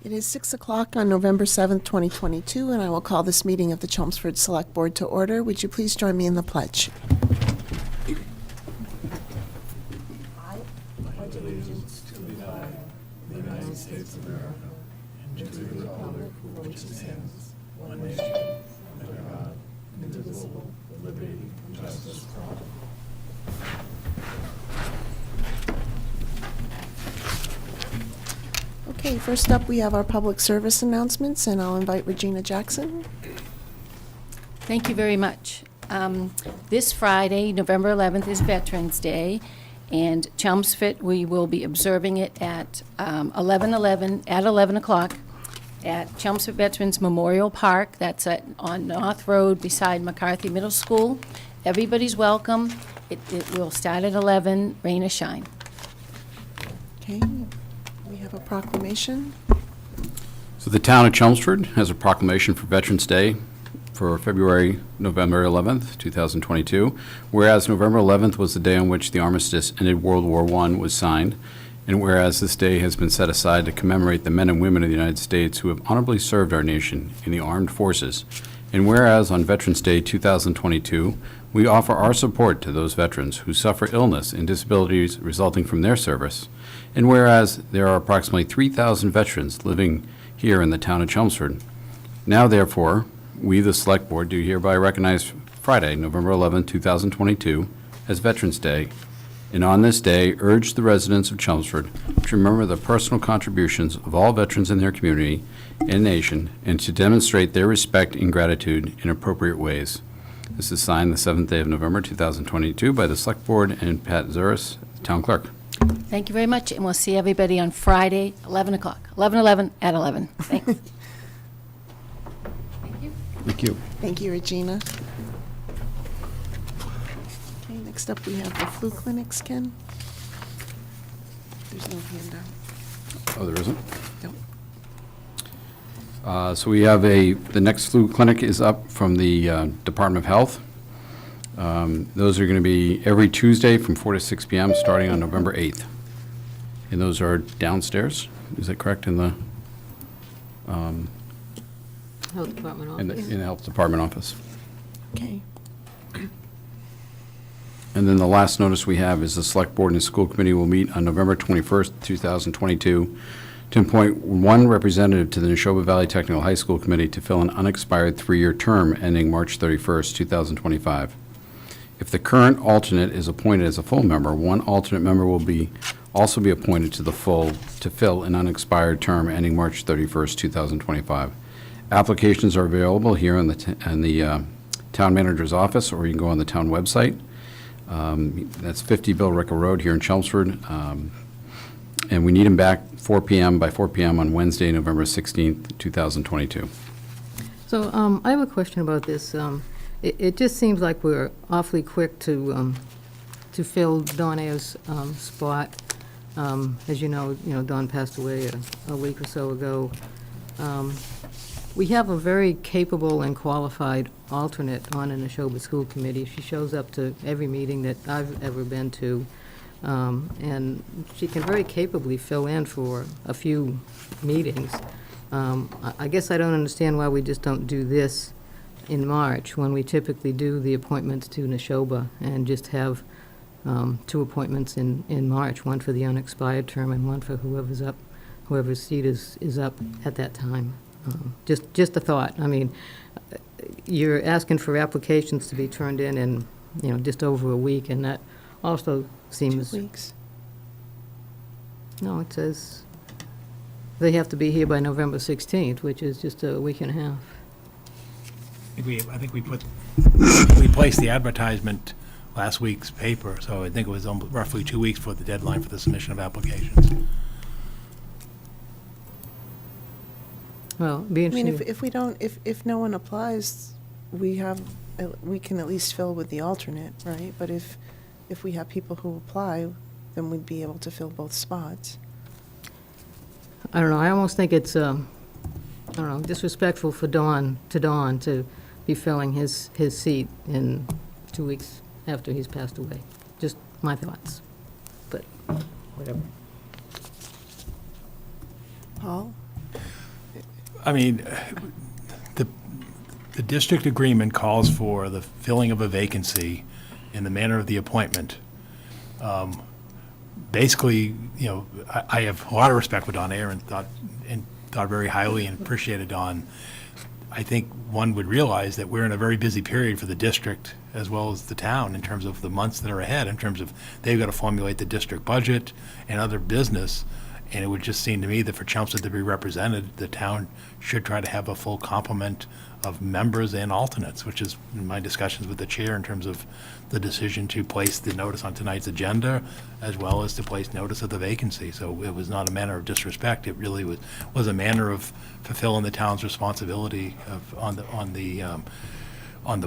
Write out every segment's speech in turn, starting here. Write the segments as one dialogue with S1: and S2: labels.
S1: It is 6 o'clock on November 7th, 2022, and I will call this meeting of the Chelmsford Select Board to order. Would you please join me in the pledge? I pledge allegiance to the flag of the United States of America and to the republic for which it stands, one nation, under God, indivisible, with liberty and justice for all. Okay, first up, we have our public service announcements, and I'll invite Regina Jackson.
S2: Thank you very much. This Friday, November 11th, is Veterans Day, and Chelmsford, we will be observing it at 11 o'clock at Chelmsford Veterans Memorial Park. That's on North Road beside McCarthy Middle School. Everybody's welcome. It will start at 11, rain or shine.
S1: Okay, we have a proclamation.
S3: So the town of Chelmsford has a proclamation for Veterans Day for November 11th, 2022. Whereas November 11th was the day on which the armistice ended World War I was signed, and whereas this day has been set aside to commemorate the men and women of the United States who have honorably served our nation in the armed forces, and whereas on Veterans Day 2022, we offer our support to those veterans who suffer illness and disabilities resulting from their service, and whereas there are approximately 3,000 veterans living here in the town of Chelmsford, now therefore, we, the Select Board, do hereby recognize Friday, November 11, 2022, as Veterans Day, and on this day urge the residents of Chelmsford to remember the personal contributions of all veterans in their community and nation, and to demonstrate their respect and gratitude in appropriate ways. This is signed the 7th day of November, 2022, by the Select Board and Pat Zuris, Town Clerk.
S2: Thank you very much, and we'll see everybody on Friday, 11 o'clock. 11 at 11. Thanks.
S3: Thank you.
S1: Thank you, Regina. Okay, next up we have the flu clinics, Ken. There's no handout.
S3: Oh, there isn't?
S1: Nope.
S3: So we have the next flu clinic is up from the Department of Health. Those are going to be every Tuesday from 4 to 6 p.m. starting on November 8th. And those are downstairs, is that correct, in the
S4: Health Department office.
S3: in the Health Department office?
S1: Okay.
S3: And then the last notice we have is the Select Board and School Committee will meet on November 21st, 2022, to appoint one representative to the Neshoba Valley Technical High School Committee to fill an unexpired 3-year term ending March 31st, 2025. If the current alternate is appointed as a full member, one alternate member will also be appointed to fill an unexpired term ending March 31st, 2025. Applications are available here in the town manager's office, or you can go on the town website. That's 50 Bill Ricker Road here in Chelmsford. And we need them back by 4 p.m. on Wednesday, November 16th, 2022.
S4: So I have a question about this. It just seems like we're awfully quick to fill Dawn Ayer's spot. As you know, Dawn passed away a week or so ago. We have a very capable and qualified alternate on the Neshoba School Committee. She shows up to every meeting that I've ever been to, and she can very capably fill in for a few meetings. I guess I don't understand why we just don't do this in March, when we typically do the appointments to Neshoba, and just have 2 appointments in March, one for the unexpired term and one for whoever's seat is up at that time. Just a thought. I mean, you're asking for applications to be turned in, just over a week, and that also seems...
S1: 2 weeks.
S4: No, it says they have to be here by November 16th, which is just a week and a half.
S5: I think we placed the advertisement last week's paper, so I think it was roughly 2 weeks for the deadline for the submission of applications.
S4: Well, be
S1: I mean,
S4: interesting.
S1: if no one applies, we can at least fill with the alternate, right? But if we have people who apply, then we'd be able to fill both spots.
S4: I don't know. I almost think it's, disrespectful for Dawn to be filling his seat in 2 weeks after he's passed away. Just my thoughts, but whatever.
S1: Paul?
S5: I mean, the, the district agreement calls for the filling of a vacancy in the manner of the appointment. Basically, you know, I have a lot of respect for Don Ayer and thought very highly and appreciated Don. I think one would realize that we're in a very busy period for the district as well as the town in terms of the months that are ahead, in terms of they've got to formulate the district budget and other business. And it would just seem to me that for Chelmsford to be represented, the town should try to have a full complement of members and alternates, which is in my discussions with the chair in terms of the decision to place the notice on tonight's agenda, as well as to place notice of the vacancy. So it was not a manner of disrespect. It really was a manner of fulfilling the town's responsibility on the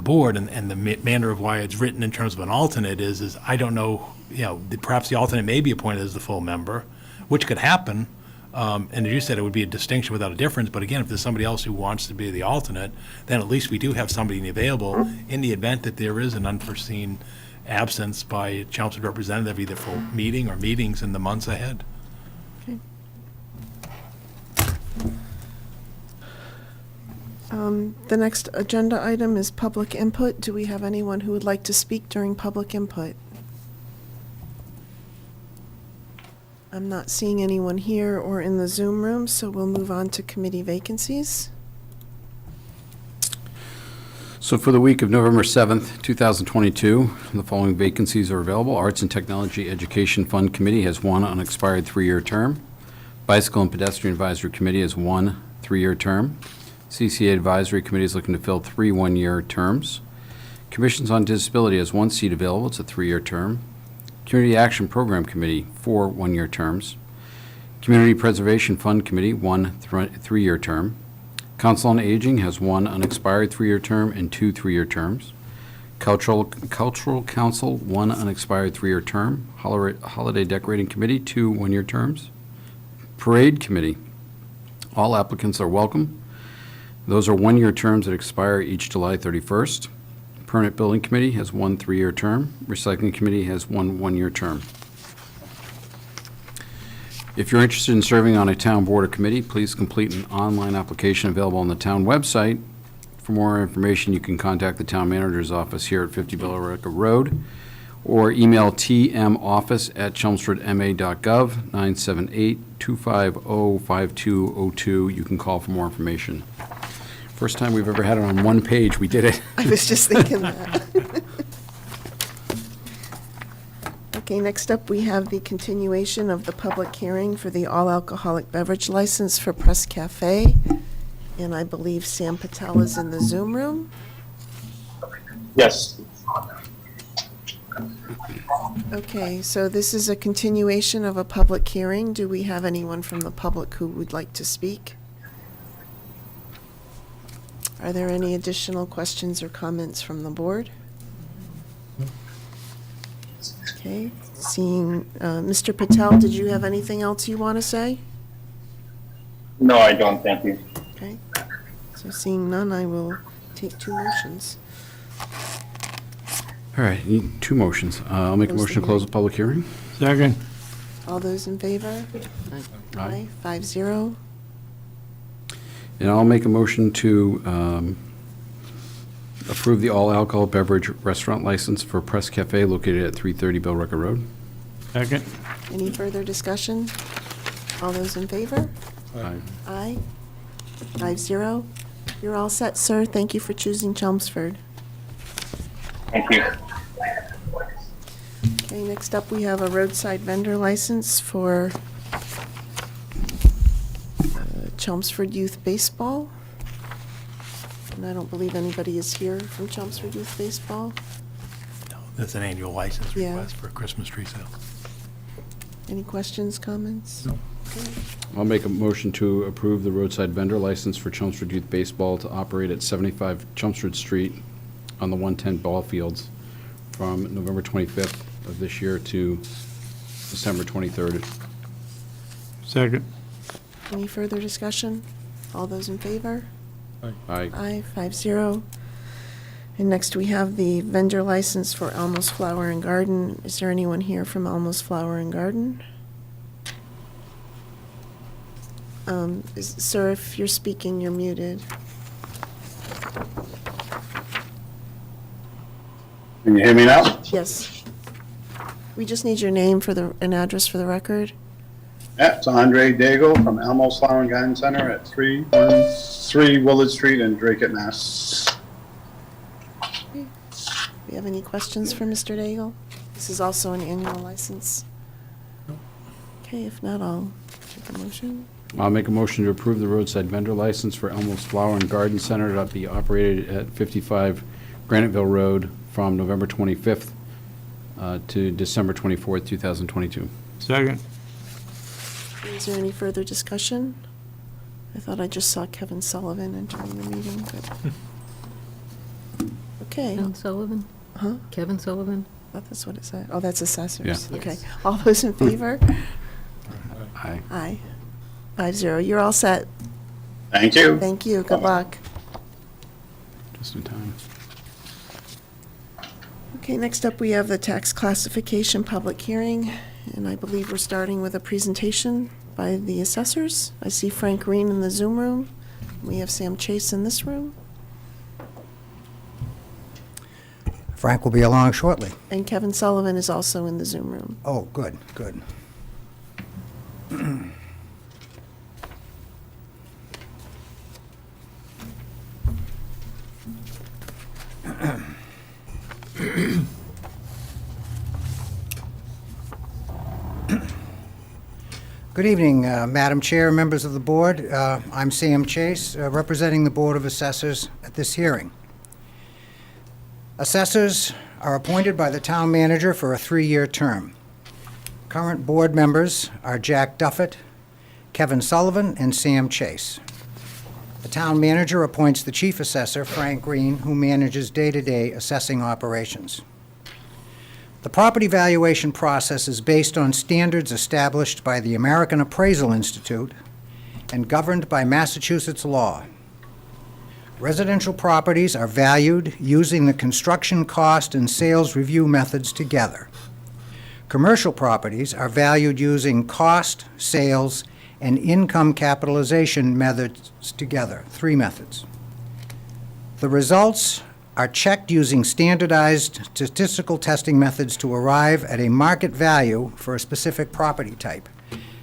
S5: board. And the manner of why it's written in terms of an alternate is I don't know, you know, perhaps the alternate may be appointed as the full member, which could happen. And as you said, it would be a distinction without a difference. But again, if there's somebody else who wants to be the alternate, then at least we do have somebody available in the event that there is an unforeseen absence by a Chelmsford representative, either for meeting or meetings in the months ahead.
S1: The next agenda item is public input. Do we have anyone who would like to speak during public input? I'm not seeing anyone here or in the Zoom room, so we'll move on to committee vacancies.
S3: So for the week of November 7th, 2022, the following vacancies are available. Arts and Technology Education Fund Committee has one unexpired 3-year term. Bicycle and Pedestrian Advisory Committee has one 3-year term. CCA Advisory Committee is looking to fill 3 1-year terms. Commissions on Disability has one seat available. It's a 3-year term. Community Action Program Committee, 4 1-year terms. Community Preservation Fund Committee, 1 3-year term. Council on Aging has 1 unexpired 3-year term and 2 3-year terms. Cultural Council, 1 unexpired 3-year term. Holiday Decorating Committee, 2 1-year terms. Parade Committee, all applicants are welcome. Those are 1-year terms that expire each July 31st. Permanent Building Committee has 1 3-year term. Recycling Committee has 1 1-year term. If you're interested in serving on a town board or committee, please complete an online application available on the town website. For more information, you can contact the town manager's office here at 50 Billerica Road or email tmoffice@chelmsfordma.gov, 978-250-5202. You can call for more information. First time we've ever had it on one page. We did it.
S1: I was just thinking that. Okay, next up, we have the continuation of the public hearing for the all-alcoholic beverage license for Press Cafe. And I believe Sam Patel is in the Zoom room.
S6: Yes.
S1: Okay, so this is a continuation of a public hearing. Do we have anyone from the public who would like to speak? Are there any additional questions or comments from the board? Okay, seeing, Mr. Patel, did you have anything else you want to say?
S6: No, I don't. Thank you.
S1: Okay, so seeing none, I will take 2 motions.
S3: All right, you need 2 motions. I'll make a
S1: Close the
S3: motion to close the public hearing.
S5: Second.
S1: All those in favor? Aye. 5-0.
S3: And I'll make a motion to approve the all-alcohol beverage restaurant license for Press Cafe located at 330 Billerica Road.
S5: Second.
S1: Any further discussion? All those in favor?
S3: Aye.
S1: Aye. 5-0. You're all set, sir. Thank you for choosing Chelmsford.
S6: Thank you.
S1: Okay, next up, we have a roadside vendor license for Chelmsford Youth Baseball. And I don't believe anybody is here from Chelmsford Youth Baseball.
S5: No, that's an annual license
S1: Yeah.
S5: request for a Christmas tree sale.
S1: Any questions, comments? No.
S3: I'll make a motion to approve the roadside vendor license for Chelmsford Youth Baseball to operate at 75 Chelmsford Street on the 110 ball fields from November 25th of this year to December 23rd.
S5: Second.
S1: Any further discussion? All those in favor?
S3: Aye.
S1: Aye, 5-0. And next we have the vendor license for Elmo's Flower and Garden. Is there anyone here from Elmo's Flower and Garden? Sir, if you're speaking, you're muted.
S7: Can you hear me now?
S1: Yes. We just need your name and address for the record.
S7: Yeah, it's Andre Daigle from Elmo's Flower and Garden Center at 313 Willard Street in Drake, Mass.
S1: Do you have any questions for Mr. Daigle? This is also an annual license. Okay, if not, I'll take a motion.
S3: I'll make a motion to approve the roadside vendor license for Elmo's Flower and Garden Center to be operated at 55 Graniteville Road from November 25th to December 24th, 2022.
S5: Second.
S1: Is there any further discussion? I thought I just saw Kevin Sullivan entering the meeting, but. Okay,
S4: Kevin Sullivan?
S1: huh?
S4: Kevin Sullivan?
S1: I thought that's what it said. Oh, that's assessors.
S3: Yeah.
S1: Okay.
S4: Yes.
S1: All those in favor?
S3: Aye.
S1: Aye. 5-0. You're all set.
S7: Thank you.
S1: Thank you. Good luck.
S3: Just in time.
S1: Okay, next up, we have the tax classification public hearing, and I believe we're starting with a presentation by the assessors. I see Frank Green in the Zoom room. We have Sam Chase in this room,
S8: Frank will be along shortly.
S1: and Kevin Sullivan is also in the Zoom room.
S8: Oh, good, good. Good evening, Madam Chair, members of the board. I'm Sam Chase, representing the Board of Assessors at this hearing. Assessors are appointed by the town manager for a 3-year term. Current board members are Jack Duffett, Kevin Sullivan, and Sam Chase. The town manager appoints the chief assessor, Frank Green, who manages day-to-day assessing operations. The property valuation process is based on standards established by the American Appraisal Institute and governed by Massachusetts law. Residential properties are valued using the construction cost and sales review methods together. Commercial properties are valued using cost, sales, and income capitalization methods together, 3 methods. The results are checked using standardized statistical testing methods to arrive at a market value for a specific property type.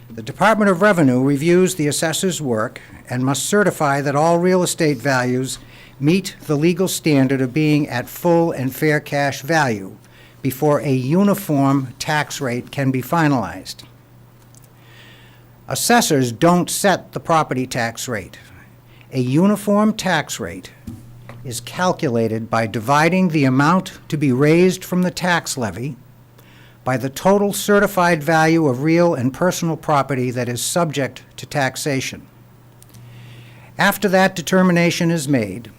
S8: The Department of Revenue reviews the assessor's work and must certify that all real estate values meet the legal standard of being at full and fair cash value before a uniform tax rate can be finalized. Assessors don't set the property tax rate. A uniform tax rate is calculated by dividing the amount to be raised from the tax levy by the total certified value of real and personal property that is subject to taxation. After that determination is made,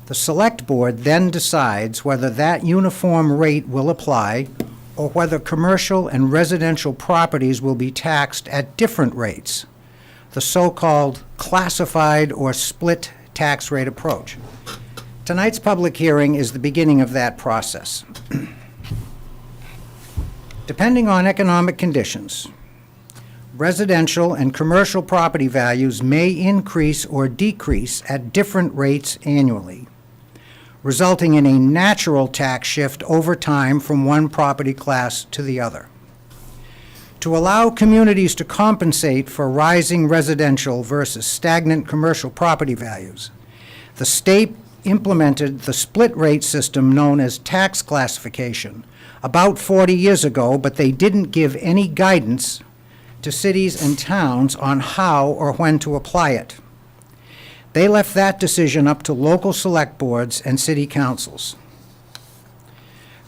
S8: the Select Board then decides whether that uniform rate will apply or whether commercial and residential properties will be taxed at different rates, the so-called classified or split tax rate approach. Tonight's public hearing is the beginning of that process. Depending on economic conditions, residential and commercial property values may increase or decrease at different rates annually, resulting in a natural tax shift over time from one property class to the other. To allow communities to compensate for rising residential versus stagnant commercial property values, the state implemented the split rate system known as tax classification about 40 years ago, but they didn't give any guidance to cities and towns on how or when to apply it. They left that decision up to local select boards and city councils.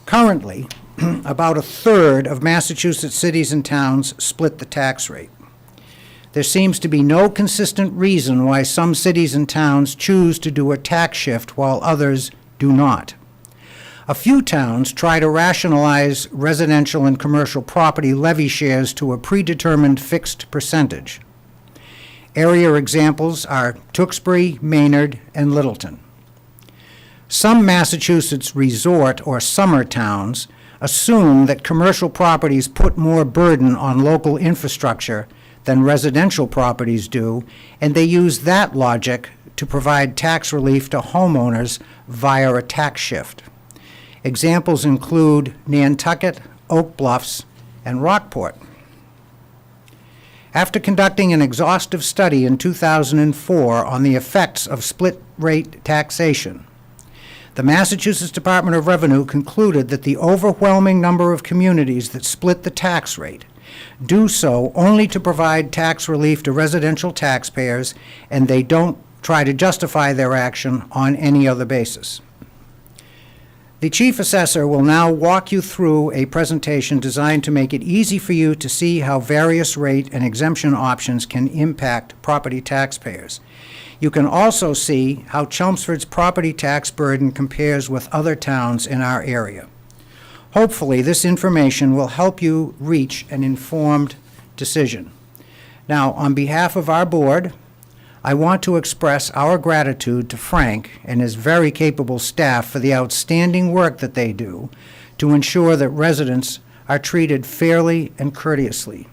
S8: Currently, about 1/3 of Massachusetts cities and towns split the tax rate. There seems to be no consistent reason why some cities and towns choose to do a tax shift while others do not. A few towns try to rationalize residential and commercial property levy shares to a predetermined fixed percentage. Area examples are Tewksbury, Maynard, and Littleton. Some Massachusetts resort or summer towns assume that commercial properties put more burden on local infrastructure than residential properties do, and they use that logic to provide tax relief to homeowners via a tax shift. Examples include Nantucket, Oak Bluffs, and Rockport. After conducting an exhaustive study in 2004 on the effects of split-rate taxation, the Massachusetts Department of Revenue concluded that the overwhelming number of communities that split the tax rate do so only to provide tax relief to residential taxpayers, and they don't try to justify their action on any other basis. The Chief Assessor will now walk you through a presentation designed to make it easy for you to see how various rate and exemption options can impact property taxpayers. You can also see how Chelmsford's property tax burden compares with other towns in our area. Hopefully, this information will help you reach an informed decision. Now, on behalf of our board, I want to express our gratitude to Frank and his very capable staff for the outstanding work that they do to ensure that residents are treated fairly and courteously.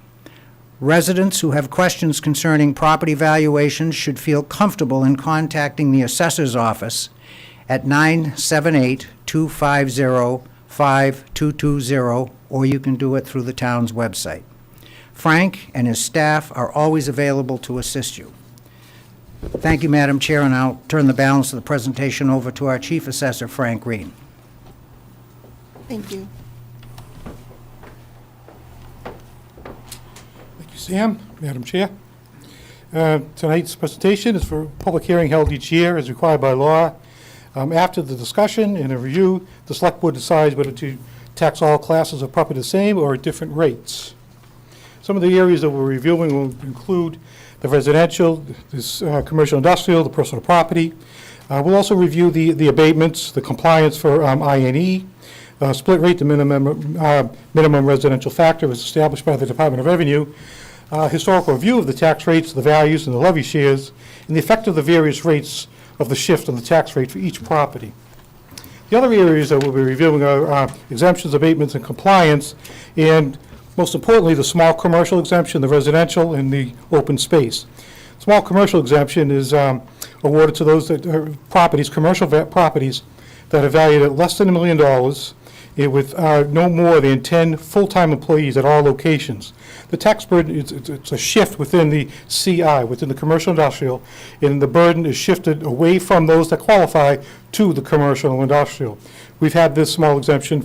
S8: Residents who have questions concerning property valuations should feel comfortable in contacting the assessor's office at 978-250-5220, or you can do it through the town's website. Frank and his staff are always available to assist you. Thank you, Madam Chair, and I'll turn the balance of the presentation over to our Chief Assessor, Frank Green.
S1: Thank you.
S9: Thank you, Sam. Madam Chair. Tonight's presentation is for a public hearing held each year as required by law. After the discussion and a review, the Select Board decides whether to tax all classes of property the same or at different rates. Some of the areas that we're reviewing will include the residential, this commercial industrial, the personal property. We'll also review the abatements, the compliance for I&E, split rate, the minimum residential factor is established by the Department of Revenue, historical review of the tax rates, the values, and the levy shares, and the effect of the various rates of the shift on the tax rate for each property. The other areas that we'll be reviewing are exemptions, abatements, and compliance, and most importantly, the small commercial exemption, the residential, and the open space. Small commercial exemption is awarded to those that are properties, commercial properties, that are valued at less than $1 million with no more than 10 full-time employees at all locations. The tax burden, it's a shift within the CI, within the commercial industrial, and the burden is shifted away from those that qualify to the commercial and industrial. We've had this small exemption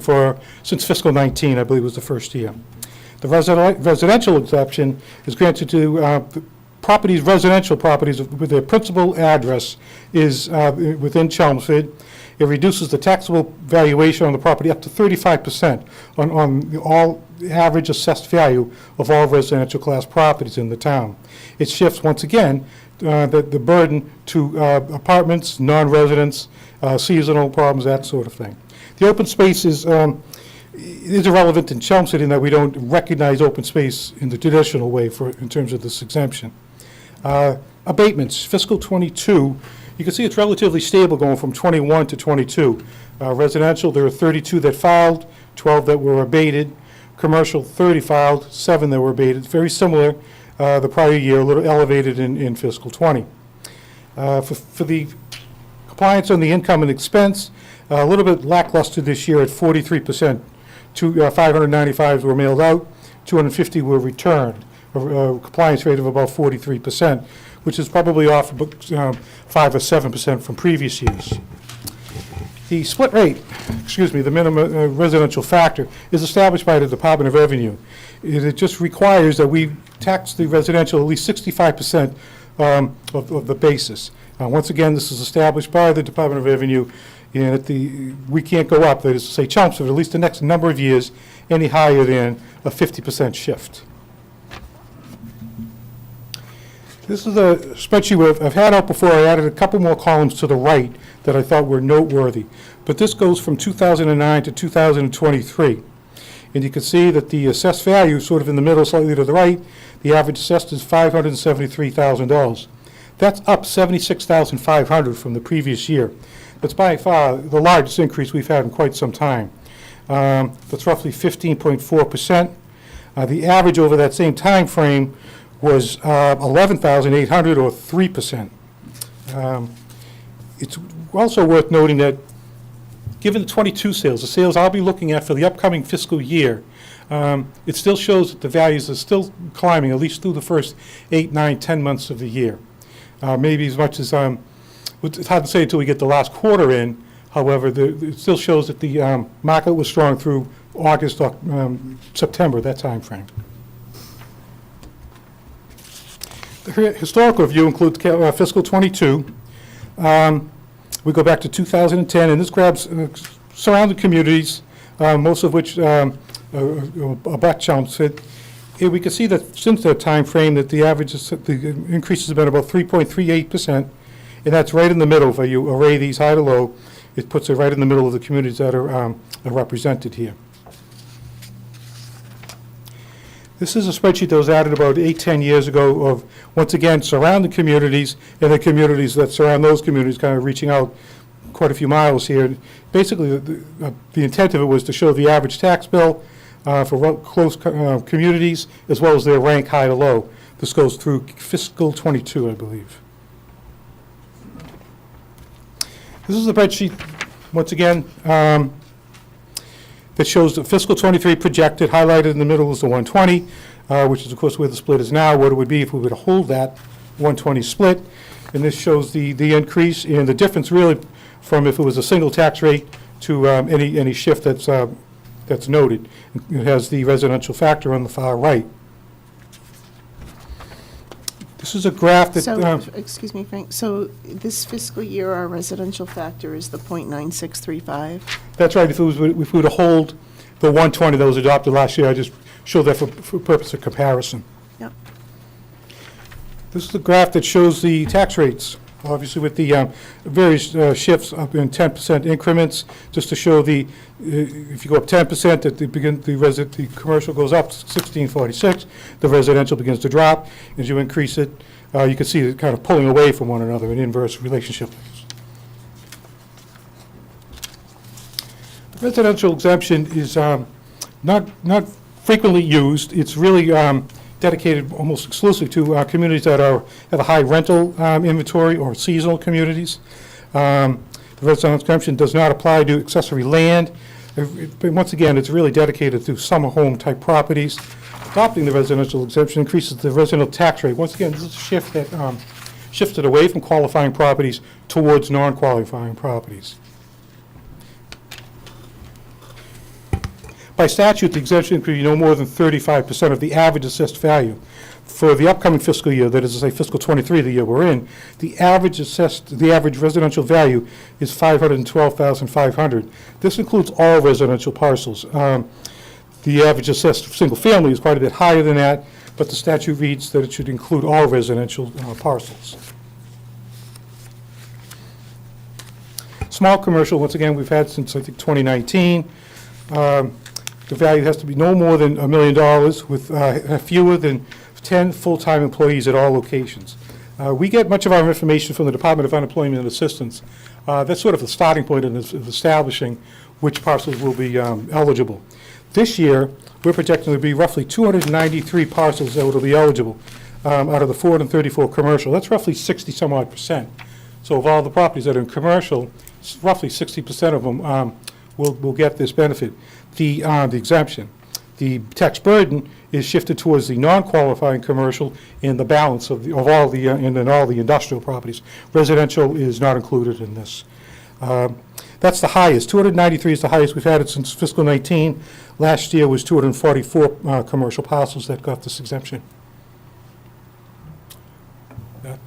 S9: since fiscal 19, I believe was the first year. The residential exemption is granted to residential properties with their principal address is within Chelmsford. It reduces the taxable valuation on the property up to 35% on all average assessed value of all residential class properties in the town. It shifts, once again, the burden to apartments, non-residents, seasonal problems, that sort of thing. The open space is irrelevant in Chelmsford in that we don't recognize open space in the traditional way in terms of this exemption. Abatements, fiscal 22, you can see it's relatively stable going from 21 to 22. Residential, there are 32 that filed, 12 that were abated. Commercial, 30 filed, 7 that were abated. Very similar the prior year, a little elevated in fiscal 20. For the compliance on the income and expense, a little bit lackluster this year at 43%. 595 were mailed out, 250 were returned, a compliance rate of about 43%, which is probably off 5 or 7% from previous years. The split rate, the minimum residential factor, is established by the Department of Revenue. It just requires that we tax the residential at least 65% of the basis. Once again, this is established by the Department of Revenue, and we can't go up, that is to say Chelmsford, at least the next number of years, any higher than a 50% shift. This is a spreadsheet I've had out before. I added a couple more columns to the right that I thought were noteworthy. But this goes from 2009 to 2023. And you can see that the assessed value, sort of in the middle, slightly to the right, the average assessed is $573,000. That's up $76,500 from the previous year. That's by far the largest increase we've had in quite some time. That's roughly 15.4%. The average over that same time frame was 11,800, or 3%. It's also worth noting that given the 22 sales, the sales I'll be looking at for the upcoming fiscal year, it still shows that the values are still climbing, at least through the first 8, 9, 10 months of the year. Maybe as much as, it's hard to say until we get the last quarter in. However, it still shows that the market was strong through August, September, that time frame. The historical review includes fiscal -- we go back to 2010, and this grabs surrounding communities, most of which about Chelmsford. And we can see that since that time frame that the increase has been about 3.38%, and that's right in the middle. If you array these high to low, it puts it right in the middle of the communities that are represented here. This is a spreadsheet that was added about 8, 10 years ago of, once again, surrounding communities and the communities that surround those communities, kind of reaching out quite a few miles here. Basically, the intent of it was to show the average tax bill for close communities, as well as their rank high to low. This goes through fiscal '22, I believe. This is a spreadsheet, once again, that shows the fiscal '23 projected. Highlighted in the middle is the 120, which is, of course, where the split is now, what it would be if we were to hold that 120 split. And this shows the increase and the difference really from if it was a single tax rate to any shift that's noted. It has the residential factor on the far right. This is a graph that...
S1: So, excuse me, Frank, so this fiscal year, our residential factor is the .9635?
S9: That's right. If we were to hold the 120 that was adopted last year, I just showed that for purpose of comparison.
S1: Yep.
S9: This is the graph that shows the tax rates, obviously with the various shifts up in 10% increments, just to show the, if you go up 10%, that the commercial goes up 1646, the residential begins to drop. As you increase it, you can see it kind of pulling away from one another, an inverse relationship. The residential exemption is not frequently used. It's really dedicated almost exclusively to communities that have a high rental inventory or seasonal communities. The residential exemption does not apply to accessory land. But once again, it's really dedicated to summer home type properties. Adopting the residential exemption increases the residential tax rate. Once again, this is a shift that shifted away from qualifying properties towards non-qualifying properties. By statute, the exemption could be no more than 35% of the average assessed value. For the upcoming fiscal year, that is to say fiscal '23, the year we're in, the average residential value is $512,500. This includes all residential parcels. The average assessed single family is quite a bit higher than that, but the statute reads that it should include all residential parcels. Small commercial, once again, we've had since I think 2019. The value has to be no more than $1 million with fewer than 10 full-time employees at all locations. We get much of our information from the Department of Unemployment and Assistance. That's sort of the starting point in establishing which parcels will be eligible. This year, we're projecting to be roughly 293 parcels that will be eligible out of the 434 commercial. That's roughly 60-some-odd%. So of all the properties that are in commercial, roughly 60% of them will get this benefit. The exemption. The tax burden is shifted towards the non-qualifying commercial and the balance of all the industrial properties. Residential is not included in this. That's the highest. 293 is the highest we've had it since fiscal '19. Last year was 244 commercial parcels that got this exemption. That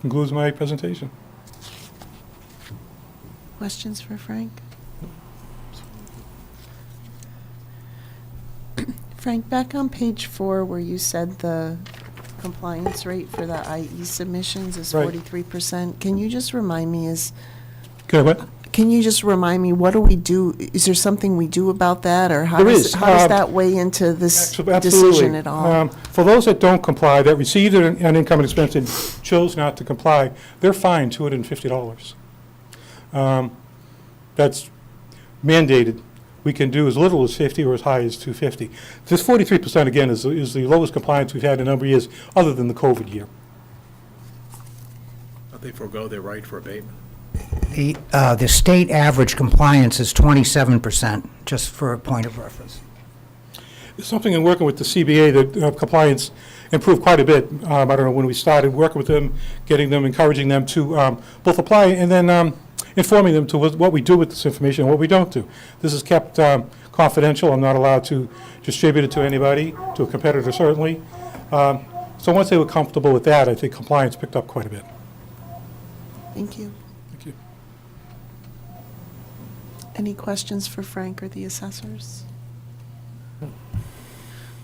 S9: concludes my presentation.
S1: Questions for Frank? Frank, back on page 4 where you said the compliance rate for the IE submissions is
S9: Right.
S1: 43%, can you just remind me
S9: What?
S1: can you just remind me, what do we do? Is there something we do about that, or how
S9: There
S1: does
S9: is.
S1: how does that weigh into this
S9: Absolutely.
S1: decision at all?
S9: For those that don't comply, that received an income and expense and chose not to comply, they're fined $250. That's mandated we can do as little as 50 or as high as 250. This 43%, again, is the lowest compliance we've had in a number of years, other than the COVID year.
S5: Don't they forego their right for abatement?
S8: The state average compliance is 27%, just for a point of reference.
S9: It's something in working with the CBA that compliance improved quite a bit. I don't know, when we started working with them, getting them, encouraging them to both apply and then informing them to what we do with this information and what we don't do. This is kept confidential. I'm not allowed to distribute it to anybody, to a competitor certainly. So once they were comfortable with that, I think compliance picked up quite a bit.
S1: Thank you.
S9: Thank you.
S1: Any questions for Frank or the assessors?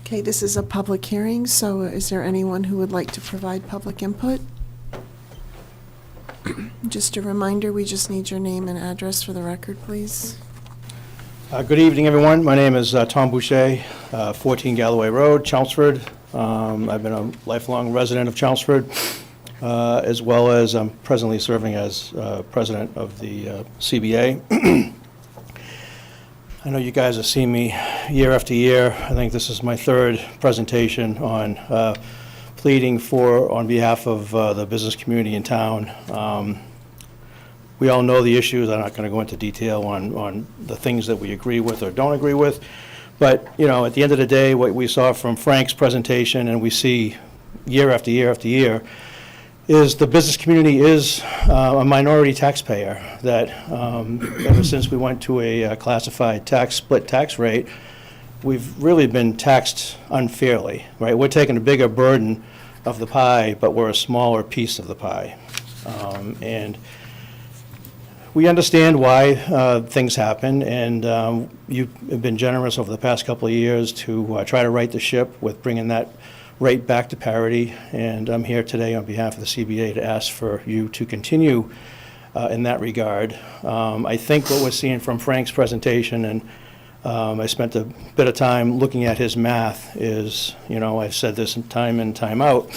S1: Okay, this is a public hearing, so is there anyone who would like to provide public input? Just a reminder, we just need your name and address for the record, please.
S10: Good evening, everyone. My name is Tom Boucher, 14 Galloway Road, Chelmsford. I've been a lifelong resident of Chelmsford, as well as I'm presently serving as president of the CBA. I know you guys have seen me year after year. I think this is my third presentation on pleading on behalf of the business community in town. We all know the issues. I'm not going to go into detail on the things that we agree with or don't agree with. But, you know, at the end of the day, what we saw from Frank's presentation and we see year after year after year is the business community is a minority taxpayer that ever since we went to a classified split tax rate, we've really been taxed unfairly, right? We're taking a bigger burden of the pie, but we're a smaller piece of the pie. And we understand why things happen, and you have been generous over the past couple of years to try to right the ship with bringing that rate back to parity. And I'm here today on behalf of the CBA to ask for you to continue in that regard. I think what we're seeing from Frank's presentation, and I spent a bit of time looking at his math, is, you know, I've said this time in, time out,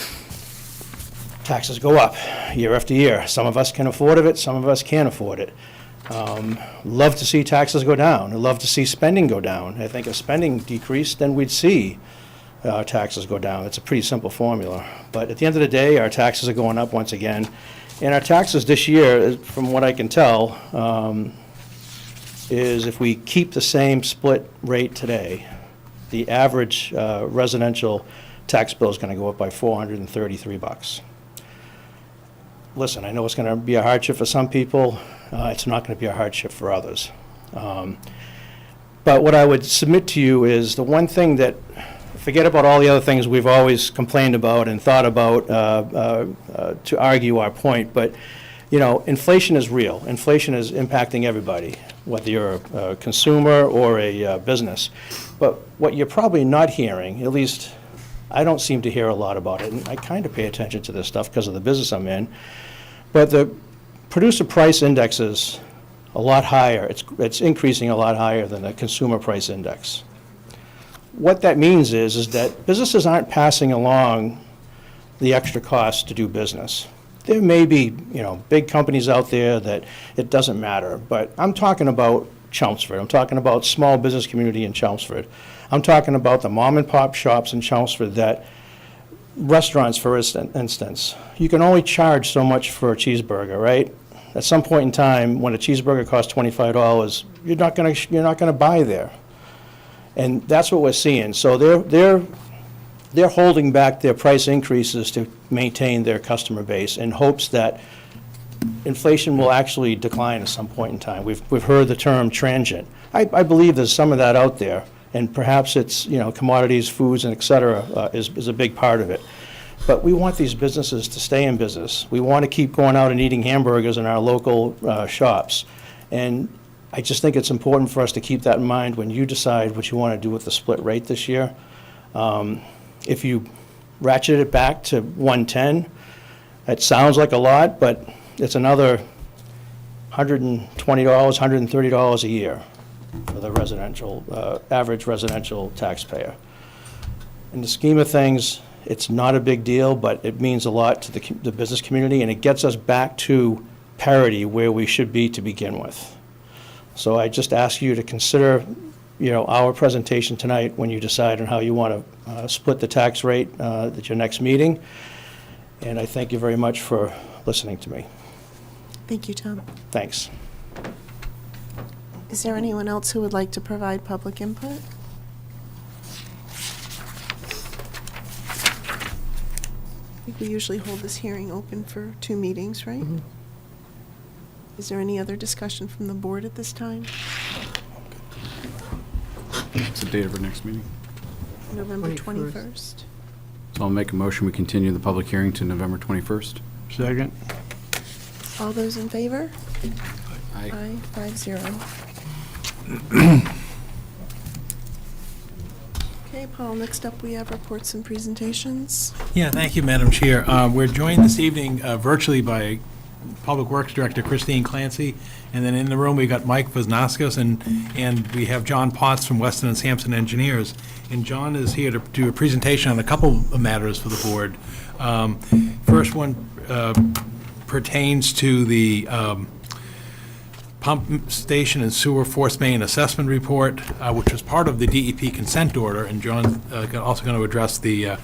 S10: taxes go up year after year. Some of us can afford it, some of us can't afford it. Love to see taxes go down. I'd love to see spending go down. I think if spending decreased, then we'd see taxes go down. It's a pretty simple formula. But at the end of the day, our taxes are going up once again. And our taxes this year, from what I can tell, is if we keep the same split rate today, the average residential tax bill is going to go up by $433. Listen, I know it's going to be a hardship for some people. It's not going to be a hardship for others. But what I would submit to you is the one thing that, forget about all the other things we've always complained about and thought about to argue our point, but, you know, inflation is real. Inflation is impacting everybody, whether you're a consumer or a business. But what you're probably not hearing, at least I don't seem to hear a lot about it, and I kind of pay attention to this stuff because of the business I'm in, but the producer price index is a lot higher. It's increasing a lot higher than the consumer price index. What that means is that businesses aren't passing along the extra costs to do business. There may be, you know, big companies out there that it doesn't matter, but I'm talking about Chelmsford. I'm talking about small business community in Chelmsford. I'm talking about the mom and pop shops in Chelmsford, that restaurants, for instance, you can only charge so much for a cheeseburger, right? At some point in time, when a cheeseburger costs $25, you're not gonna buy there. And that's what we're seeing. So they're holding back their price increases to maintain their customer base in hopes that inflation will actually decline at some point in time. We've heard the term transient. I believe there's some of that out there, and perhaps it's, you know, commodities, foods, and et cetera is a big part of it. But we want these businesses to stay in business. We want to keep going out and eating hamburgers in our local shops. And I just think it's important for us to keep that in mind when you decide what you want to do with the split rate this year. If you ratchet it back to 110, it sounds like a lot, but it's another $120, $130 a year for the residential, average residential taxpayer. In the scheme of things, it's not a big deal, but it means a lot to the business community, and it gets us back to parity where we should be to begin with. So I just ask you to consider our presentation tonight when you decide on how you want to split the tax rate at your next meeting. And I thank you very much for listening to me.
S1: Thank you, Tom.
S10: Thanks.
S1: Is there anyone else who would like to provide public input? I think we usually hold this hearing open for 2 meetings, right? Is there any other discussion from the board at this time?
S3: What's the date of our next meeting?
S1: November
S4: 21st.
S1: 21st.
S3: So I'll make a motion, we continue the public hearing to November 21st.
S5: Second?
S1: All those in favor?
S3: Aye.
S1: Aye, 5-0. Okay, Paul, next up we have reports and presentations.
S5: Yeah, thank you, Madam Chair. We're joined this evening virtually by Public Works Director Christine Clancy, and then in the room, we got Mike Vosnaskis, and we have John Potts from Weston and Sampson Engineers. And John is here to do a presentation on a couple of matters for the board. First one pertains to the pump station and sewer force main assessment report, which was part of the DEP consent order, and John's also going to address the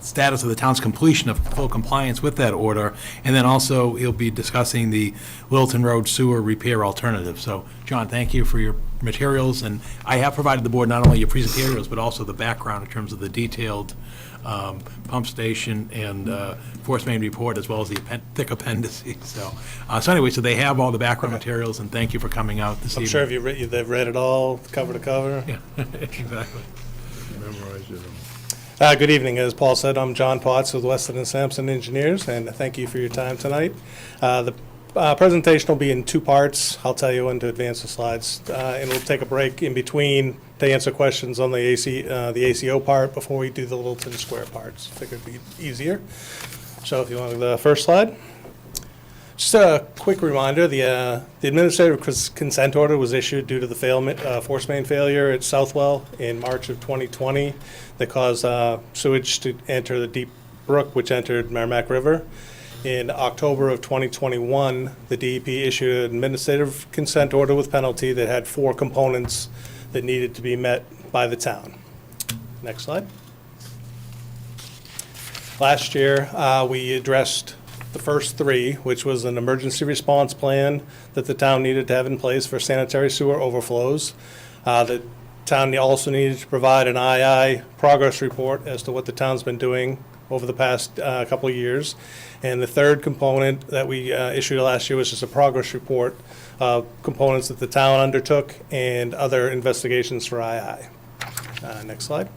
S5: status of the town's completion of full compliance with that order, and then also he'll be discussing the Littleton Road sewer repair alternative. So, John, thank you for your materials, and I have provided the board not only your materials, but also the background in terms of the detailed pump station and force main report, as well as the thick appendices. So anyway, so they have all the background materials, and thank you for coming out this evening.
S11: I'm sure they've read it all, cover to cover.
S5: Yeah, exactly.
S11: Good evening. As Paul said, I'm John Potts with Weston and Sampson Engineers, and thank you for your time tonight. The presentation will be in 2 parts. I'll tell you when to advance the slides, and we'll take a break in between to answer questions on the ACO part before we do the Littleton Square parts. Figured it'd be easier. So if you want the first slide. Just a quick reminder, the administrative consent order was issued due to the force main failure at Southwell in March of 2020 that caused sewage to enter the Deep Brook, which entered Merrimack River. In October of 2021, the DEP issued an administrative consent order with penalty that had 4 components that needed to be met by the town. Next slide. Last year, we addressed the first 3, which was an emergency response plan that the town needed to have in place for sanitary sewer overflows. The town also needed to provide an II progress report as to what the town's been doing over the past couple of years. And the third component that we issued last year was just a progress report of components that the town undertook and other investigations for II. Next slide.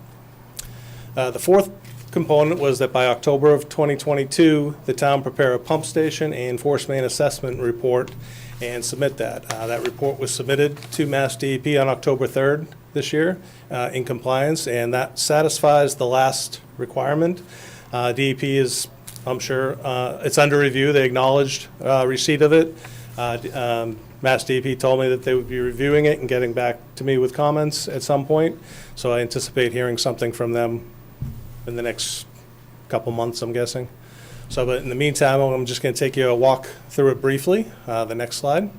S11: The fourth component was that by October of 2022, the town prepare a pump station and force main assessment report and submit that. That report was submitted to Mass DEP on October 3rd this year in compliance, and that satisfies the last requirement. DEP is, I'm sure, it's under review. They acknowledged receipt of it. Mass DEP told me that they would be reviewing it and getting back to me with comments at some point, so I anticipate hearing something from them in the next couple months, I'm guessing. So, but in the meantime, I'm just going to take you a walk through it briefly. The next slide.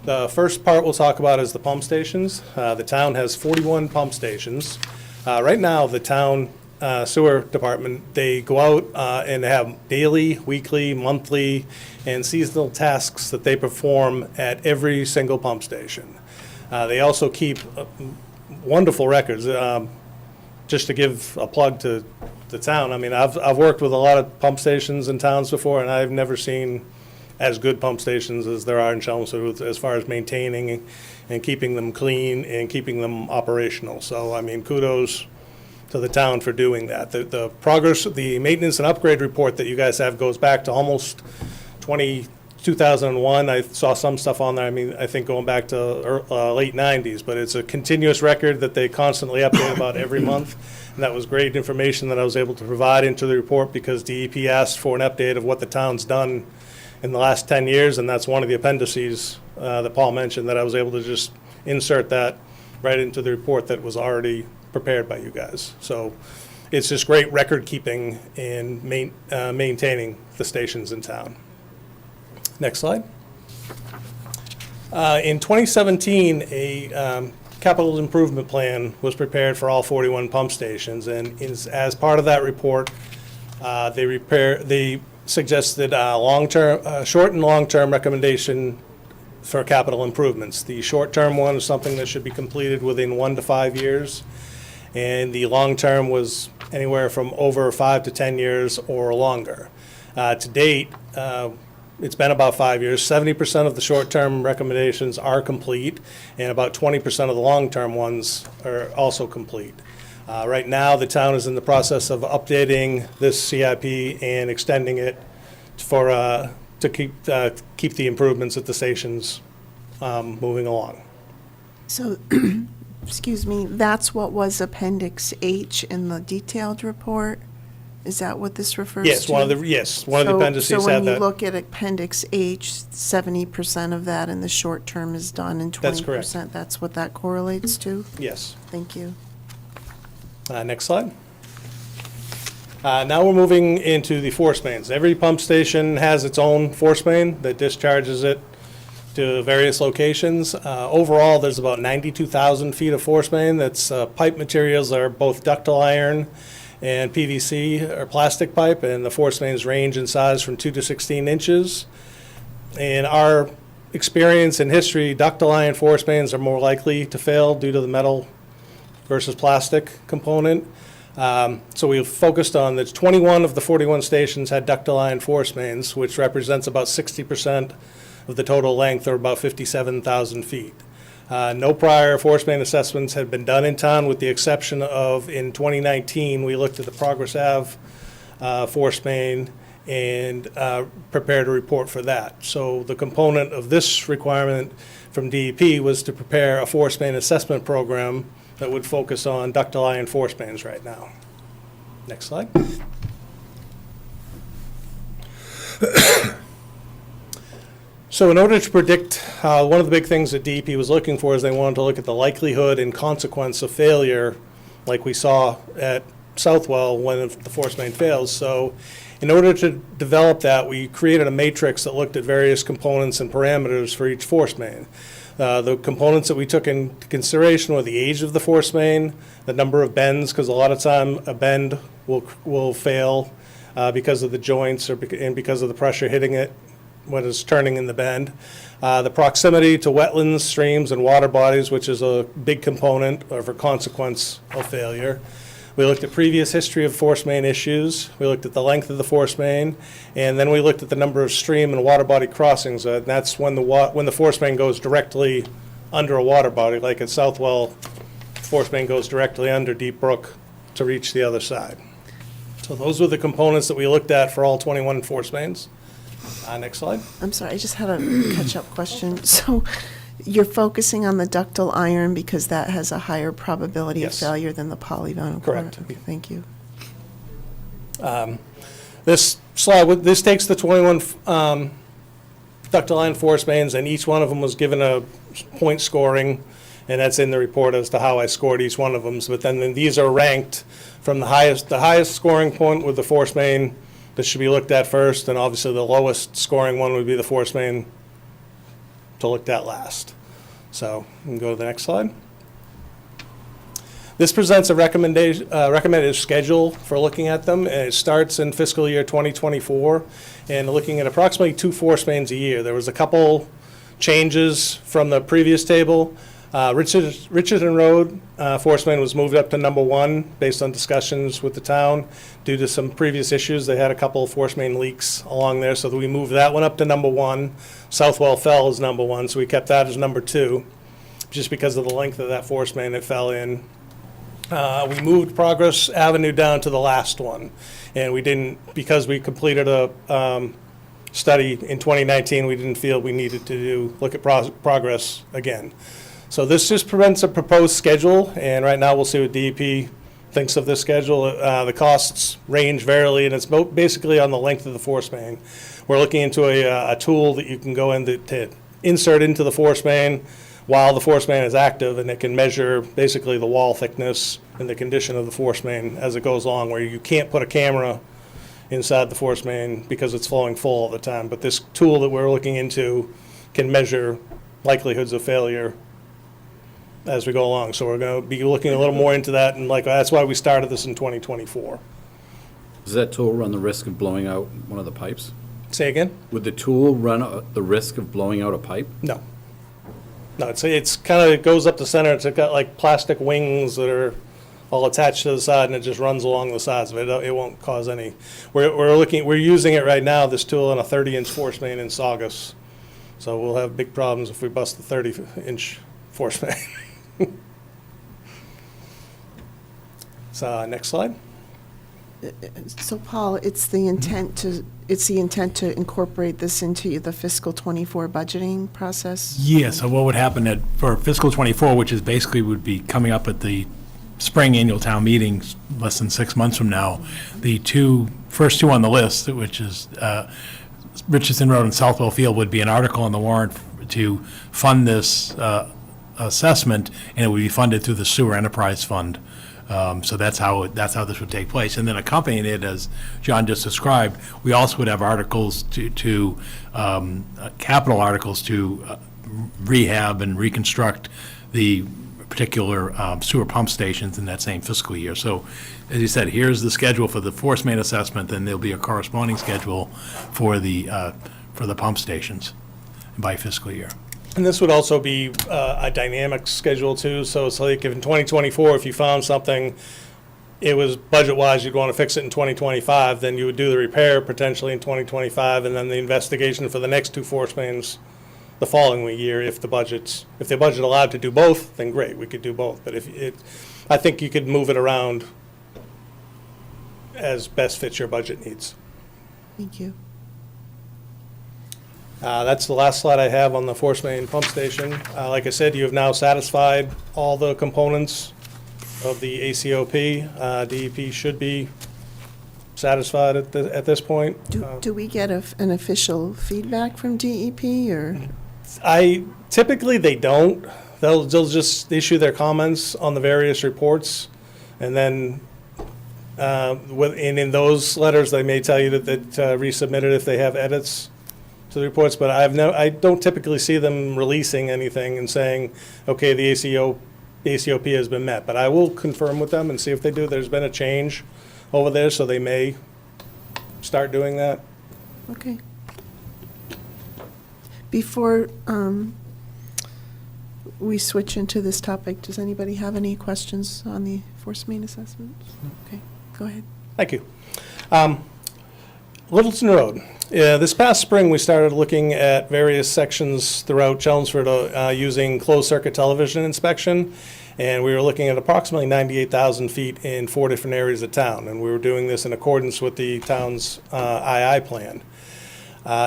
S11: The first part we'll talk about is the pump stations. The town has 41 pump stations. Right now, the town sewer department, they go out and have daily, weekly, monthly, and seasonal tasks that they perform at every single pump station. They also keep wonderful records. Just to give a plug to the town, I mean, I've worked with a lot of pump stations in towns before, and I've never seen as good pump stations as there are in Chelmsford as far as maintaining and keeping them clean and keeping them operational. So, I mean, kudos to the town for doing that. The progress, the maintenance and upgrade report that you guys have goes back to almost 2001. I saw some stuff on there, I mean, I think going back to late 90s, but it's a continuous record that they constantly update about every month. And that was great information that I was able to provide into the report because DEP asked for an update of what the town's done in the last 10 years, and that's one of the appendices that Paul mentioned that I was able to just insert that right into the report that was already prepared by you guys. So it's just great record keeping and maintaining the stations in town. Next slide. In 2017, a capital improvement plan was prepared for all 41 pump stations, and as part of that report, they suggested short and long-term recommendation for capital improvements. The short-term one is something that should be completed within 1 to 5 years, and the long-term was anywhere from over 5 to 10 years or longer. To date, it's been about 5 years. 70% of the short-term recommendations are complete, and about 20% of the long-term ones are also complete. Right now, the town is in the process of updating this CIP and extending it to keep the improvements at the stations moving along.
S1: So, excuse me, that's what was Appendix H in the detailed report? Is that what this refers to?
S11: Yes, one of the appendices
S1: So
S11: had
S1: when you
S11: that.
S1: look at Appendix H, 70% of that in the short term is done and 20%?
S11: That's correct.
S1: That's what that correlates to?
S11: Yes.
S1: Thank you.
S11: Next slide. Now we're moving into the force mains. Every pump station has its own force main that discharges it to various locations. Overall, there's about 92,000 feet of force main. That's pipe materials are both ductile iron and PVC or plastic pipe, and the force mains range in size from 2 to 16 inches. In our experience and history, ductile iron force mains are more likely to fail due to the metal versus plastic component. So we've focused on the 21 of the 41 stations had ductile iron force mains, which represents about 60% of the total length, or about 57,000 feet. No prior force main assessments had been done in town, with the exception of in 2019, we looked at the Progress Ave force main and prepared a report for that. So the component of this requirement from DEP was to prepare a force main assessment program that would focus on ductile iron force mains right now. Next slide. So in order to predict, one of the big things that DEP was looking for is they wanted to look at the likelihood and consequence of failure, like we saw at Southwell when the force main fails. So in order to develop that, we created a matrix that looked at various components and parameters for each force main. The components that we took into consideration were the age of the force main, the number of bends, because a lot of time a bend will fail because of the joints and because of the pressure hitting it when it's turning in the bend. The proximity to wetlands, streams, and water bodies, which is a big component of a consequence of failure. We looked at previous history of force main issues. We looked at the length of the force main, and then we looked at the number of stream and water body crossings. And that's when the force main goes directly under a water body, like at Southwell, force main goes directly under Deep Brook to reach the other side. So those were the components that we looked at for all 21 force mains. Next slide.
S1: I'm sorry, I just had a catch-up question. So you're focusing on the ductile iron because that has a higher probability of
S11: Yes.
S1: failure than the polyvinyl
S11: Correct.
S1: chloride? Okay, thank you.
S11: This slide, this takes the 21 ductile iron force mains, and each one of them was given a point scoring, and that's in the report as to how I scored each one of them. But then these are ranked from the highest scoring point with the force main that should be looked at first, and obviously the lowest scoring one would be the force main to look at last. So we can go to the next slide. This presents a recommended schedule for looking at them. And it starts in fiscal year 2024 and looking at approximately 2 force mains a year. There was a couple changes from the previous table. Richardson Road force main was moved up to number 1 based on discussions with the town. Due to some previous issues, they had a couple of force main leaks along there, so we moved that one up to number 1. Southwell fell as number 1, so we kept that as number 2, just because of the length of that force main it fell in. We moved Progress Avenue down to the last one, and we didn't, because we completed a study in 2019, we didn't feel we needed to look at Progress again. So this just presents a proposed schedule, and right now we'll see what DEP thinks of this schedule. The costs range variously, and it's basically on the length of the force main. We're looking into a tool that you can go in to insert into the force main while the force main is active, and it can measure basically the wall thickness and the condition of the force main as it goes along, where you can't put a camera inside the force main because it's flowing full all the time. But this tool that we're looking into can measure likelihoods of failure as we go along. So we're going to be looking a little more into that, and like, that's why we started this in 2024.
S3: Does that tool run the risk of blowing out one of the pipes?
S11: Say again?
S3: Would the tool run the risk of blowing out a pipe?
S11: No. No, it's kind of, it goes up the center. It's got like plastic wings that are all attached to the side, and it just runs along the sides of it. It won't cause any. We're using it right now, this tool, on a 30-inch force main in Saugus. So we'll have big problems if we bust the 30-inch force main. So, next slide.
S1: So Paul, it's the intent to incorporate this into the fiscal '24 budgeting process?
S5: Yeah, so what would happen for fiscal '24, which is basically would be coming up at the spring annual town meetings, less than 6 months from now, the first two on the list, which is Richardson Road and Southwell Field, would be an article on the warrant to fund this assessment, and it would be funded through the Sewer Enterprise Fund. So that's how this would take place. And then accompanying it, as John just described, we also would have articles capital articles to rehab and reconstruct the particular sewer pump stations in that same fiscal year. So, as you said, here's the schedule for the force main assessment, then there'll be a corresponding schedule for the pump stations by fiscal year.
S11: And this would also be a dynamic schedule too. So it's like if in 2024, if you found something, it was budget-wise, you'd want to fix it in 2025, then you would do the repair potentially in 2025, and then the investigation for the next two force mains the following year. If the budget allowed to do both, then great, we could do both. But I think you could move it around as best fits your budget needs.
S1: Thank you.
S11: That's the last slide I have on the force main pump station. Like I said, you have now satisfied all the components of the ACOP. DEP should be satisfied at this point.
S1: Do we get an official feedback from DEP, or?
S11: Typically they don't. They'll just issue their comments on the various reports, and then in those letters they may tell you that resubmit it if they have edits to the reports, but I don't typically see them releasing anything and saying, okay, the ACOP has been met. But I will confirm with them and see if they do. There's been a change over there, so they may start doing that.
S1: Okay. Before we switch into this topic, does anybody have any questions on the force main assessments? Okay, go ahead.
S11: Thank you. Littleton Road. This past spring, we started looking at various sections throughout Chelmsford using closed-circuit television inspection, and we were looking at approximately 98,000 feet in 4 different areas of town, and we were doing this in accordance with the town's II plan.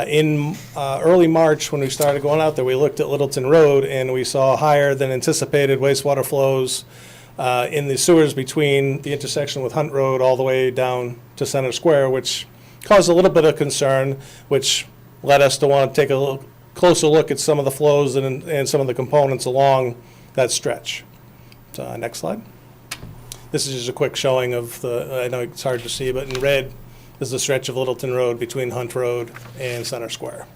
S11: In early March, when we started going out there, we looked at Littleton Road, and we saw higher than anticipated wastewater flows in the sewers between the intersection with Hunt Road all the way down to Center Square, which caused a little bit of concern, which led us to want to take a closer look at some of the flows and some of the components along that stretch. So, next slide. This is just a quick showing of I know it's hard to see, but in red is the stretch of Littleton Road between Hunt Road and Center Square.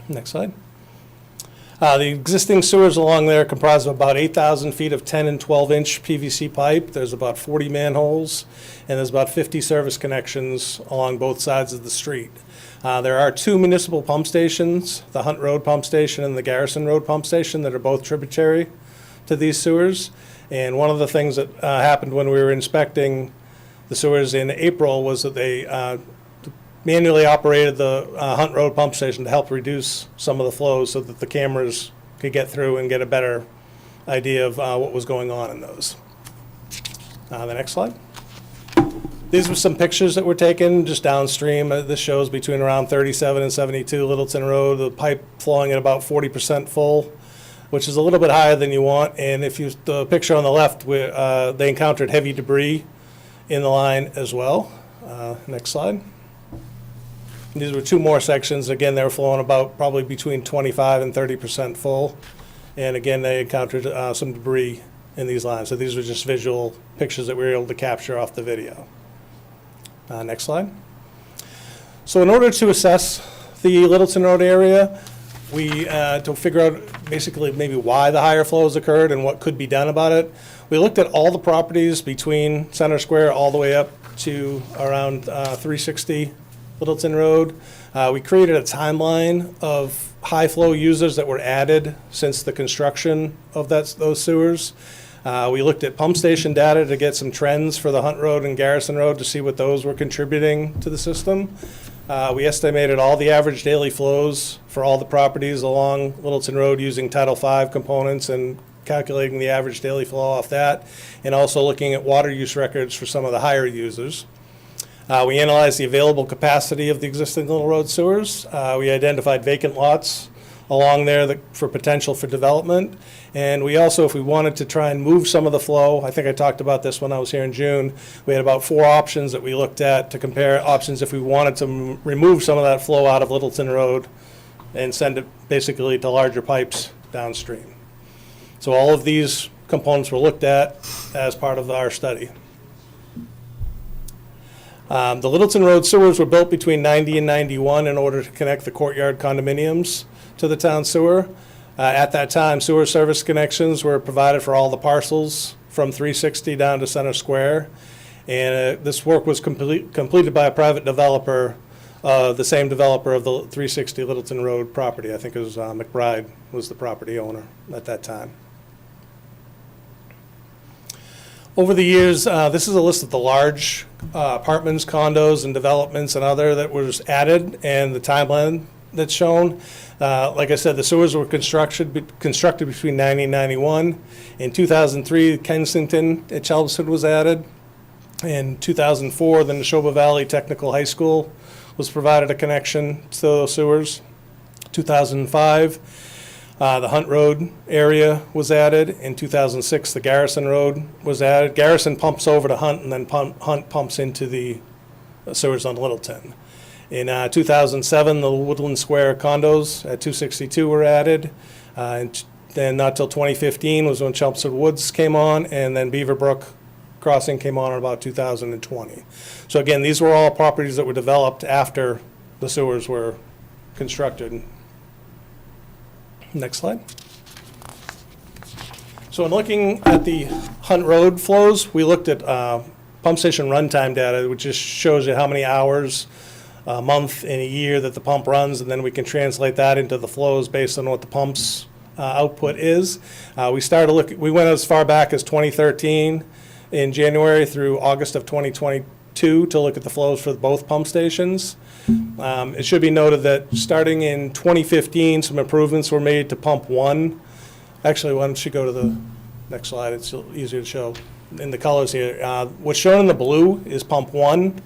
S11: Next slide. The existing sewers along there comprise of about 8,000 feet of 10 and 12-inch PVC pipe. There's about 40 manholes, and there's about 50 service connections along both sides of the street. There are 2 municipal pump stations, the Hunt Road Pump Station and the Garrison Road Pump Station, that are both tributary to these sewers. And one of the things that happened when we were inspecting the sewers in April was that they manually operated the Hunt Road Pump Station to help reduce some of the flows so that the cameras could get through and get a better idea of what was going on in those. The next slide. These were some pictures that were taken just downstream. This shows between around 37 and 72 Littleton Road, the pipe flowing at about 40% full, which is a little bit higher than you want. And if you, the picture on the left, they encountered heavy debris in the line as well. Next slide. These were 2 more sections. Again, they were flowing about probably between 25 and 30% full. And again, they encountered some debris in these lines. So these were just visual pictures that we were able to capture off the video. Next slide. So in order to assess the Littleton Road area, to figure out basically maybe why the higher flows occurred and what could be done about it, we looked at all the properties between Center Square all the way up to around 360 Littleton Road. We created a timeline of high flow users that were added since the construction of those sewers. We looked at pump station data to get some trends for the Hunt Road and Garrison Road to see what those were contributing to the system. We estimated all the average daily flows for all the properties along Littleton Road using Title V components and calculating the average daily flow off that, and also looking at water use records for some of the higher users. We analyzed the available capacity of the existing Little Road sewers. We identified vacant lots along there for potential for development. And we also, if we wanted to try and move some of the flow, I think I talked about this when I was here in June, we had about 4 options that we looked at to compare options if we wanted to remove some of that flow out of Littleton Road and send it basically to larger pipes downstream. So all of these components were looked at as part of our study. The Littleton Road sewers were built between 90 and 91 in order to connect the courtyard condominiums to the town sewer. At that time, sewer service connections were provided for all the parcels from 360 down to Center Square. And this work was completed by a private developer, the same developer of the 360 Littleton Road property. I think it was McBride was the property owner at that time. Over the years, this is a list of the large apartments, condos, and developments and other that was added, and the timeline that's shown. Like I said, the sewers were constructed between 90 and 91. In 2003, Kensington at Chelmsford was added. In 2004, the Neshoba Valley Technical High School was provided a connection to those sewers. 2005, the Hunt Road area was added. In 2006, the Garrison Road was added. Garrison pumps over to Hunt, and then Hunt pumps into the sewers on Littleton. In 2007, the Woodland Square condos at 262 were added. And then not till 2015 was when Chelmsford Woods came on, and then Beaverbrook Crossing came on in about 2020. So again, these were all properties that were developed after the sewers were constructed. Next slide. So in looking at the Hunt Road flows, we looked at pump station runtime data, which just shows you how many hours a month in a year that the pump runs, and then we can translate that into the flows based on what the pump's output is. We went as far back as 2013 in January through August of 2022 to look at the flows for both pump stations. It should be noted that starting in 2015, some improvements were made to pump 1. Actually, why don't you go to the next slide? It's easier to show in the colors here. What's shown in the blue is pump 1.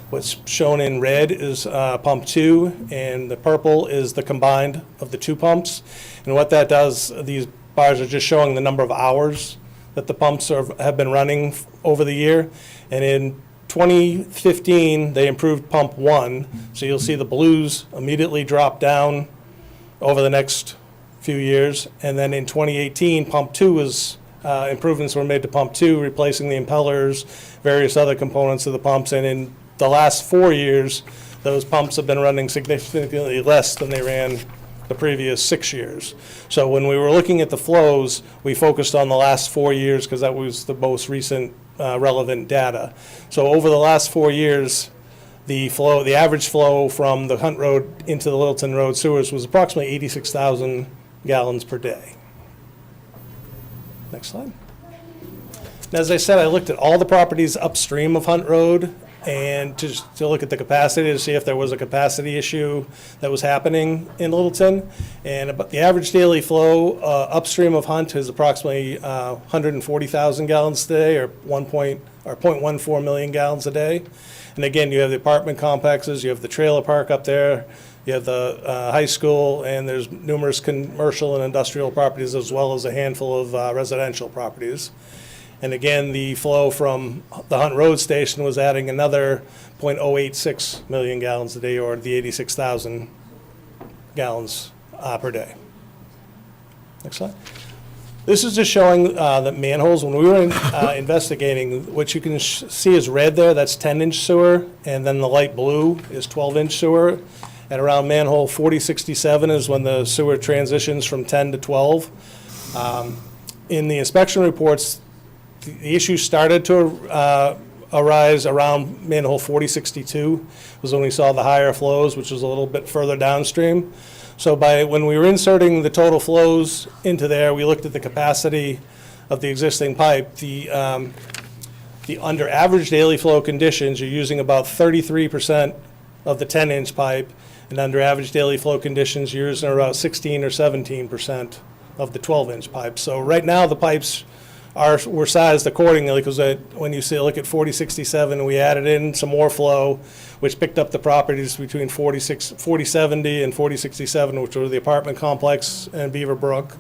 S11: What's shown in red is pump 2, and the purple is the combined of the 2 pumps. And what that does, these bars are just showing the number of hours that the pumps have been running over the year. And in 2015, they improved pump 1, so you'll see the blues immediately drop down over the next few years. And then in 2018, pump 2 was improvements were made to pump 2, replacing the impellers, various other components of the pumps. And in the last 4 years, those pumps have been running significantly less than they ran the previous 6 years. So when we were looking at the flows, we focused on the last 4 years because that was the most recent relevant data. So over the last 4 years, the average flow from the Hunt Road into the Littleton Road sewers was approximately 86,000 gallons per day. Next slide. And as I said, I looked at all the properties upstream of Hunt Road and to look at the capacity to see if there was a capacity issue that was happening in Littleton. And about the average daily flow upstream of Hunt is approximately 140,000 gallons a day, or 0.14 million gallons a day. And again, you have the apartment complexes, you have the trailer park up there, you have the high school, and there's numerous commercial and industrial properties, as well as a handful of residential properties. And again, the flow from the Hunt Road station was adding another 0.086 million gallons a day, or the 86,000 gallons per day. Next slide. This is just showing that manholes, when we were investigating, what you can see is red there, that's 10-inch sewer, and then the light blue is 12-inch sewer. At around manhole 4067 is when the sewer transitions from 10 to 12. In the inspection reports, the issue started to arise around manhole 4062, was when we saw the higher flows, which was a little bit further downstream. So when we were inserting the total flows into there, we looked at the capacity of the existing pipe. The under average daily flow conditions, you're using about 33% of the 10-inch pipe, and under average daily flow conditions, you're using about 16 or 17% of the 12-inch pipe. So right now, the pipes were sized accordingly, because when you look at 4067, we added in some more flow, which picked up the properties between 4070 and 4067, which were the apartment complex and Beaver Brook.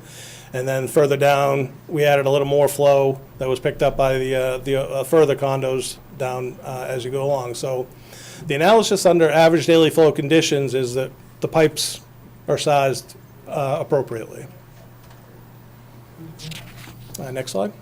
S11: And then further down, we added a little more flow that was picked up by the further condos down as you go along. So the analysis under average daily flow conditions is that the pipes are sized appropriately. Next slide.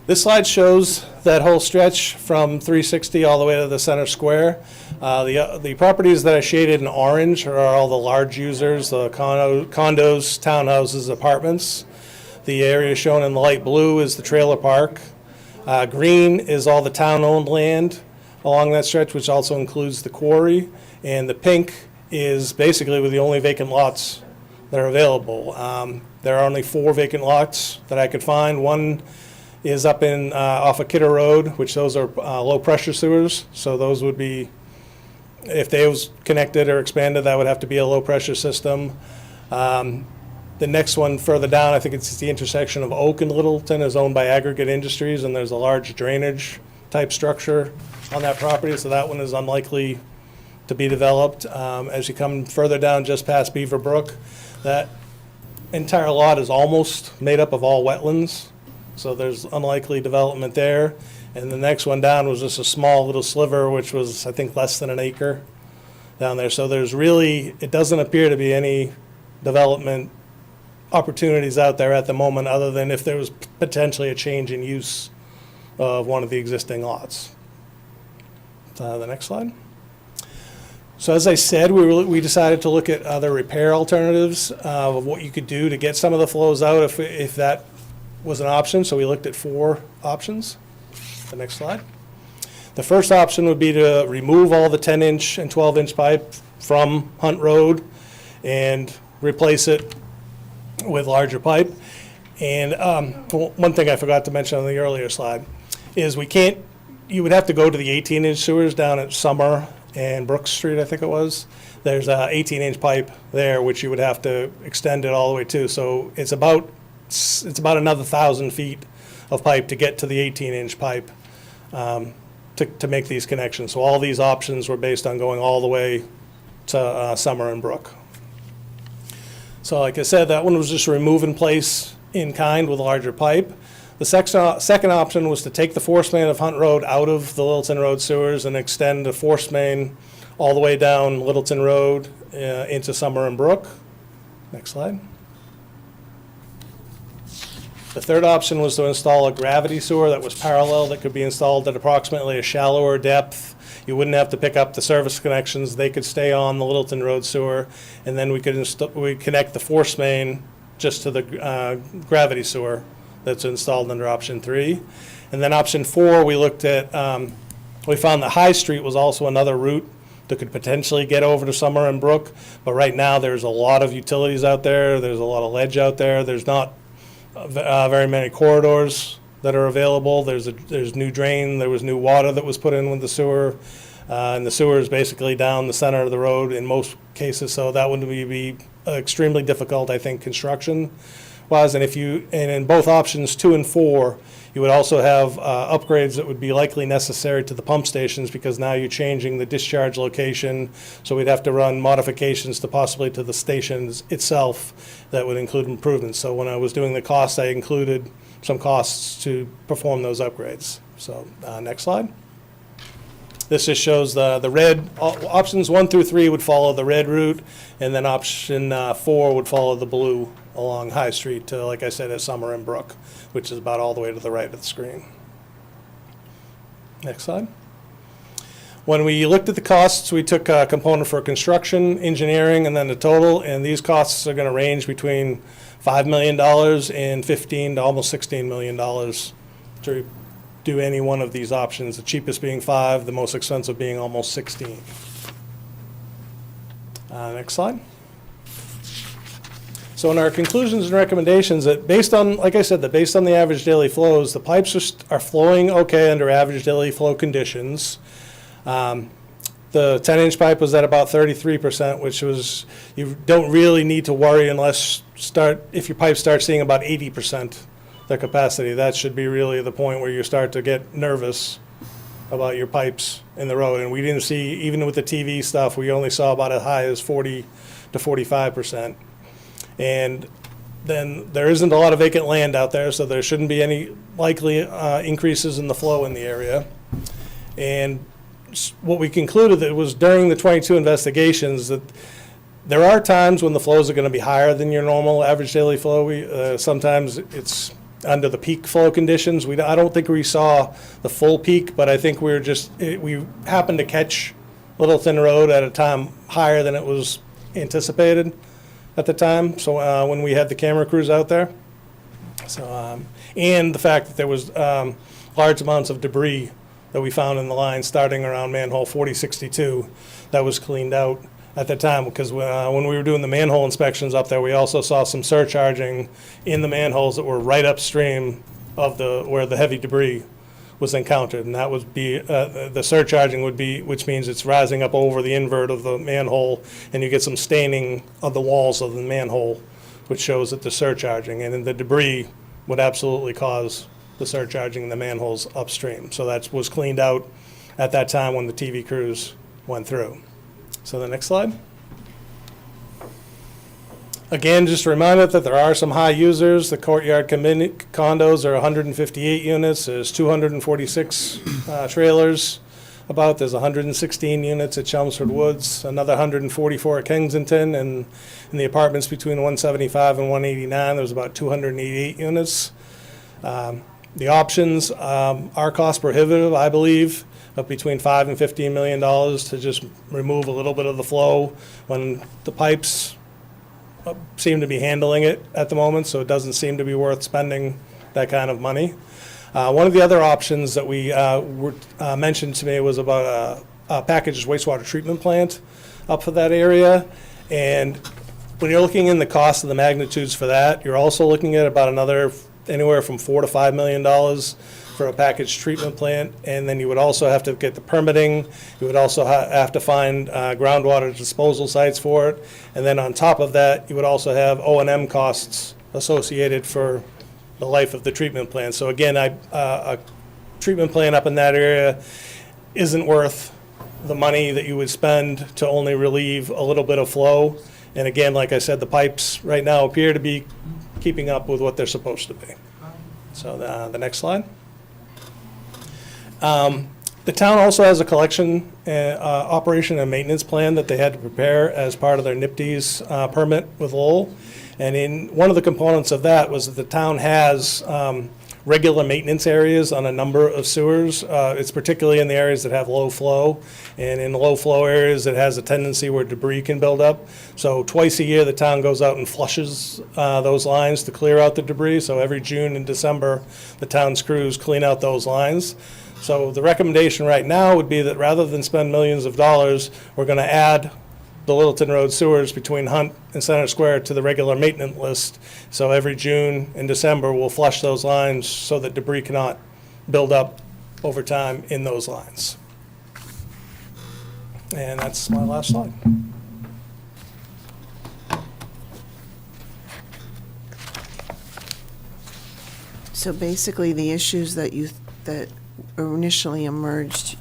S11: This slide shows that whole stretch from 360 all the way to the center square. The properties that I shaded in orange are all the large users, the condos, townhouses, apartments. The area shown in the light blue is the trailer park. Green is all the town-owned land along that stretch, which also includes the quarry. And the pink is basically with the only vacant lots that are available. There are only 4 vacant lots that I could find. One is up in off of Kidder Road, which those are low-pressure sewers. So those would be, if they was connected or expanded, that would have to be a low-pressure system. The next one further down, I think it's the intersection of Oak and Littleton, is owned by Aggregate Industries, and there's a large drainage-type structure on that property, so that one is unlikely to be developed. As you come further down, just past Beaver Brook, that entire lot is almost made up of all wetlands, so there's unlikely development there. And the next one down was just a small little sliver, which was, I think, less than an acre down there. So there's really, it doesn't appear to be any development opportunities out there at the moment, other than if there was potentially a change in use of one of the existing lots. The next slide. So as I said, we decided to look at other repair alternatives of what you could do to get some of the flows out if that was an option. So we looked at 4 options. The next slide. The first option would be to remove all the 10-inch and 12-inch pipe from Hunt Road and replace it with larger pipe. And one thing I forgot to mention on the earlier slide is you would have to go to the 18-inch sewers down at Summer and Brooks Street, I think it was. There's a 18-inch pipe there, which you would have to extend it all the way to. So it's about another 1,000 feet of pipe to get to the 18-inch pipe to make these connections. So all these options were based on going all the way to Summer and Brook. So like I said, that one was just remove in place in kind with a larger pipe. The second option was to take the force main of Hunt Road out of the Littleton Road sewers and extend the force main all the way down Littleton Road into Summer and Brook. Next slide. The third option was to install a gravity sewer that was parallel, that could be installed at approximately a shallower depth. You wouldn't have to pick up the service connections. They could stay on the Littleton Road sewer, and then we could connect the force main just to the gravity sewer that's installed under option 3. And then option 4, we looked at, we found that High Street was also another route that could potentially get over to Summer and Brook, but right now there's a lot of utilities out there, there's a lot of ledge out there, there's not very many corridors that are available. There's new drain, there was new water that was put in with the sewer, and the sewer is basically down the center of the road in most cases, so that would be extremely difficult, I think, construction-wise. And in both options 2 and 4, you would also have upgrades that would be likely necessary to the pump stations, because now you're changing the discharge location, so we'd have to run modifications to possibly to the stations itself that would include improvements. So when I was doing the costs, I included some costs to perform those upgrades. So next slide. This just shows the red, options 1 through 3 would follow the red route, and then option 4 would follow the blue along High Street to, like I said, at Summer and Brook, which is about all the way to the right of the screen. Next slide. When we looked at the costs, we took a component for construction, engineering, and then the total, and these costs are going to range between $5 million and $15 to almost $16 million to do any one of these options, the cheapest being 5, the most expensive being almost 16. Next slide. So in our conclusions and recommendations, that based on, like I said, that based on the average daily flows, the pipes are flowing okay under average daily flow conditions. The 10-inch pipe was at about 33%, which was, you don't really need to worry if your pipes start seeing about 80% their capacity. That should be really the point where you start to get nervous about your pipes in the road. And we didn't see, even with the TV stuff, we only saw about as high as 40 to 45%. And then there isn't a lot of vacant land out there, so there shouldn't be any likely increases in the flow in the area. And what we concluded that was during the 22 investigations that there are times when the flows are going to be higher than your normal average daily flow. Sometimes it's under the peak flow conditions. I don't think we saw the full peak, but I think we happened to catch Littleton Road at a time higher than it was anticipated at the time. So when we had the camera crews out there, and the fact that there was large amounts of debris that we found in the line starting around manhole 4062 that was cleaned out at the time, because when we were doing the manhole inspections up there, we also saw some surcharging in the manholes that were right upstream of where the heavy debris was encountered, and that would be the surcharging would be, which means it's rising up over the invert of the manhole, and you get some staining of the walls of the manhole, which shows that the surcharging, and then the debris would absolutely cause the surcharging in the manholes upstream. So that was cleaned out at that time when the TV crews went through. So the next slide. Again, just a reminder that there are some high users. The courtyard condos are 158 units. There's 246 trailers about. There's 116 units at Chelmsford Woods, another 144 at Kensington, and in the apartments between 175 and 189, there's about 288 units. The options are cost prohibitive, I believe, of between $5 and $15 million to just remove a little bit of the flow when the pipes seem to be handling it at the moment, so it doesn't seem to be worth spending that kind of money. One of the other options that we mentioned to me was about a packaged wastewater treatment plant up for that area. And when you're looking in the cost of the magnitudes for that, you're also looking at about anywhere from $4 to $5 million for a packaged treatment plant, and then you would also have to get the permitting. You would also have to find groundwater disposal sites for it, and then on top of that, you would also have O&M costs associated for the life of the treatment plant. So again, a treatment plant up in that area isn't worth the money that you would spend to only relieve a little bit of flow. And again, like I said, the pipes right now appear to be keeping up with what they're supposed to be. So the next slide. The town also has a collection, operation and maintenance plan that they had to prepare as part of their NIPD's permit with Lowell. And in one of the components of that was that the town has regular maintenance areas on a number of sewers. It's particularly in the areas that have low flow. And in low flow areas, it has a tendency where debris can build up. So twice a year, the town goes out and flushes those lines to clear out the debris. So every June and December, the town's crews clean out those lines. So the recommendation right now would be that rather than spend millions of dollars, we're going to add the Littleton Road sewers between Hunt and Center Square to the regular maintenance list. So every June and December, we'll flush those lines so that debris cannot build up over time in those lines. And that's my last slide.
S1: So basically, the issues that initially emerged,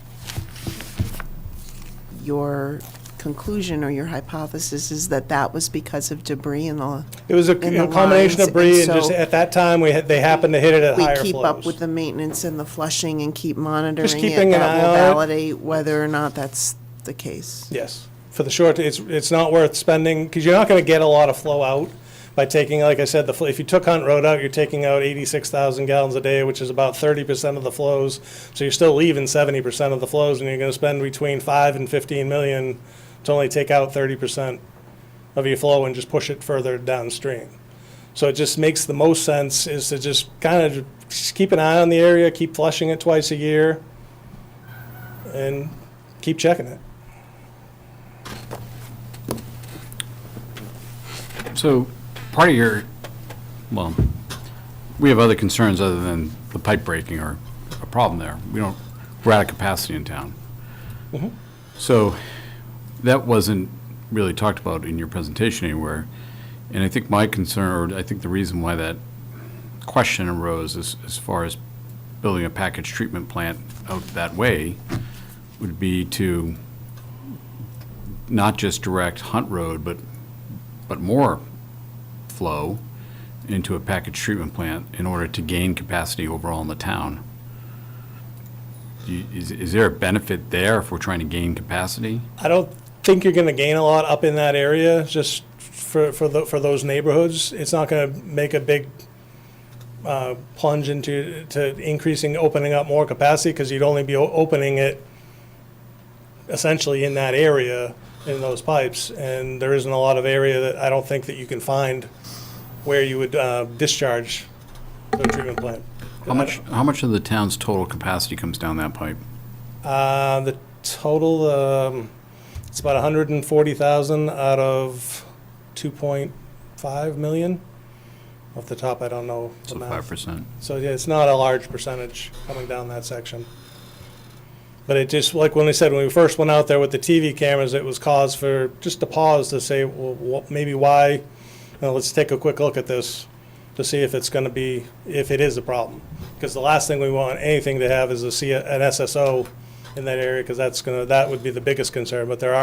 S1: your conclusion or your hypothesis is that was because of debris in the
S11: It was a combination of debris, and
S1: so
S11: just at that time, they happened to hit it at higher flows.
S1: we keep up with the maintenance and the flushing and keep monitoring
S11: Just keeping
S1: it.
S11: an
S1: That
S11: eye
S1: will
S11: on it.
S1: validate whether or not that's the case.
S11: Yes. For the short, it's not worth spending, because you're not going to get a lot of flow out by taking, like I said, if you took Hunt Road out, you're taking out 86,000 gallons a day, which is about 30% of the flows. So you're still leaving 70% of the flows, and you're going to spend between 5 and 15 million to only take out 30% of your flow and just push it further downstream. So it just makes the most sense is to just kind of just keep an eye on the area, keep flushing it twice a year, and keep checking it.
S3: So part of your, well, we have other concerns other than the pipe breaking or a problem there. We're out of capacity in town. So that wasn't really talked about in your presentation anywhere. And I think my concern, or I think the reason why that question arose as far as building a package treatment plant out that way would be to not just direct Hunt Road, but more flow into a package treatment plant in order to gain capacity overall in the town. Is there a benefit there if we're trying to gain capacity?
S11: I don't think you're going to gain a lot up in that area, just for those neighborhoods. It's not going to make a big plunge into increasing, opening up more capacity, because you'd only be opening it essentially in that area, in those pipes, and there isn't a lot of area that I don't think that you can find where you would discharge the treatment plant.
S3: How much of the town's total capacity comes down that pipe?
S11: The total, it's about 140,000 out of 2.5 million. Off the top, I don't know the
S3: So
S11: math.
S3: 5%.
S11: So yeah, it's not a large percentage coming down that section. But it just, like when we said, when we first went out there with the TV cameras, it was cause for just a pause to say, well, maybe why, let's take a quick look at this to see if it's going to be, if it is a problem. Because the last thing we want anything to have is an SSO in that area, because that would be the biggest concern. But there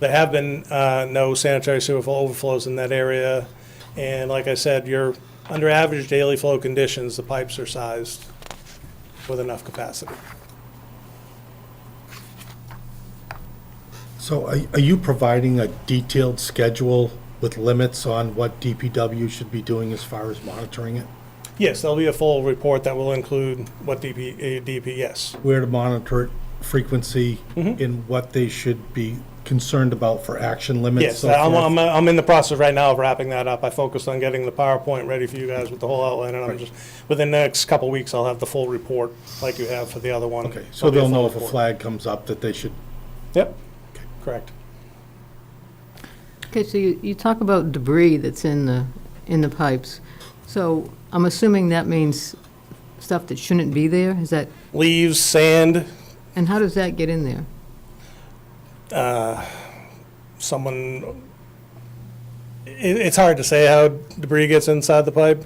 S11: have been no sanitary sewer overflows in that area. And like I said, you're under average daily flow conditions, the pipes are sized with enough capacity.
S12: So are you providing a detailed schedule with limits on what DPW should be doing as far as monitoring it?
S11: Yes, there'll be a full report that will include what DP, yes.
S12: Where to monitor it, frequency, and what they should be concerned about for action limits?
S11: Yes,
S12: so forth?
S11: I'm in the process right now of wrapping that up. I focused on getting the PowerPoint ready for you guys with the whole outline, and I'm just, within the next couple weeks, I'll have the full report like you have for the other one.
S12: Okay, so they'll know if a flag comes up that they should...
S11: Yep, correct.
S4: Okay, so you talk about debris that's in the pipes. So I'm assuming that means stuff that shouldn't be there? Is that,
S11: Leaves, sand,
S4: and how does that get in there?
S11: it's hard to say how debris gets inside the pipe.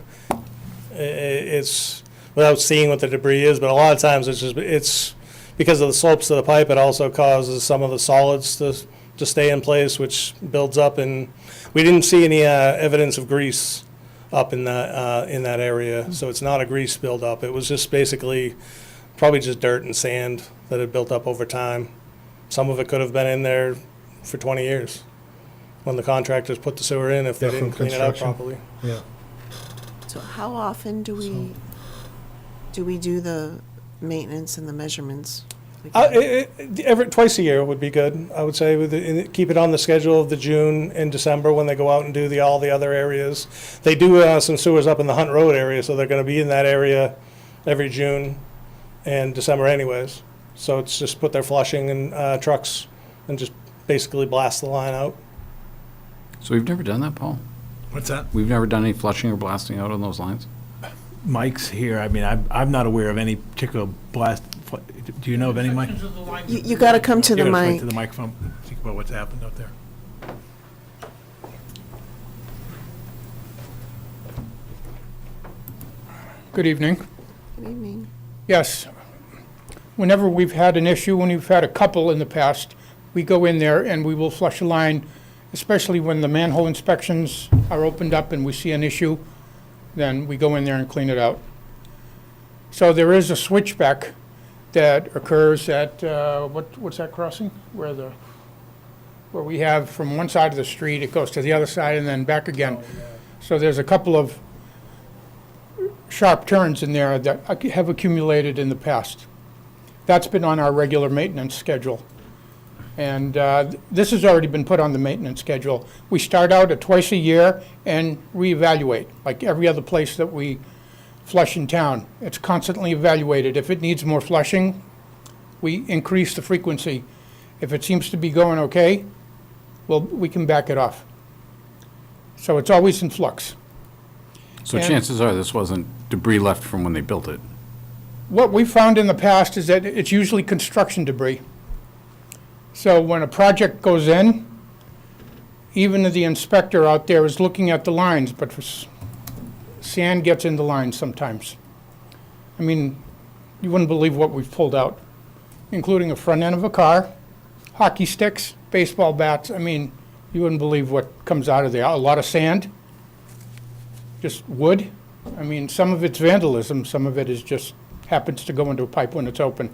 S11: It's without seeing what the debris is, but a lot of times it's because of the slopes of the pipe. It also causes some of the solids to stay in place, which builds up. And we didn't see any evidence of grease up in that area, so it's not a grease buildup. It was just basically probably just dirt and sand that had built up over time. Some of it could have been in there for 20 years when the contractors put the sewer in, if they didn't clean it up properly.
S12: Yeah.
S1: So how often do we do the maintenance and the measurements?
S11: Twice a year would be good, I would say. Keep it on the schedule of the June and December when they go out and do all the other areas. They do some sewers up in the Hunt Road area, so they're going to be in that area every June and December anyways. So it's just put their flushing and trucks and just basically blast the line out.
S3: So we've never done that, Paul?
S5: What's that?
S3: We've never done any flushing or blasting out on those lines?
S5: Mike's here. I mean, I'm not aware of any particular blast. Do you know of any, Mike?
S1: You got to come to the
S5: You gotta
S1: mic.
S5: point to the microphone, think about what's happened out there.
S13: Good evening.
S1: Good evening.
S13: Yes. Whenever we've had an issue, when we've had a couple in the past, we go in there and we will flush a line, especially when the manhole inspections are opened up and we see an issue, then we go in there and clean it out. So there is a switchback that occurs at, what's that crossing? Where the where we have from one side of the street, it goes to the other side and then back again. So there's a couple of sharp turns in there that have accumulated in the past. That's been on our regular maintenance schedule. And this has already been put on the maintenance schedule. We start out at twice a year and reevaluate, like every other place that we flush in town. It's constantly evaluated. If it needs more flushing, we increase the frequency. If it seems to be going okay, well, we can back it off. So it's always in flux.
S3: So
S13: And-
S3: chances are this wasn't debris left from when they built it.
S13: What we found in the past is that it's usually construction debris. So when a project goes in, even the inspector out there is looking at the lines, but sand gets in the lines sometimes. I mean, you wouldn't believe what we've pulled out, including a front end of a car, hockey sticks, baseball bats. I mean, you wouldn't believe what comes out of there. A lot of sand, just wood. I mean, some of it's vandalism, some of it is just happens to go into a pipe when it's open.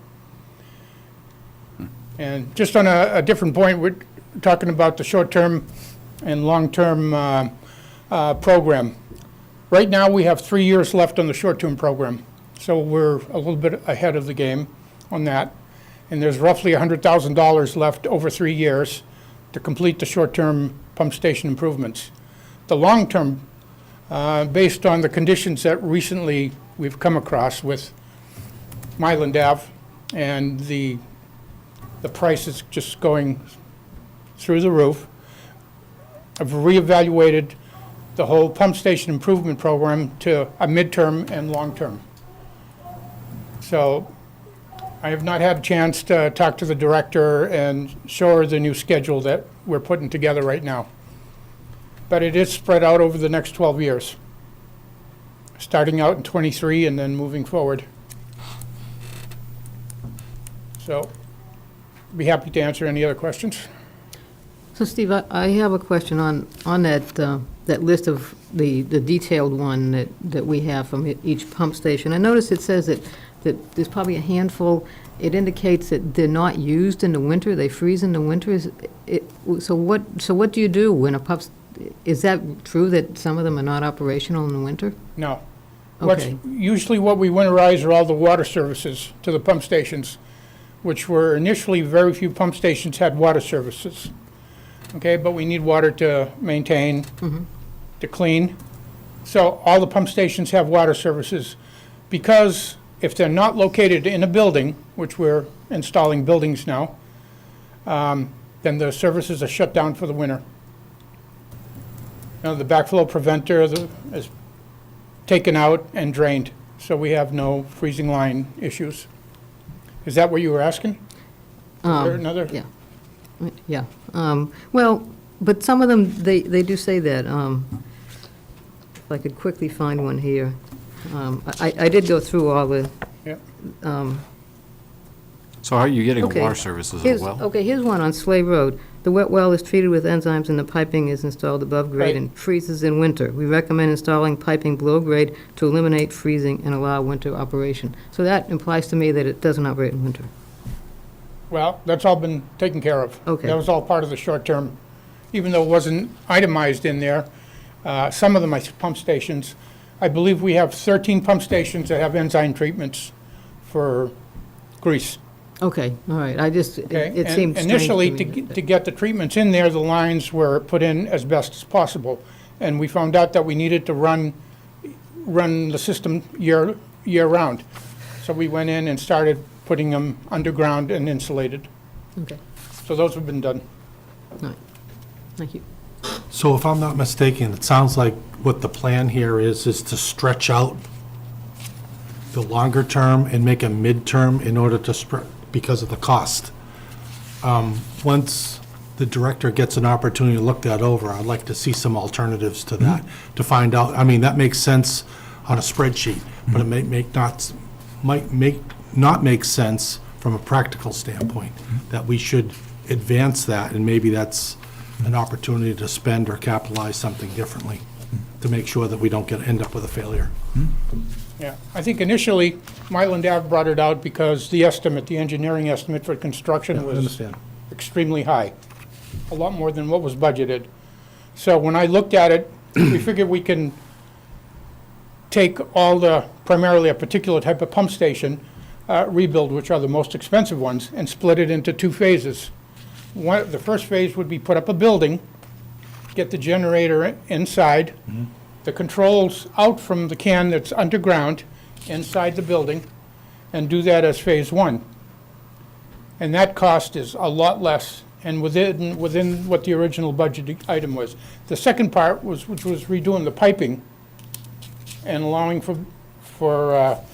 S13: And just on a different point, we're talking about the short-term and long-term program. Right now, we have 3 years left on the short-term program, so we're a little bit ahead of the game on that. And there's roughly $100,000 left over 3 years to complete the short-term pump station improvements. The long-term, based on the conditions that recently we've come across with Myland Ave and the price is just going through the roof, I've reevaluated the whole pump station improvement program to a midterm and long-term. So I have not had a chance to talk to the director and show her the new schedule that we're putting together right now. But it is spread out over the next 12 years, starting out in '23 and then moving forward. So, be happy to answer any other questions.
S4: So Steve, I have a question on that list of the detailed one that we have from each pump station. I notice it says that there's probably a handful. It indicates that they're not used in the winter, they freeze in the winter. So what do you do when a pump, is that true that some of them are not operational in the winter?
S13: No.
S4: Okay.
S13: Usually what we winterize are all the water services to the pump stations, which were initially very few pump stations had water services. Okay, but we need water to maintain, to clean. So all the pump stations have water services. Because if they're not located in a building, which we're installing buildings now, then the services are shut down for the winter. Now, the backflow preventer is taken out and drained, so we have no freezing line issues. Is that what you were asking? Is there another?
S4: Yeah. Yeah. Well, but some of them, they do say that. If I could quickly find one here. I did go through all the,
S13: Yeah.
S3: So how are you getting
S4: okay.
S3: water services as
S4: Here's-
S3: well?
S4: Okay, here's one on Slay Road. The wet well is treated with enzymes and the piping is installed above grade
S13: Right.
S4: and freezes in winter. We recommend installing piping below grade to eliminate freezing and allow winter operation. So that implies to me that it doesn't operate in winter.
S13: Well, that's all been taken care of.
S4: Okay.
S13: That was all part of the short term, even though it wasn't itemized in there. Some of them, pump stations, I believe we have 13 pump stations that have enzyme treatments for grease.
S4: Okay, all right, I just,
S13: Okay?
S4: it
S13: And
S4: seemed strange
S13: initially,
S4: to me.
S13: to get the treatments in there, the lines were put in as best as possible. And we found out that we needed to run the system year-round. So we went in and started putting them underground and insulated.
S4: Okay,
S13: So those have been done.
S4: all right, thank you.
S12: So if I'm not mistaken, it sounds like what the plan here is to stretch out the longer term and make a midterm in order to spread, because of the cost. Once the director gets an opportunity to look that over, I'd like to see some alternatives to that, to find out, I mean, that makes sense on a spreadsheet, but it might not make sense from a practical standpoint, that we should advance that, and maybe that's an opportunity to spend or capitalize something differently, to make sure that we don't end up with a failure.
S13: Yeah, I think initially, Myland Ave brought it out because the engineering estimate for construction was
S12: understand.
S13: extremely high. a lot more than what was budgeted. So when I looked at it, we figured we can take all the, primarily a particular type of pump station, rebuild, which are the most expensive ones, and split it into 2 phases. The first phase would be put up a building, get the generator inside, the controls out from the can that's underground, inside the building, and do that as phase 1. And that cost is a lot less and within what the original budget item was. The second part was, which was redoing the piping and allowing for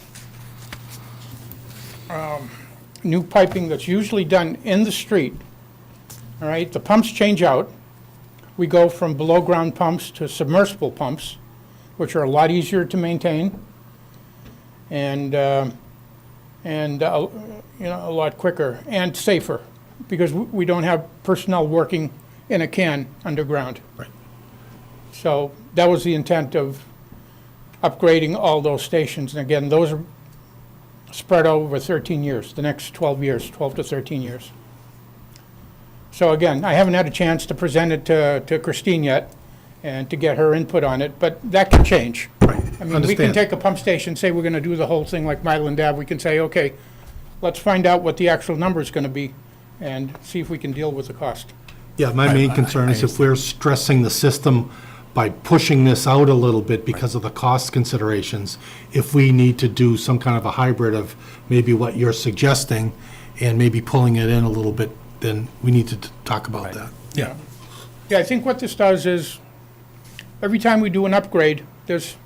S13: new piping that's usually done in the street. All right, the pumps change out. We go from below-ground pumps to submersible pumps, which are a lot easier to maintain and a lot quicker and safer, because we don't have personnel working in a can underground.
S12: Right.
S13: So that was the intent of upgrading all those stations. And again, those are spread over 13 years, the next 12 years, 12 to 13 years. So again, I haven't had a chance to present it to Christine yet and to get her input on it, but that can change.
S12: Right.
S13: I mean, we can
S12: Understand.
S13: take a pump station, say we're going to do the whole thing like Myland Ave. We can say, okay, let's find out what the actual number is going to be and see if we can deal with the cost.
S12: Yeah, my main concern is if we're stressing the system by pushing this out a little bit because of the cost considerations, if we need to do some kind of a hybrid of maybe what you're suggesting and maybe pulling it in a little bit, then we need to talk about that.
S13: Yeah. Yeah, I think what this does is, every time we do an upgrade, there's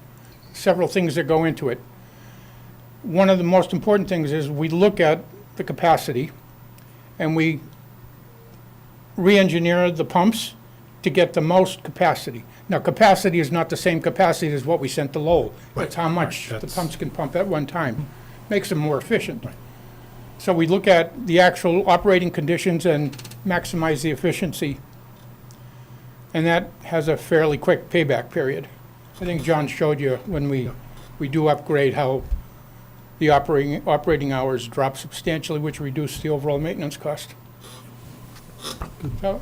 S13: several things that go into it. One of the most important things is we look at the capacity and we re-engineer the pumps to get the most capacity. Now, capacity is not the same capacity as what we sent to Lowell. It's how much the pumps can pump at one time. Makes them more efficient. So we look at the actual operating conditions and maximize the efficiency. And that has a fairly quick payback period. I think John showed you when we do upgrade how the operating hours drop substantially, which reduce the overall maintenance cost. So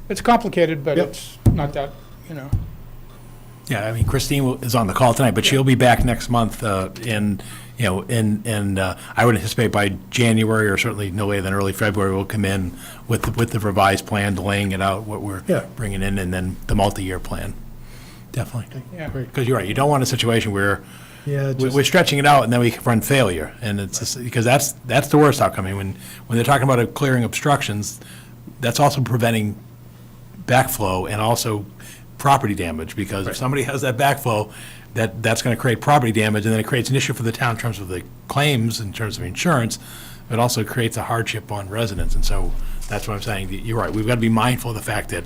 S13: it's complicated, but it's not that,
S5: Yeah, I mean, Christine is on the call tonight, but she'll be back next month, and I would anticipate by January, or certainly no later than early February, we'll come in with the revised plan, laying it out, what we're bringing in, and then the multi-year plan. Definitely.
S13: Yeah.
S5: Because you're right, you don't want a situation where
S12: Yeah,
S5: we're stretching it out and then we run failure, and it's just, because that's the worst outcome. I mean, when they're talking about clearing obstructions, that's also preventing backflow and also property damage, because if somebody has that backflow, that's going to create property damage, and then it creates an issue for the town in terms of the claims, in terms of insurance. It also creates a hardship on residents, and so that's what I'm saying. You're right. We've got to be mindful of the fact that,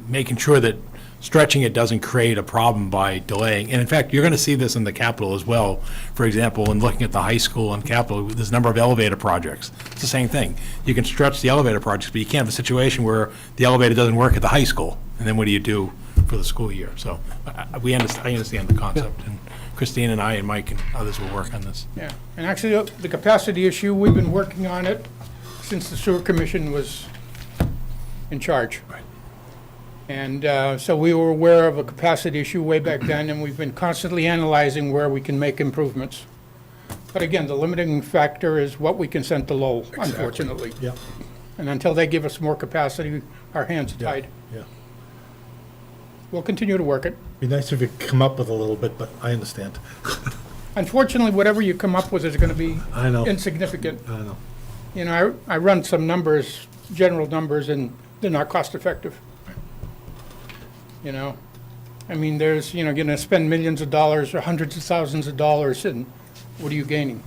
S5: making sure that stretching it doesn't create a problem by delaying. And in fact, you're going to see this in the Capitol as well. For example, in looking at the high school and Capitol, there's a number of elevator projects. It's the same thing. You can stretch the elevator projects, but you can't have a situation where the elevator doesn't work at the high school. And then what do you do for the school year? So I understand the concept. And Christine and I and Mike and others will work on this.
S13: Yeah, and actually, the capacity issue, we've been working on it since the sewer commission was in charge.
S5: Right.
S13: And so we were aware of a capacity issue way back then, and we've been constantly analyzing where we can make improvements. But again, the limiting factor is what we can send to Lowell, unfortunately.
S12: Yeah.
S13: And until they give us more capacity, our hands are tied.
S12: Yeah.
S13: We'll continue to work it.
S12: Be nice if you could come up with a little bit, but I understand.
S13: Unfortunately, whatever you come up with is going to be
S12: I know.
S13: insignificant.
S12: I know.
S13: I run some numbers, general numbers, and they're not cost effective. I mean, there's, going to spend millions of dollars or hundreds of thousands of dollars, and what are you gaining?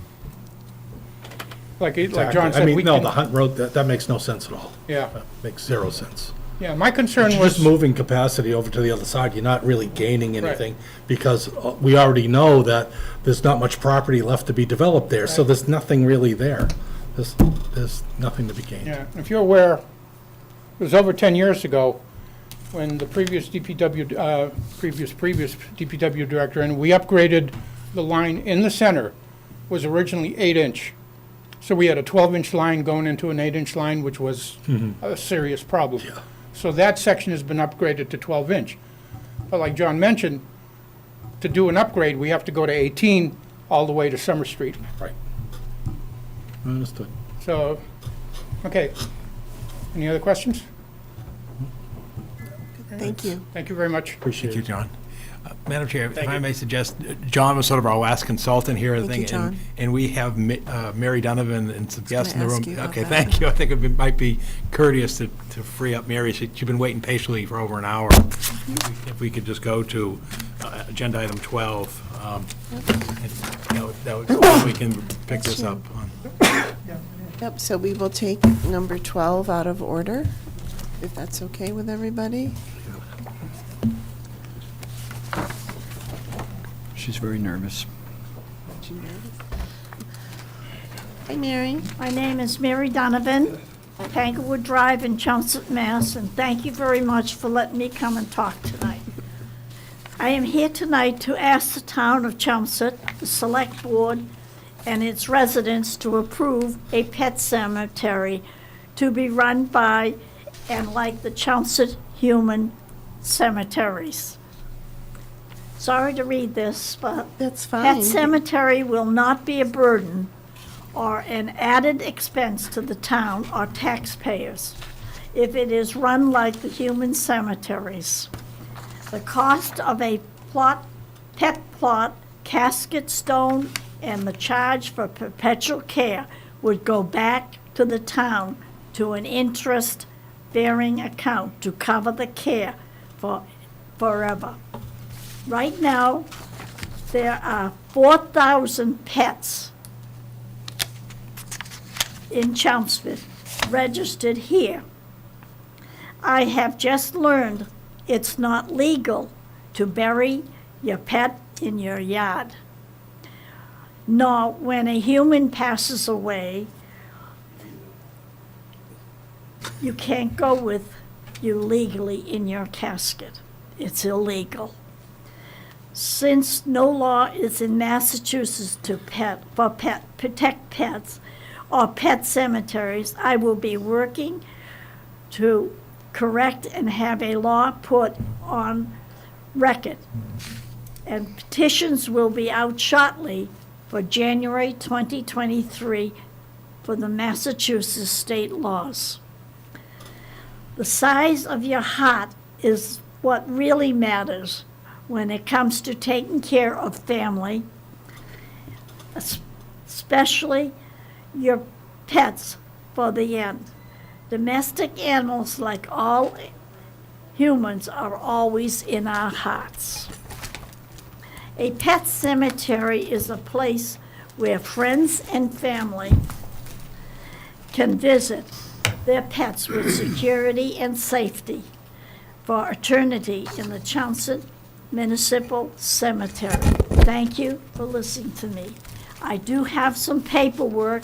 S13: Like John said, we
S12: no,
S13: can.
S12: the Hunt Road, that makes no sense at all.
S13: Yeah,
S12: That makes zero sense.
S13: yeah, my concern
S12: You're
S13: was.
S12: just moving capacity over to the other side. You're not really gaining anything, because we already know that there's not much property left to be developed there, so
S13: Right.
S12: there's nothing really there. There's nothing to be gained.
S13: Yeah, if you're aware, it was over 10 years ago when the previous DPW, previous DPW director, and we upgraded the line in the center, was originally 8-inch. So we had a 12-inch line going into an 8-inch line, which was a serious problem. So that section has been upgraded to 12-inch. But like John mentioned, to do an upgrade, we have to go to 18 all the way to Summer Street.
S5: Right.
S12: Understood.
S13: So, okay. Any other questions?
S1: Thank you.
S13: Thank you very much.
S12: Appreciate
S5: Thank you,
S12: it.
S5: John. Madam Chair, if I may suggest, John was sort of our last consultant here, I
S1: Thank you,
S5: think.
S1: John.
S5: And we have Mary Donovan and some guests in the
S1: gonna
S5: room.
S1: ask you about
S5: Okay,
S1: that.
S5: thank you. I think it might be courteous to free up Mary. She's been waiting patiently for over an hour. If we could just go to agenda item 12. We can pick this up.
S1: Yep, so we will take number 12 out of order, if that's okay with everybody.
S14: She's very nervous.
S1: Hi, Mary.
S15: My name is Mary Donovan, Tanglewood Drive in Chelmsford, Mass., and thank you very much for letting me come and talk tonight. I am here tonight to ask the town of Chelmsford, the Select Board, and its residents to approve a pet cemetery to be run by and like the Chelmsford human cemeteries. Sorry to read this, but
S1: That's fine.
S15: pet cemetery will not be a burden or an added expense to the town or taxpayers if it is run like the human cemeteries. The cost of a pet plot, casket stone, and the charge for perpetual care would go back to the town to an interest-bearing account to cover the care for forever. Right now, there are 4,000 pets in Chelmsford registered here. I have just learned it's not legal to bury your pet in your yard. Nor when a human passes away, you can't go with you legally in your casket. It's illegal. Since no law is in Massachusetts to protect pets or pet cemeteries, I will be working to correct and have a law put on record. And petitions will be out shortly for January 2023 for the Massachusetts state laws. The size of your heart is what really matters when it comes to taking care of family, especially your pets for the end. Domestic animals, like all humans, are always in our hearts. A pet cemetery is a place where friends and family can visit their pets with security and safety for eternity in the Chelmsford Municipal Cemetery. Thank you for listening to me. I do have some paperwork.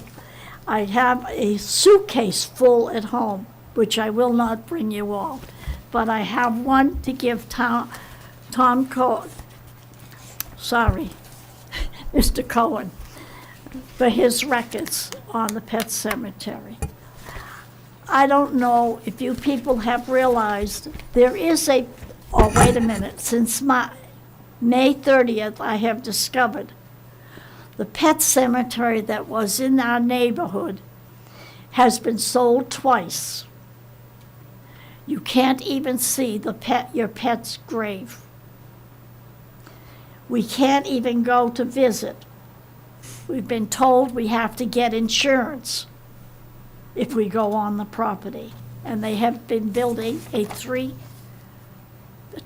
S15: I have a suitcase full at home, which I will not bring you all, but I have one to give Tom Cohen, Mr. Cohen, for his records on the pet cemetery. I don't know if you people have realized there is wait a minute, since May 30th, I have discovered the pet cemetery that was in our neighborhood has been sold twice. You can't even see your pet's grave. We can't even go to visit. We've been told we have to get insurance if we go on the property. And they have been building a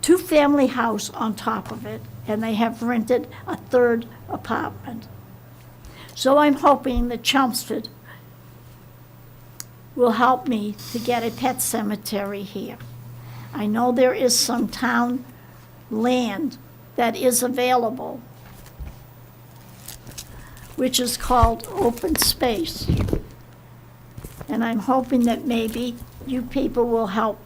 S15: two-family house on top of it, and they have rented a third apartment. So I'm hoping that Chelmsford will help me to get a pet cemetery here. I know there is some town land that is available, which is called open space. And I'm hoping that maybe you people will help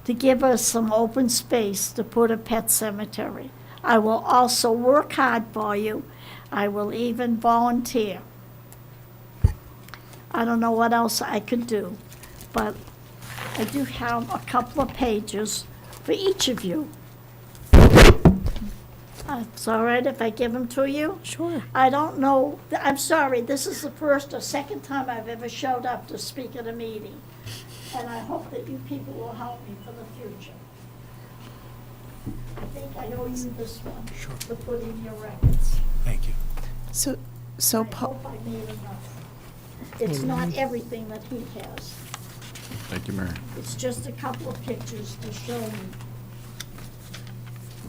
S15: to give us some open space to put a pet cemetery. I will also work hard for you. I will even volunteer. I don't know what else I could do, but I do have a couple of pages for each of you. It's all right if I give them to you?
S1: Sure.
S15: I don't know, I'm sorry, this is the first or second time I've ever showed up to speak at a meeting. And I hope that you people will help me for the future. I think I owe you this one to put in your records.
S5: Thank you.
S1: So
S15: I
S1: Paul,
S15: hope I made enough. It's not everything that he has.
S3: Thank you, Mary.
S15: It's just a couple of pictures to show me.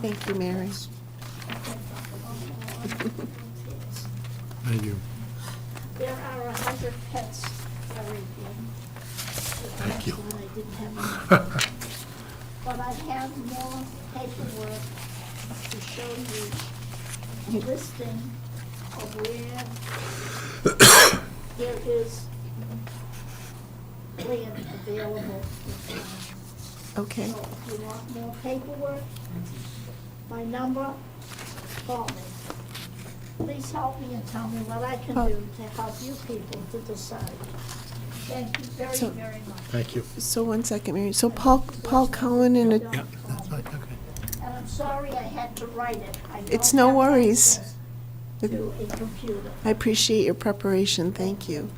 S1: thank you, Mary.
S5: Thank you.
S15: There are 100 pets buried in.
S5: Thank you.
S15: I didn't have any. But I have more paperwork to show you a listing of where there is land available.
S1: Okay.
S15: So if you want more paperwork, my number, call me. Please help me and tell me what I can do to help you people to decide. Thank you very,
S1: So-
S15: very much.
S5: Thank you.
S1: So one second, Mary. So Paul Cohen and
S5: Yeah, that's fine, okay.
S15: And I'm sorry I had to write it. I
S1: It's
S15: don't
S1: no
S15: have
S1: worries.
S15: access to a computer.
S1: I appreciate your preparation. Thank you.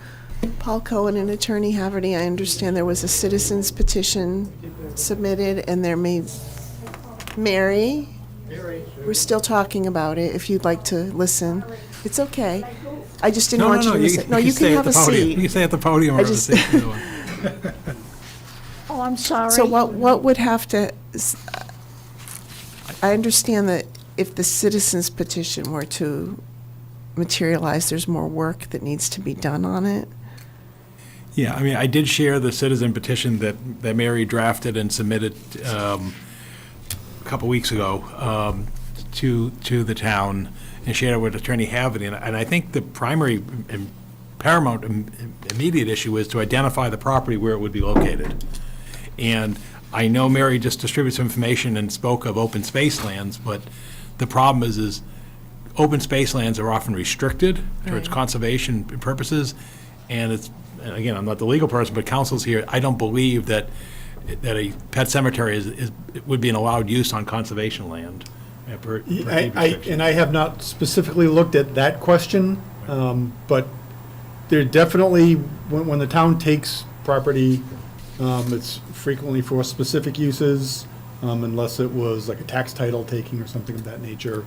S1: Paul Cohen and Attorney Haverty, I understand there was a citizen's petition submitted, and there may, Mary? We're still talking about it, if you'd like to listen. It's okay. I just didn't want you to listen. No, you can
S5: stay at
S1: have
S5: the
S1: a
S5: podium. You
S1: seat.
S5: can stay at the podium or
S1: I
S5: have a
S1: just-
S5: seat. either one.
S15: Oh, I'm sorry.
S1: So what would have to, I understand that if the citizen's petition were to materialize, there's more work that needs to be done on it.
S5: Yeah, I mean, I did share the citizen petition that Mary drafted and submitted a couple weeks ago to the town and shared it with Attorney Haverty. And I think the primary and paramount immediate issue is to identify the property where it would be located. And I know Mary just distributed some information and spoke of open space lands, but the problem is open space lands are often restricted towards
S1: Right.
S5: conservation purposes, and it's, and again, I'm not the legal person, but council's here, I don't believe that a pet cemetery would be an allowed use on conservation land. per deed restriction.
S14: And I have not specifically looked at that question, but there definitely, when the town takes property, it's frequently for specific uses, unless it was like a tax title taking or something of that nature.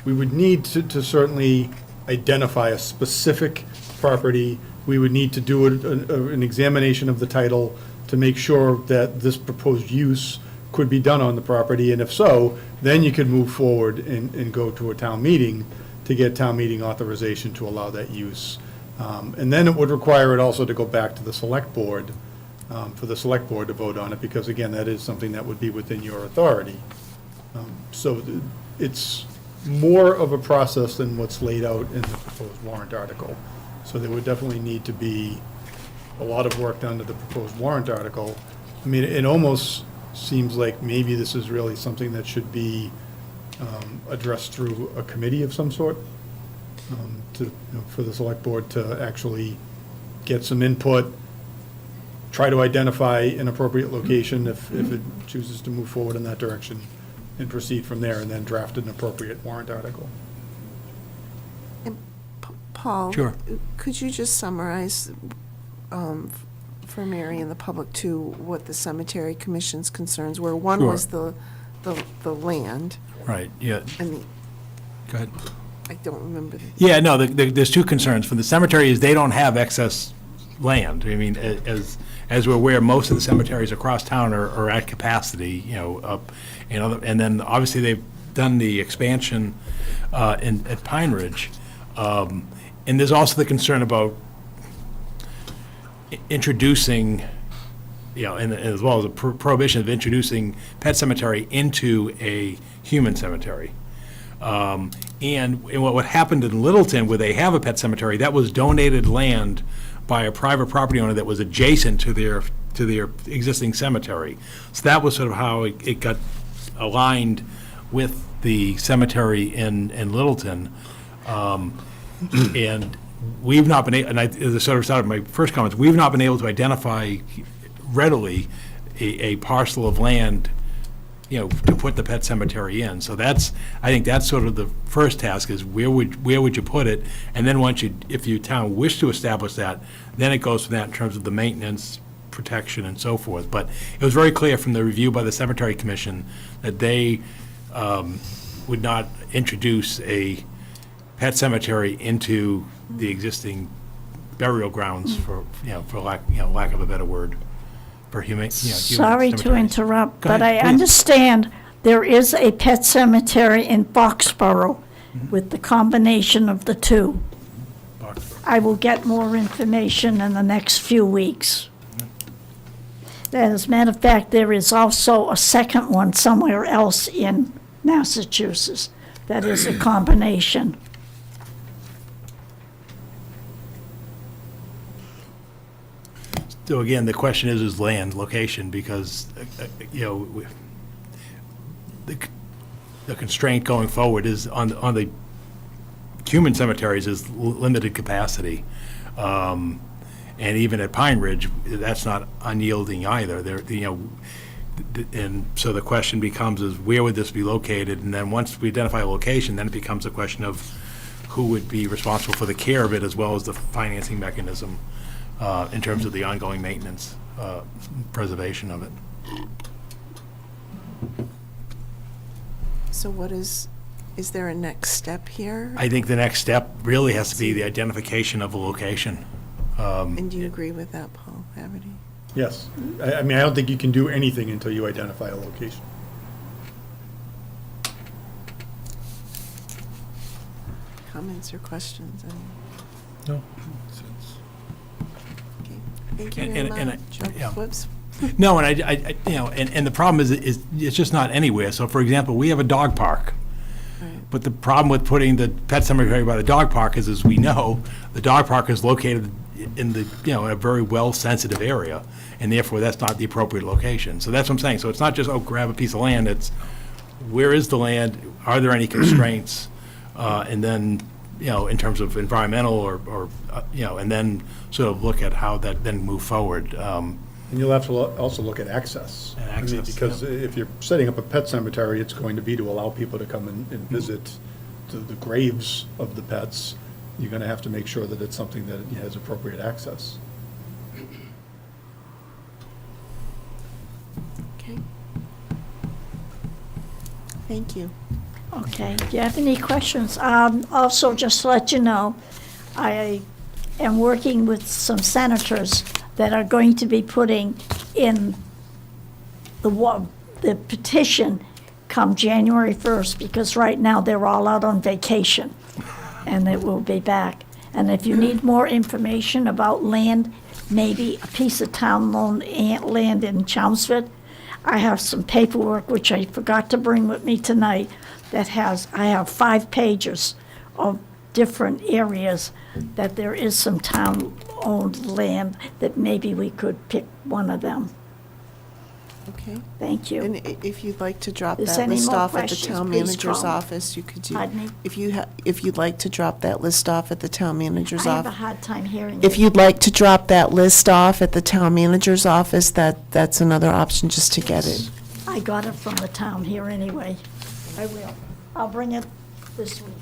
S14: We would need to certainly identify a specific property. We would need to do an examination of the title to make sure that this proposed use could be done on the property, and if so, then you could move forward and go to a town meeting to get town meeting authorization to allow that use. And then it would require it also to go back to the select board, for the select board to vote on it, because again, that is something that would be within your authority. So it's more of a process than what's laid out in the proposed warrant article. So there would definitely need to be a lot of work done to the proposed warrant article. I mean, it almost seems like maybe this is really something that should be addressed through a committee of some sort, for the select board to actually get some input, try to identify an appropriate location if it chooses to move forward in that direction, and proceed from there, and then draft an appropriate warrant article.
S1: Paul?
S5: Sure.
S1: Could you just summarize for Mary and the public too, what the cemetery commission's concerns were? One
S5: Sure.
S1: was the land,
S5: Right, yeah,
S1: and
S5: go ahead.
S1: I don't remember.
S5: Yeah, no, there's two concerns. For the cemetery is they don't have excess land. I mean, as we're aware, most of the cemeteries across town are at capacity, up, and then obviously they've done the expansion at Pine Ridge. And there's also the concern about introducing, and as well as a prohibition of introducing pet cemetery into a human cemetery. And what happened in Littleton, where they have a pet cemetery, that was donated land by a private property owner that was adjacent to their existing cemetery. So that was sort of how it got aligned with the cemetery in Littleton. And we've not been, and as I sort of started my first comments, we've not been able to identify readily a parcel of land, to put the pet cemetery in. So I think that's sort of the first task, is where would you put it? And then if your town wished to establish that, then it goes from that in terms of the maintenance, protection, and so forth. But it was very clear from the review by the Cemetery Commission that they would not introduce a pet cemetery into the existing burial grounds for lack of a better word, for human
S15: Sorry to
S5: cemeteries.
S15: interrupt,
S5: Go
S15: but
S5: ahead,
S15: I
S5: please.
S15: understand there is a pet cemetery in Foxborough with the combination of the two. I will get more information in the next few weeks. As a matter of fact, there is also a second one somewhere else in Massachusetts that is a combination.
S5: So again, the question is land, location, because, the constraint going forward is on the human cemeteries is limited capacity. And even at Pine Ridge, that's not unyielding either. And so the question becomes is where would this be located? And then once we identify a location, then it becomes a question of who would be responsible for the care of it as well as the financing mechanism in terms of the ongoing maintenance, preservation of it.
S1: So is there a next step here?
S5: I think the next step really has to be the identification of a location.
S1: And do you agree with that, Paul Haverty?
S14: Yes. I mean, I don't think you can do anything until you identify a location.
S1: Comments or questions?
S12: No.
S1: Okay. Thank you
S5: And-
S1: very
S5: and
S1: much.
S5: yeah.
S1: Whoops.
S5: No, and and the problem is it's just not anywhere. So for example, we have a dog park.
S1: Right.
S5: But the problem with putting the pet cemetery by the dog park is, as we know, the dog park is located in a very well-sensitive area, and therefore that's not the appropriate location. So that's what I'm saying. So it's not just, grab a piece of land, it's where is the land, are there any constraints, and then, in terms of environmental or and then sort of look at how that then move forward.
S14: And you'll have to also look at access.
S5: And
S14: I mean,
S5: access,
S14: because if you're setting up a pet cemetery, it's going to be to allow people to come and visit the graves of the pets. You're going to have to make sure that it's something that has appropriate access.
S1: Okay. Thank you.
S15: Okay, do you have any questions? Also, just to let you know, I am working with some senators that are going to be putting in the petition come January 1st, because right now they're all out on vacation, and it will be back. And if you need more information about land, maybe a piece of town land in Chelmsford, I have some paperwork, which I forgot to bring with me tonight, I have 5 pages of different areas that there is some town-owned land that maybe we could pick one of them.
S1: Okay.
S15: Thank you.
S1: And if you'd like to drop
S15: Is
S1: that
S15: there any
S1: list
S15: more
S1: off at the
S15: questions,
S1: town
S15: please
S1: manager's
S15: call.
S1: office, you could do.
S15: Pardon me?
S1: If you'd like to drop that list off at the town manager's
S15: I have a
S1: office.
S15: hard time hearing
S1: If
S15: you.
S1: you'd like to drop that list off at the town manager's office, that's another option, just to get it.
S15: I got it from the town here anyway. I will. I'll bring it this week.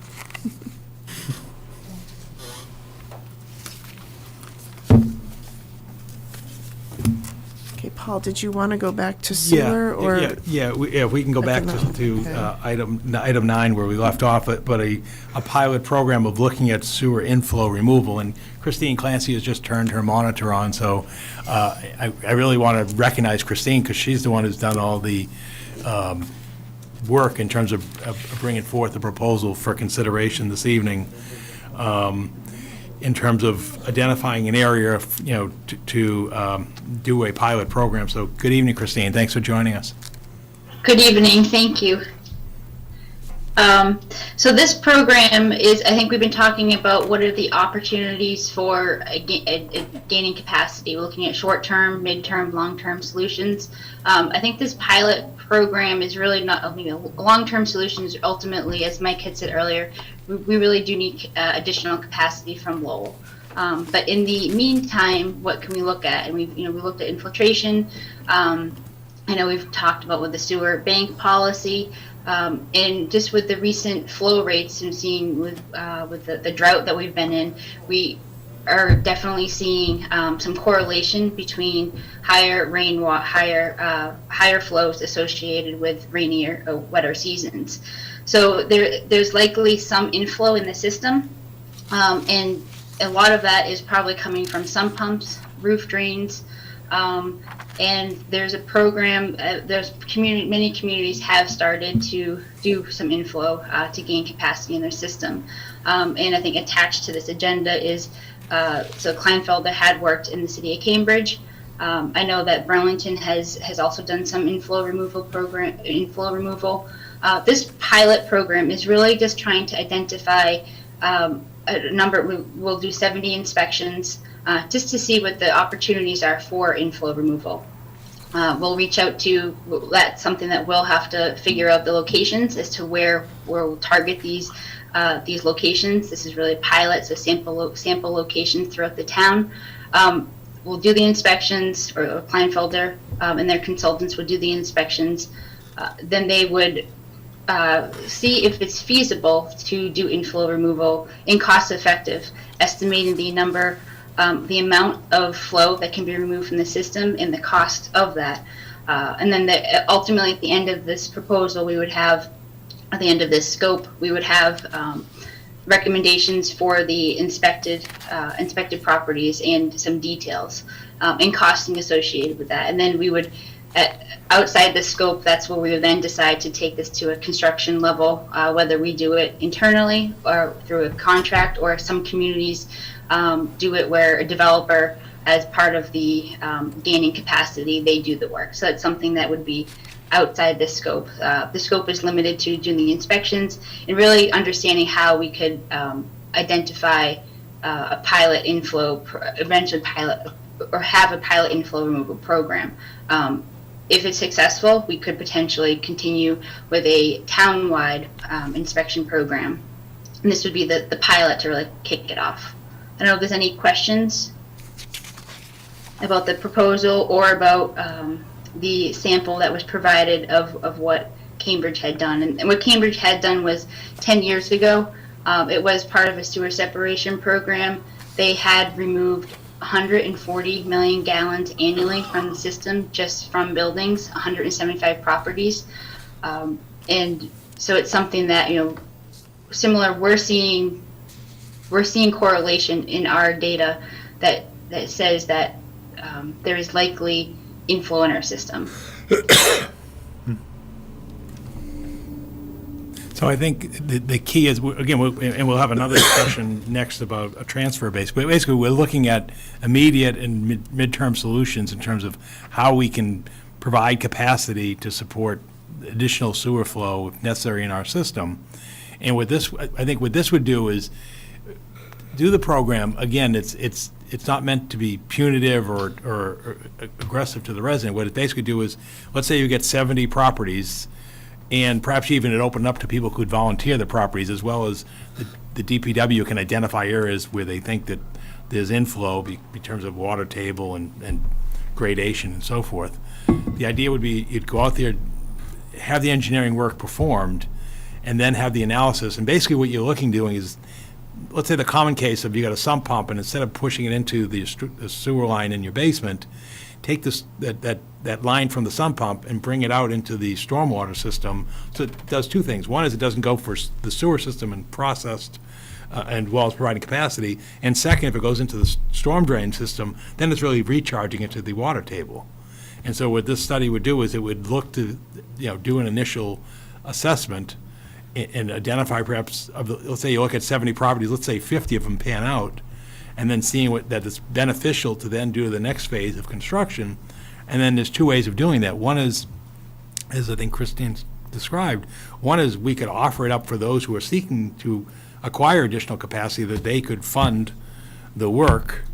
S10: Okay,
S1: Paul, did you want to go back to sewer, or?
S5: If we can go back to
S1: Okay.
S5: item 9 where we left off, but a pilot program of looking at sewer inflow removal. And Christine Clancy has just turned her monitor on, so I really want to recognize Christine, because she's the one who's done all the work in terms of bringing forth a proposal for consideration this evening, in terms of identifying an area, to do a pilot program. So good evening, Christine. Thanks for joining us.
S16: Good evening, thank you. So this program is, I think we've been talking about what are the opportunities for gaining capacity, looking at short-term, mid-term, long-term solutions. I think this pilot program is really not, long-term solutions ultimately, as Mike had said earlier, we really do need additional capacity from Lowell. But in the meantime, what can we look at? And we looked at infiltration. I know we've talked about with the sewer bank policy. And just with the recent flow rates and seeing with the drought that we've been in, we are definitely seeing some correlation between higher rainwater, higher flows associated with rainier or wetter seasons. So there's likely some inflow in the system, and a lot of that is probably coming from sump pumps, roof drains. And there's a program, many communities have started to do some inflow to gain capacity in their system. And I think attached to this agenda is, so Kleinfelder had worked in the city of Cambridge. I know that Burlington has also done some inflow removal. This pilot program is really just trying to identify a number. We'll do 70 inspections. Just to see what the opportunities are for inflow removal. We'll reach out to, that's something that we'll have to figure out the locations as to where we'll target these locations. This is really pilot, so sample locations throughout the town. We'll do the inspections, or Kleinfelder and their consultants would do the inspections. Then they would see if it's feasible to do inflow removal and cost effective, estimating the number, the amount of flow that can be removed from the system and the cost of that. And then ultimately at the end of this proposal, we would have, at the end of this scope, we would have recommendations for the inspected properties and some details and costing associated with that. And then we would, outside the scope, that's where we would then decide to take this to a construction level, whether we do it internally or through a contract, or some communities do it where a developer, as part of the gaining capacity, they do the work. So it's something that would be outside the scope. The scope is limited to doing the inspections and really understanding how we could identify a pilot inflow, eventually pilot, or have a pilot inflow removal program. If it's successful, we could potentially continue with a town-wide inspection program. And this would be the pilot to really kick it off. I don't know if there's any questions about the proposal or about the sample that was provided of what Cambridge had done. And what Cambridge had done was 10 years ago, it was part of a sewer separation program. They had removed 140 million gallons annually from the system, just from buildings, 175 properties. And so it's something that, similar, we're seeing correlation in our data that says that there is likely inflow in our system.
S5: So I think the key is, again, and we'll have another discussion next about a transfer base, but basically we're looking at immediate and midterm solutions in terms of how we can provide capacity to support additional sewer flow if necessary in our system. And what this, I think what this would do is do the program. Again, it's not meant to be punitive or aggressive to the resident. What it basically do is, let's say you get 70 properties, and perhaps even it opened up to people who could volunteer the properties, as well as the DPW can identify areas where they think that there's inflow in terms of water table and gradation and so forth. The idea would be you'd go out there, have the engineering work performed, and then have the analysis. And basically what you're doing is, let's say the common case of you got a sump pump, and instead of pushing it into the sewer line in your basement, take that line from the sump pump and bring it out into the stormwater system. So it does two things. One is it doesn't go for the sewer system and processed and while it's providing capacity. And second, if it goes into the storm drain system, then it's really recharging it to the water table. And so what this study would do is it would look to, do an initial assessment and identify perhaps, let's say you look at 70 properties, let's say 50 of them pan out, and then seeing that it's beneficial to then do the next phase of construction. And then there's two ways of doing that. One is I think Christine described. One is we could offer it up for those who are seeking to acquire additional capacity, that they could fund the work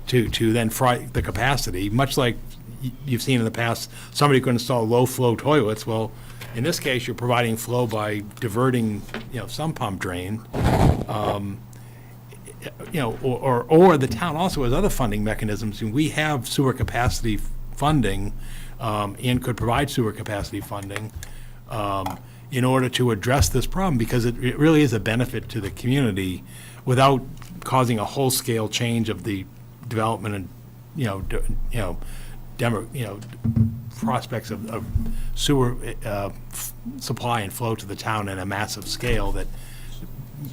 S5: to then fry the capacity, much like you've seen in the past, somebody could install low-flow toilets. Well, in this case, you're providing flow by diverting, some pump drain. Or the town also has other funding mechanisms. We have sewer capacity funding, and could provide sewer capacity funding in order to address this problem, because it really is a benefit to the community without causing a whole-scale change of the development and, prospects of sewer supply and flow to the town in a massive scale that,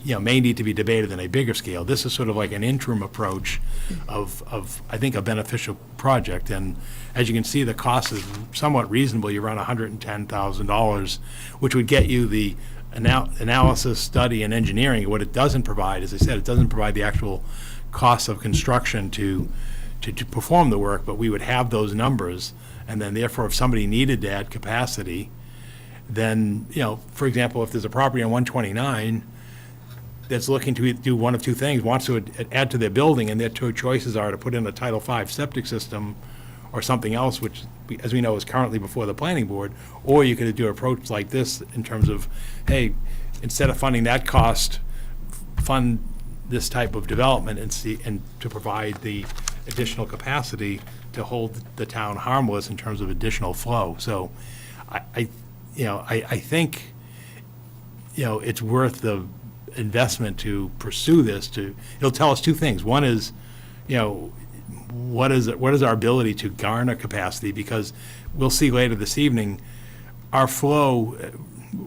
S5: may need to be debated in a bigger scale. This is sort of like an interim approach of I think, a beneficial project. And as you can see, the cost is somewhat reasonable. You're around $110,000, which would get you the analysis, study, and engineering. What it doesn't provide, as I said, it doesn't provide the actual cost of construction to perform the work, but we would have those numbers. And then therefore, if somebody needed to add capacity, then, for example, if there's a property on 129 that's looking to do one of two things, wants to add to their building, and their two choices are to put in a Title V septic system or something else, which, as we know, is currently before the planning board, or you could do an approach like this in terms of, hey, instead of funding that cost, fund this type of development and to provide the additional capacity to hold the town harmless in terms of additional flow. So I think, it's worth the investment to pursue this. It'll tell us two things. One is, what is our ability to garner capacity? Because we'll see later this evening, our flow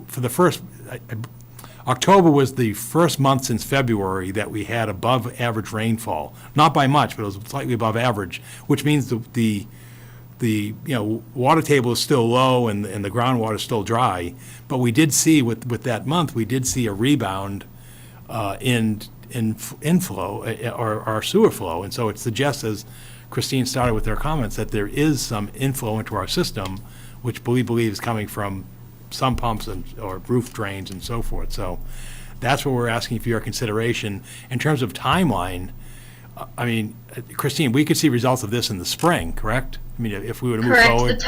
S5: for the first, October was the first month since February that we had above average rainfall. Not by much, but it was slightly above average, which means the water table is still low and the groundwater is still dry. But we did see with that month, we did see a rebound in inflow or our sewer flow. And so it suggests, as Christine started with her comments, that there is some inflow into our system, which we believe is coming from some pumps or roof drains and so forth. So that's what we're asking for your consideration. In terms of timeline, Christine, we could see results of this in the spring, correct? If we were to move forward.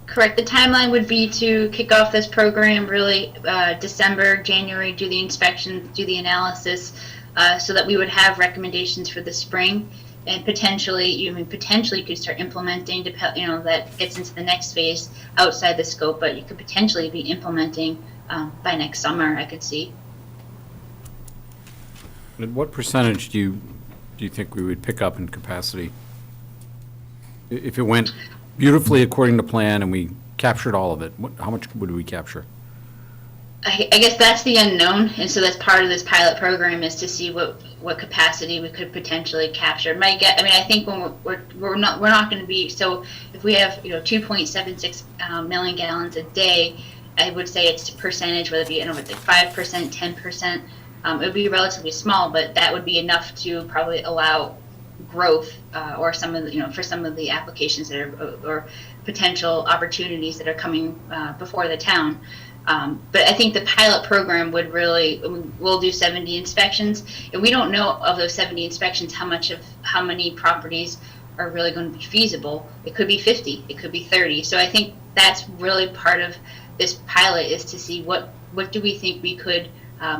S16: Correct. The timeline would be to kick off this program really December, January, do the inspections, do the analysis, so that we would have recommendations for the spring. And potentially could start implementing, that gets into the next phase outside the scope, but you could potentially be implementing by next summer, I could see.
S3: And what percentage do you think we would pick up in capacity? If it went beautifully according to plan and we captured all of it, how much would we capture?
S16: I guess that's the unknown, and so that's part of this pilot program, is to see what capacity we could potentially capture. I think when we're not going to be, so if we have 2.76 million gallons a day, I would say it's a percentage, whether it be 5%, 10%. It would be relatively small, but that would be enough to probably allow growth or some of the, for some of the applications that are or potential opportunities that are coming before the town. But I think the pilot program would we'll do 70 inspections, and we don't know of those 70 inspections how many properties are really going to be feasible. It could be 50, it could be 30. So I think that's really part of this pilot, is to see what do we think we could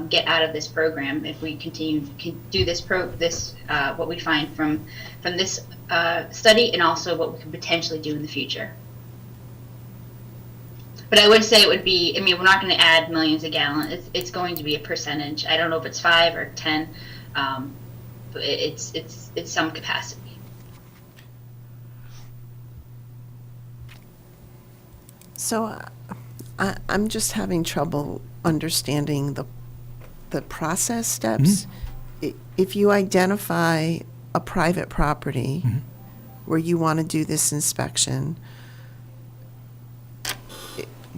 S16: get out of this program if we continue to do this what we find from this study, and also what we could potentially do in the future. But I would say it would be, we're not going to add millions of gallons. It's going to be a percentage. I don't know if it's 5 or 10, but it's some capacity.
S1: So I'm just having trouble understanding the process steps. If you identify a private property where you want to do this inspection,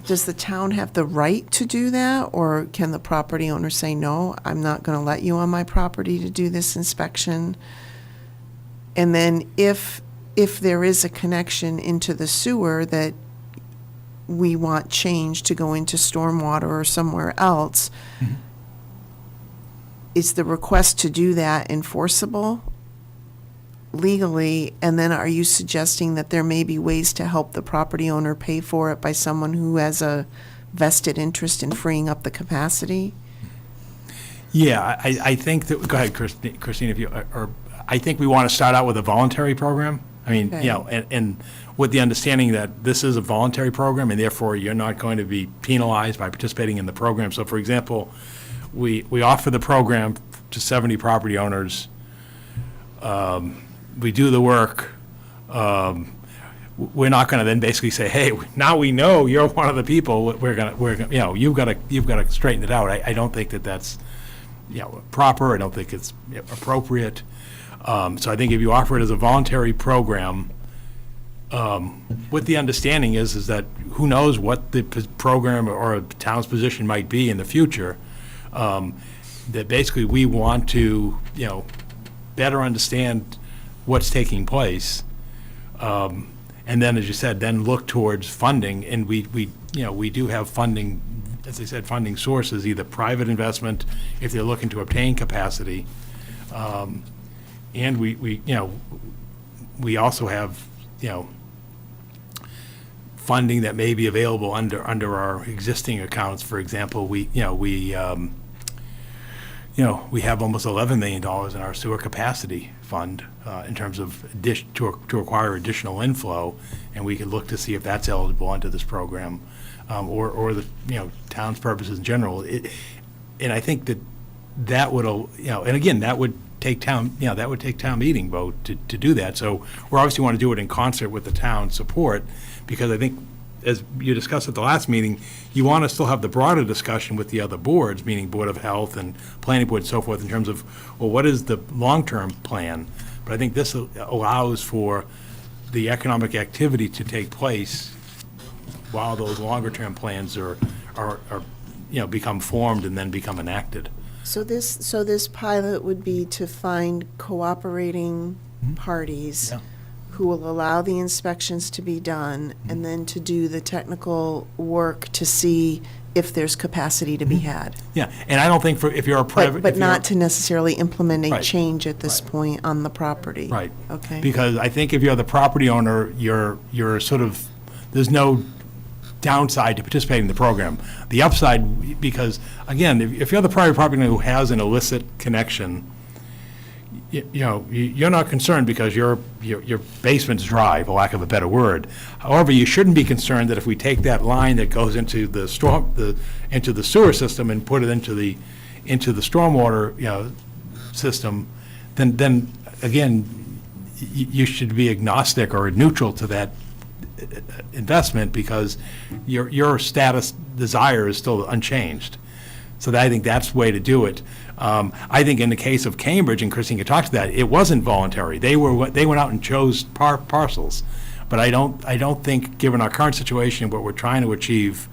S1: does the town have the right to do that, or can the property owner say, no, I'm not going to let you on my property to do this inspection? And then if there is a connection into the sewer that we want change to go into stormwater or somewhere else, is the request to do that enforceable legally? And then are you suggesting that there may be ways to help the property owner pay for it by someone who has a vested interest in freeing up the capacity?
S5: Yeah, I think that, go ahead, Christine, if you, or I think we want to start out with a voluntary program. I mean,
S1: Okay.
S5: you know, and with the understanding that this is a voluntary program, and therefore you're not going to be penalized by participating in the program. So, for example, we offer the program to 70 property owners. We do the work. We're not going to then basically say, hey, now we know you're one of the people. We're gonna, you know, you've got to straighten it out. I don't think that that's, you know, proper. I don't think it's appropriate. So I think if you offer it as a voluntary program, with the understanding is that who knows what the program or a town's position might be in the future, that basically we want to, you know, better understand what's taking place. And then, as you said, then look towards funding, and we you know, we do have funding, as I said, funding sources, either private investment if they're looking to obtain capacity, and we you know, we also have, you know, funding that may be available under our existing accounts. For example, we have almost $11 million in our sewer capacity fund in terms of to acquire additional inflow, and we could look to see if that's eligible under this program, or the, you know, town's purposes in general. And I think that would, you know, and again, that would take town meeting vote to do that. So we obviously want to do it in concert with the town support, because I think, as you discussed at the last meeting, you want to still have the broader discussion with the other boards, meaning Board of Health and Planning Board and so forth, in terms of, well, what is the long-term plan? But I think this allows for the economic activity to take place while those longer-term plans are you know, become formed and then become enacted.
S1: So this pilot would be to find cooperating parties
S5: Yeah.
S1: who will allow the inspections to be done, and then to do the technical work to see if there's capacity to be had.
S5: Yeah, and I don't think if you're a private.
S1: But not to necessarily implement a
S5: Right.
S1: change at this point on the property.
S5: Right.
S1: Okay.
S5: Because I think if you're the property owner, you're sort of, there's no downside to participating in the program. The upside, because, again, if you're the private property owner who has an illicit connection, you know, you're not concerned because your basement's dry, for lack of a better word. However, you shouldn't be concerned that if we take that line that goes into the into the sewer system and put it into the stormwater, you know, system, then again, you should be agnostic or neutral to that investment, because your status desire is still unchanged. So I think that's the way to do it. I think in the case of Cambridge, and Christine could talk to that, it wasn't voluntary. They went out and chose parcels. But I don't think, given our current situation, what we're trying to achieve,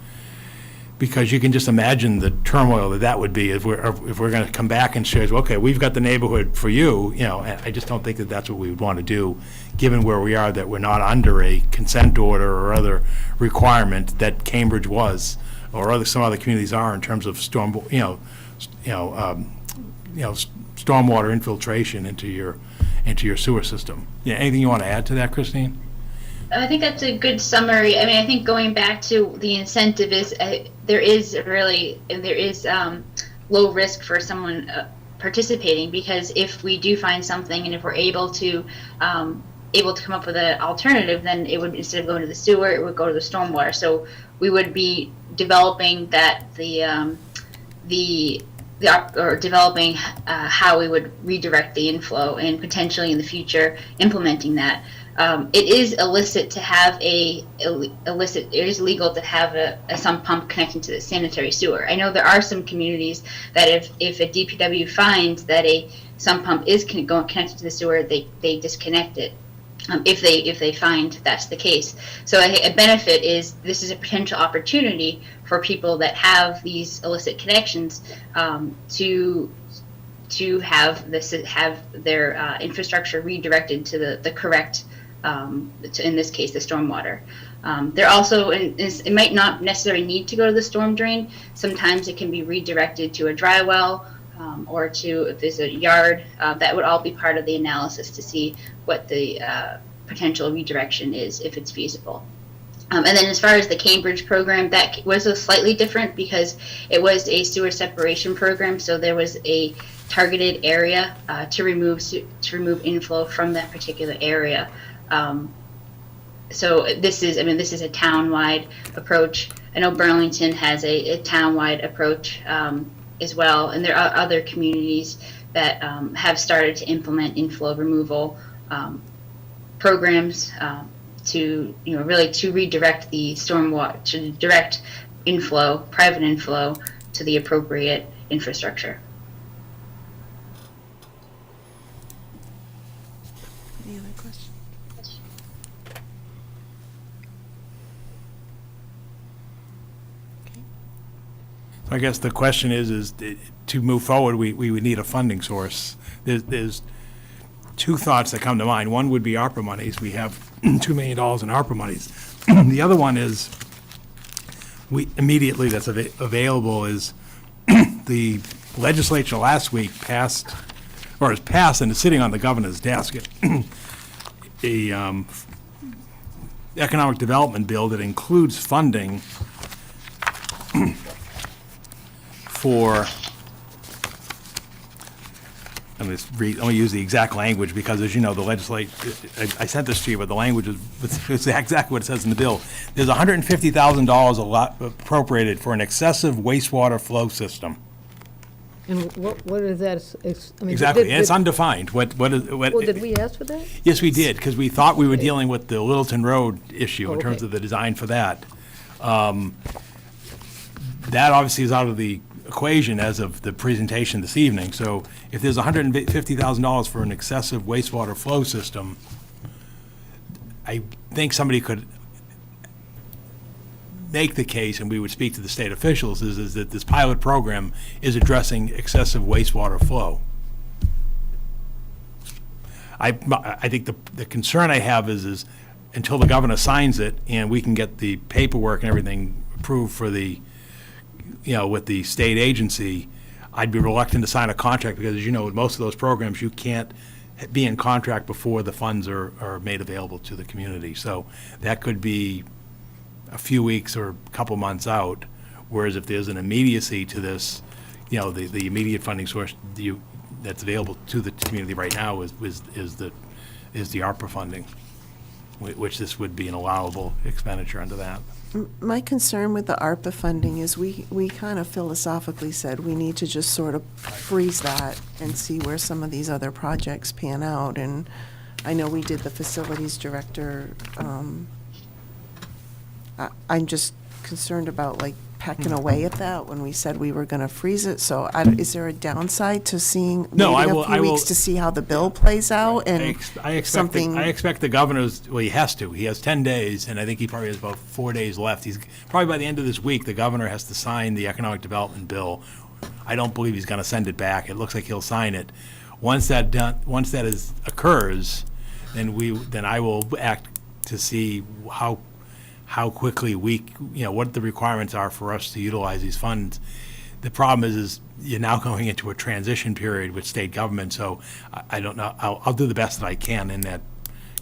S5: because you can just imagine the turmoil that would be if we're going to come back and say, okay, we've got the neighborhood for you. You know, I just don't think that that's what we would want to do, given where we are, that we're not under a consent order or other requirement that Cambridge was, or some other communities are, in terms of stormwater infiltration into your sewer system. Yeah, anything you want to add to that, Christine?
S16: I think that's a good summary. I mean, I think going back to the incentive is there is low risk for someone participating, because if we do find something and if we're able to come up with an alternative, then it would, instead of going to the sewer, it would go to the stormwater. So we would be developing developing how we would redirect the inflow, and potentially in the future implementing that. It is illicit to have it is legal to have a sump pump connecting to the sanitary sewer. I know there are some communities that if a DPW finds that a sump pump is connected to the sewer, they disconnect it. If they find that's the case. So a benefit is, this is a potential opportunity for people that have these illicit connections to have their infrastructure redirected to the correct in this case, the stormwater. There also, it might not necessarily need to go to the storm drain. Sometimes it can be redirected to a dry well, or to, if there's a yard, that would all be part of the analysis to see what the potential redirection is, if it's feasible. And then as far as the Cambridge program, that was a slightly different because it was a sewer separation program, so there was a targeted area to remove inflow from that particular area. So this is a town-wide approach. I know Burlington has a town-wide approach as well, and there are other communities that have started to implement inflow removal programs to really to redirect the stormwater, to direct inflow, private inflow, to the appropriate infrastructure.
S1: Any other questions?
S5: So I guess the question is to move forward, we would need a funding source. There's two thoughts that come to mind. One would be ARPA monies. We have $2 million in ARPA monies. The other one is, immediately that's available is the legislature last week passed, or has passed and is sitting on the governor's desk, a economic development bill that includes funding for, I'm going to use the exact language because, as you know, the legislature, I sent this to you, but the language is exactly what it says in the bill. There's $150,000 appropriated for an excessive wastewater flow system.
S4: And what is that? I mean,
S5: Exactly, and it's undefined. Well,
S4: did we ask for that?
S5: Yes, we did, because we thought we were dealing with the Littleton Road issue in terms of the design for that. That obviously is out of the equation as of the presentation this evening. So if there's $150,000 for an excessive wastewater flow system, I think somebody could make the case, and we would speak to the state officials, is that this pilot program is addressing excessive wastewater flow. I think the concern I have is until the governor signs it and we can get the paperwork and everything approved for the, with the state agency, I'd be reluctant to sign a contract because, as you know, with most of those programs, you can't be in contract before the funds are made available to the community. So that could be a few weeks or a couple months out, whereas if there's an immediacy to this, the immediate funding source that's available to the community right now is the ARPA funding, which this would be an allowable expenditure under that.
S1: My concern with the ARPA funding is we kind of philosophically said we need to just sort of freeze that and see where some of these other projects pan out. And I know we did the facilities director. I'm just concerned about pecking away at that when we said we were going to freeze it. So is there a downside to seeing
S5: No,
S1: a few weeks to see how the bill plays out? And
S5: I expect the governor's, well, he has to. He has 10 days, and I think he probably has about 4 days left. He's probably by the end of this week, the governor has to sign the economic development bill. I don't believe he's going to send it back. It looks like he'll sign it. Once that occurs, then I will act to see how quickly what the requirements are for us to utilize these funds. The problem is you're now going into a transition period with state government, so I don't know. I'll do the best that I can in that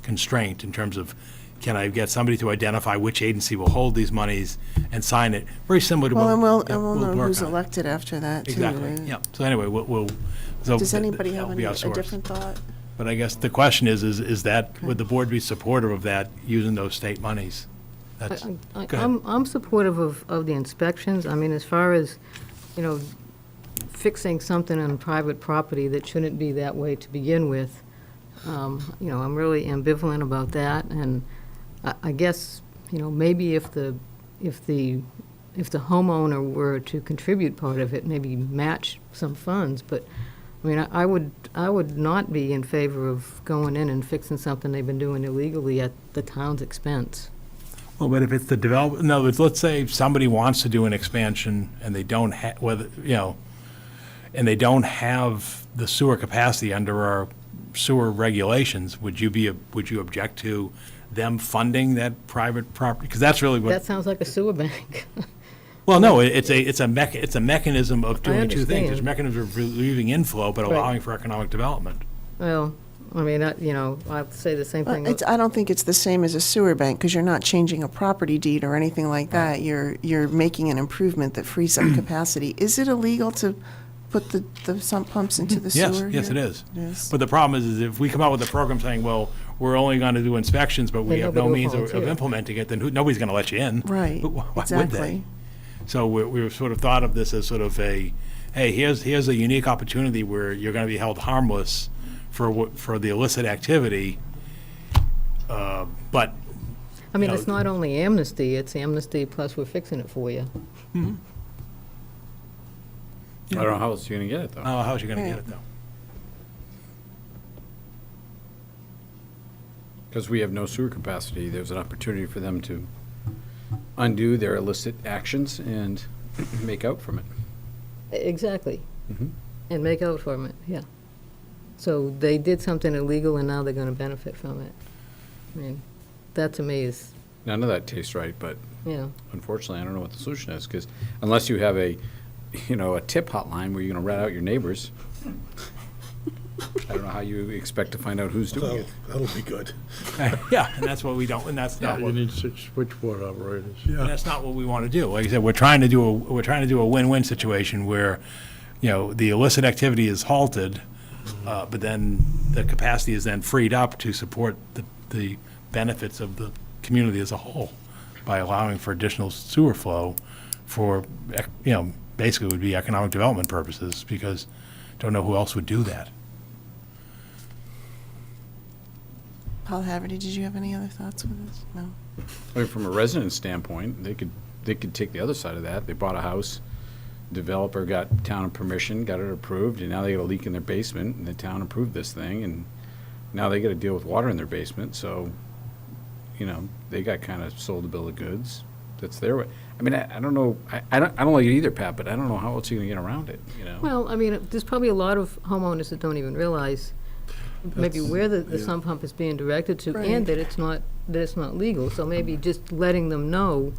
S5: constraint in terms of, can I get somebody to identify which agency will hold these monies and sign it? Very similar to
S1: we'll know who's elected after that, too.
S5: Exactly,
S1: Right?
S5: yeah. So anyway,
S1: Does anybody have a different thought?
S5: But I guess the question is that, would the board be supportive of that, using those state monies? Go ahead.
S4: I'm supportive of the inspections. I mean, as far as, fixing something on private property that shouldn't be that way to begin with, I'm really ambivalent about that. And I guess, maybe if the homeowner were to contribute part of it, maybe match some funds. But I mean, I would not be in favor of going in and fixing something they've been doing illegally at the town's expense.
S5: Well, but if it's the development, no, let's say somebody wants to do an expansion and they don't and they don't have the sewer capacity under our sewer regulations, would you object to them funding that private property? Because that's really what.
S4: That sounds like a sewer bank.
S5: Well, no, it's a mechanism of doing two things. There's
S4: understand.
S5: a mechanism of relieving inflow, but
S4: Right.
S5: allowing for economic development.
S4: Well, I mean, I'll say the same thing.
S1: I don't think it's the same as a sewer bank, because you're not changing a property deed or anything like that. You're making an improvement that frees up capacity. Is it illegal to put the sump pumps into the
S5: Yes,
S1: sewer?
S5: yes,
S1: here?
S5: it is.
S1: It is.
S5: But the problem is if we come out with a program saying, well, we're only going to do inspections, but we
S4: Then
S5: have no
S4: nobody will
S5: means of
S4: volunteer.
S5: implementing it, then nobody's going to let you in.
S1: Right,
S5: Why would
S1: exactly.
S5: they? So we've sort of thought of this as sort of a, hey, here's a unique opportunity where you're going to be held harmless for the illicit activity, but.
S4: I mean,
S5: you
S4: it's
S5: know,
S4: not only amnesty, it's amnesty plus we're fixing it for you.
S3: I don't know how else you're going to get it, though.
S5: Oh, how's you going to
S1: Right.
S5: get it, though?
S3: Because we have no sewer capacity, there's an opportunity for them to undo their illicit actions and make out from it.
S4: Exactly.
S3: Mhm.
S4: And make out from it, yeah. So they did something illegal and now they're gonna benefit from it. I mean, that to me is,
S3: None of that tastes right, but unfortunately, I don't know what the solution is, because unless you have a tip hotline where you're going to rat out your neighbors, I don't know how you expect to find out who's doing it.
S14: That'll be good.
S5: Yeah, and that's what we don't, and that's not what.
S14: need 6 switchboard operators.
S5: And that's not what we want to do. Like I said, we're trying to do a win-win situation where, the illicit activity is halted, but then the capacity is then freed up to support the benefits of the community as a whole by allowing for additional sewer flow for, basically would be economic development purposes, because don't know who else would do that.
S1: Paul Haverty, did you have any other thoughts with this? No?
S3: I mean, from a resident standpoint, they could take the other side of that. They bought a house, developer got town permission, got it approved, and now they got a leak in their basement, and the town approved this thing, and now they got to deal with water in their basement, so, they got kind of sold a bill of goods. That's their way. I mean, I don't know, I don't like it either, Pat, but I don't know how else you're going to get around it,
S4: well, I mean, there's probably a lot of homeowners that don't even realize maybe where the sump pump is being directed to, and that it's not legal. So maybe just letting them know,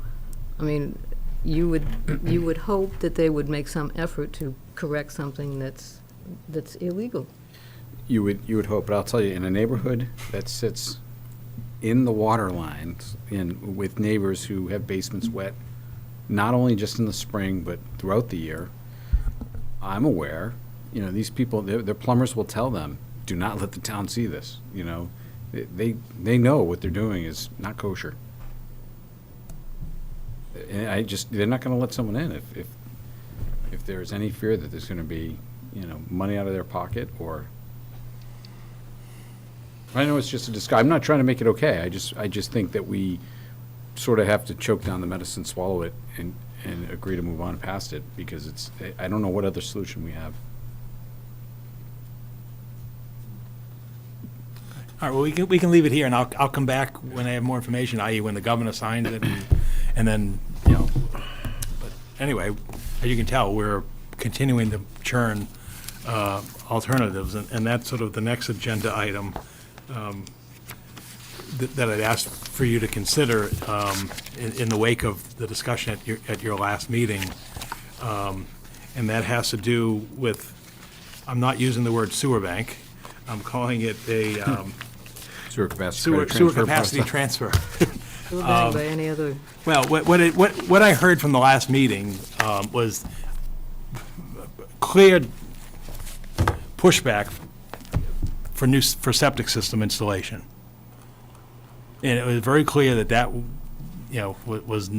S4: I mean, you would hope that they would make some effort to correct something that's illegal.
S3: You would hope, but I'll tell you, in a neighborhood that sits in the water lines, with neighbors who have basements wet, not only just in the spring, but throughout the year, I'm aware, these people, their plumbers will tell them, do not let the town see this, They know what they're doing is not kosher. And they're not gonna let someone in if there's any fear that there's gonna be, money out of their pocket, or I know it's just a discussion. I'm not trying to make it okay. I just think that we sort of have to choke down the medicine, swallow it, and agree to move on past it, because I don't know what other solution we have.
S5: All right, well, we can leave it here, and I'll come back when I have more information, i.e. when the governor signs it, and then, but anyway, as you can tell, we're continuing to churn alternatives, and that's sort of the next agenda item that I'd asked for you to consider in the wake of the discussion at your last meeting, and that has to do with, I'm not using the word sewer bank, I'm calling it a
S3: Sewer
S5: capacity transfer.
S4: Sewer bank by any other.
S5: Well, what I heard from the last meeting was clear pushback for septic system installation, and it was very clear that was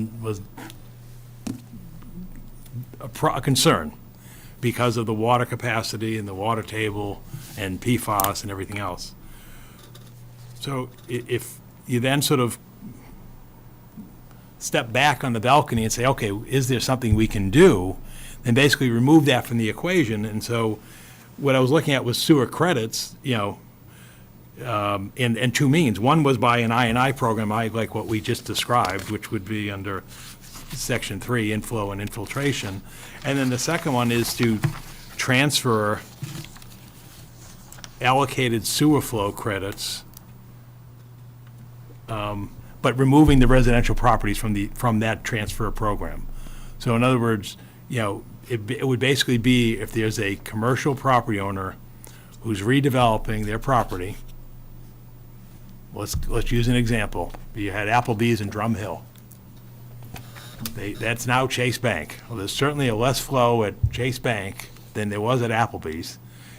S5: a concern because of the water capacity and the water table and PFAS and everything else. So if you then sort of step back on the balcony and say, okay, is there something we can do? Then basically remove that from the equation. And so what I was looking at was sewer credits, in two means. One was by an I&I program, like what we just described, which would be under Section 3, inflow and infiltration. And then the second one is to transfer allocated sewer flow credits, but removing the residential properties from that transfer program. So in other words, it would basically be if there's a commercial property owner who's redeveloping their property. Let's use an example. You had Applebee's in Drum Hill. That's now Chase Bank. Well, there's certainly a less flow at Chase Bank than there was at Applebee's.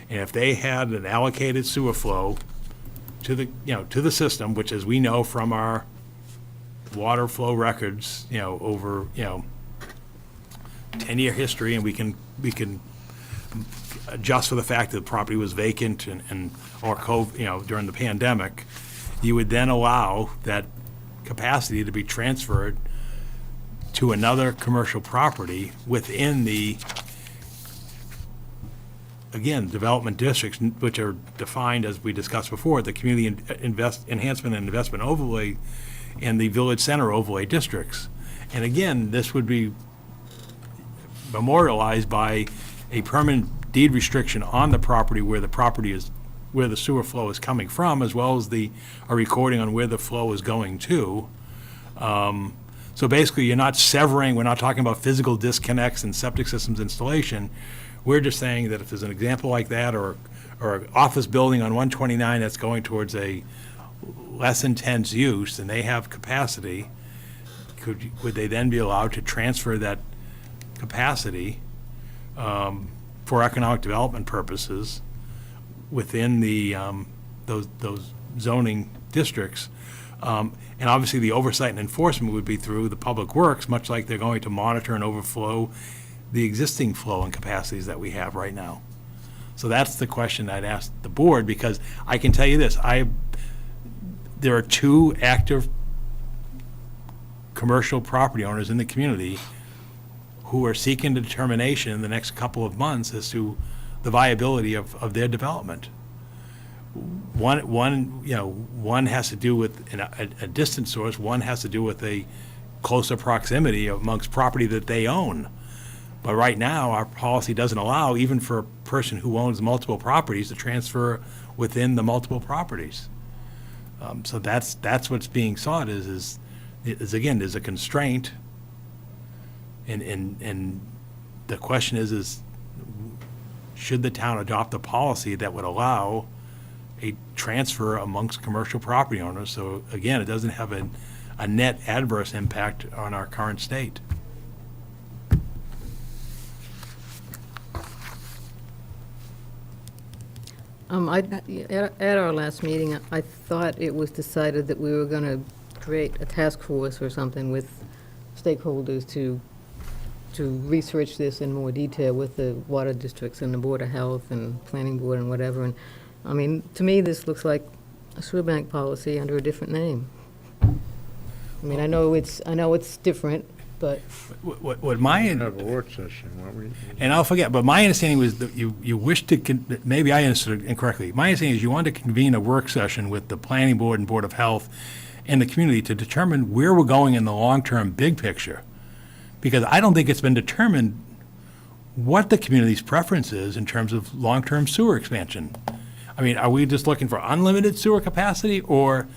S5: And if they had an allocated sewer flow to the system, which, as we know from our water flow records, over 10-year history, and we can adjust for the fact that the property was vacant or during the pandemic, you would then allow that capacity to be transferred to another commercial property within the, again, development districts, which are defined, as we discussed before, the community enhancement and investment overlay and the village center overlay districts. And again, this would be memorialized by a permanent deed restriction on the property where the sewer flow is coming from, as well as a recording on where the flow is going to. So basically, you're not severing, we're not talking about physical disconnects and septic systems installation. We're just saying that if there's an example like that, or an office building on 129 that's going towards a less intense use and they have capacity, would they then be allowed to transfer that capacity for economic development purposes within the those zoning districts? And obviously, the oversight and enforcement would be through the public works, much like they're going to monitor and overflow the existing flow and capacities that we have right now. So that's the question I'd ask the board, because I can tell you this, there are 2 active commercial property owners in the community who are seeking a determination in the next couple of months as to the viability of their development. One has to do with a distant source, one has to do with a closer proximity amongst property that they own. But right now, our policy doesn't allow, even for a person who owns multiple properties, to transfer within the multiple properties. So that's what's being sought is again, there's a constraint. And the question is should the town adopt a policy that would allow a transfer amongst commercial property owners, so again, it doesn't have a net adverse impact on our current state?
S4: At our last meeting, I thought it was decided that we were going to create a task force or something with stakeholders to research this in more detail with the water districts and the Board of Health and Planning Board and whatever. And I mean, to me, this looks like a sewer bank policy under a different name. I mean, I know it's different, but
S5: what my
S12: Have a work session, won't we?
S5: and I'll forget, but my understanding was that you wished to maybe I understood incorrectly. My understanding is you wanted to convene a work session with the Planning Board and Board of Health and the community to determine where we're going in the long-term big picture, because I don't think it's been determined what the community's preference is in terms of long-term sewer expansion. I mean, are we just looking for unlimited sewer capacity, or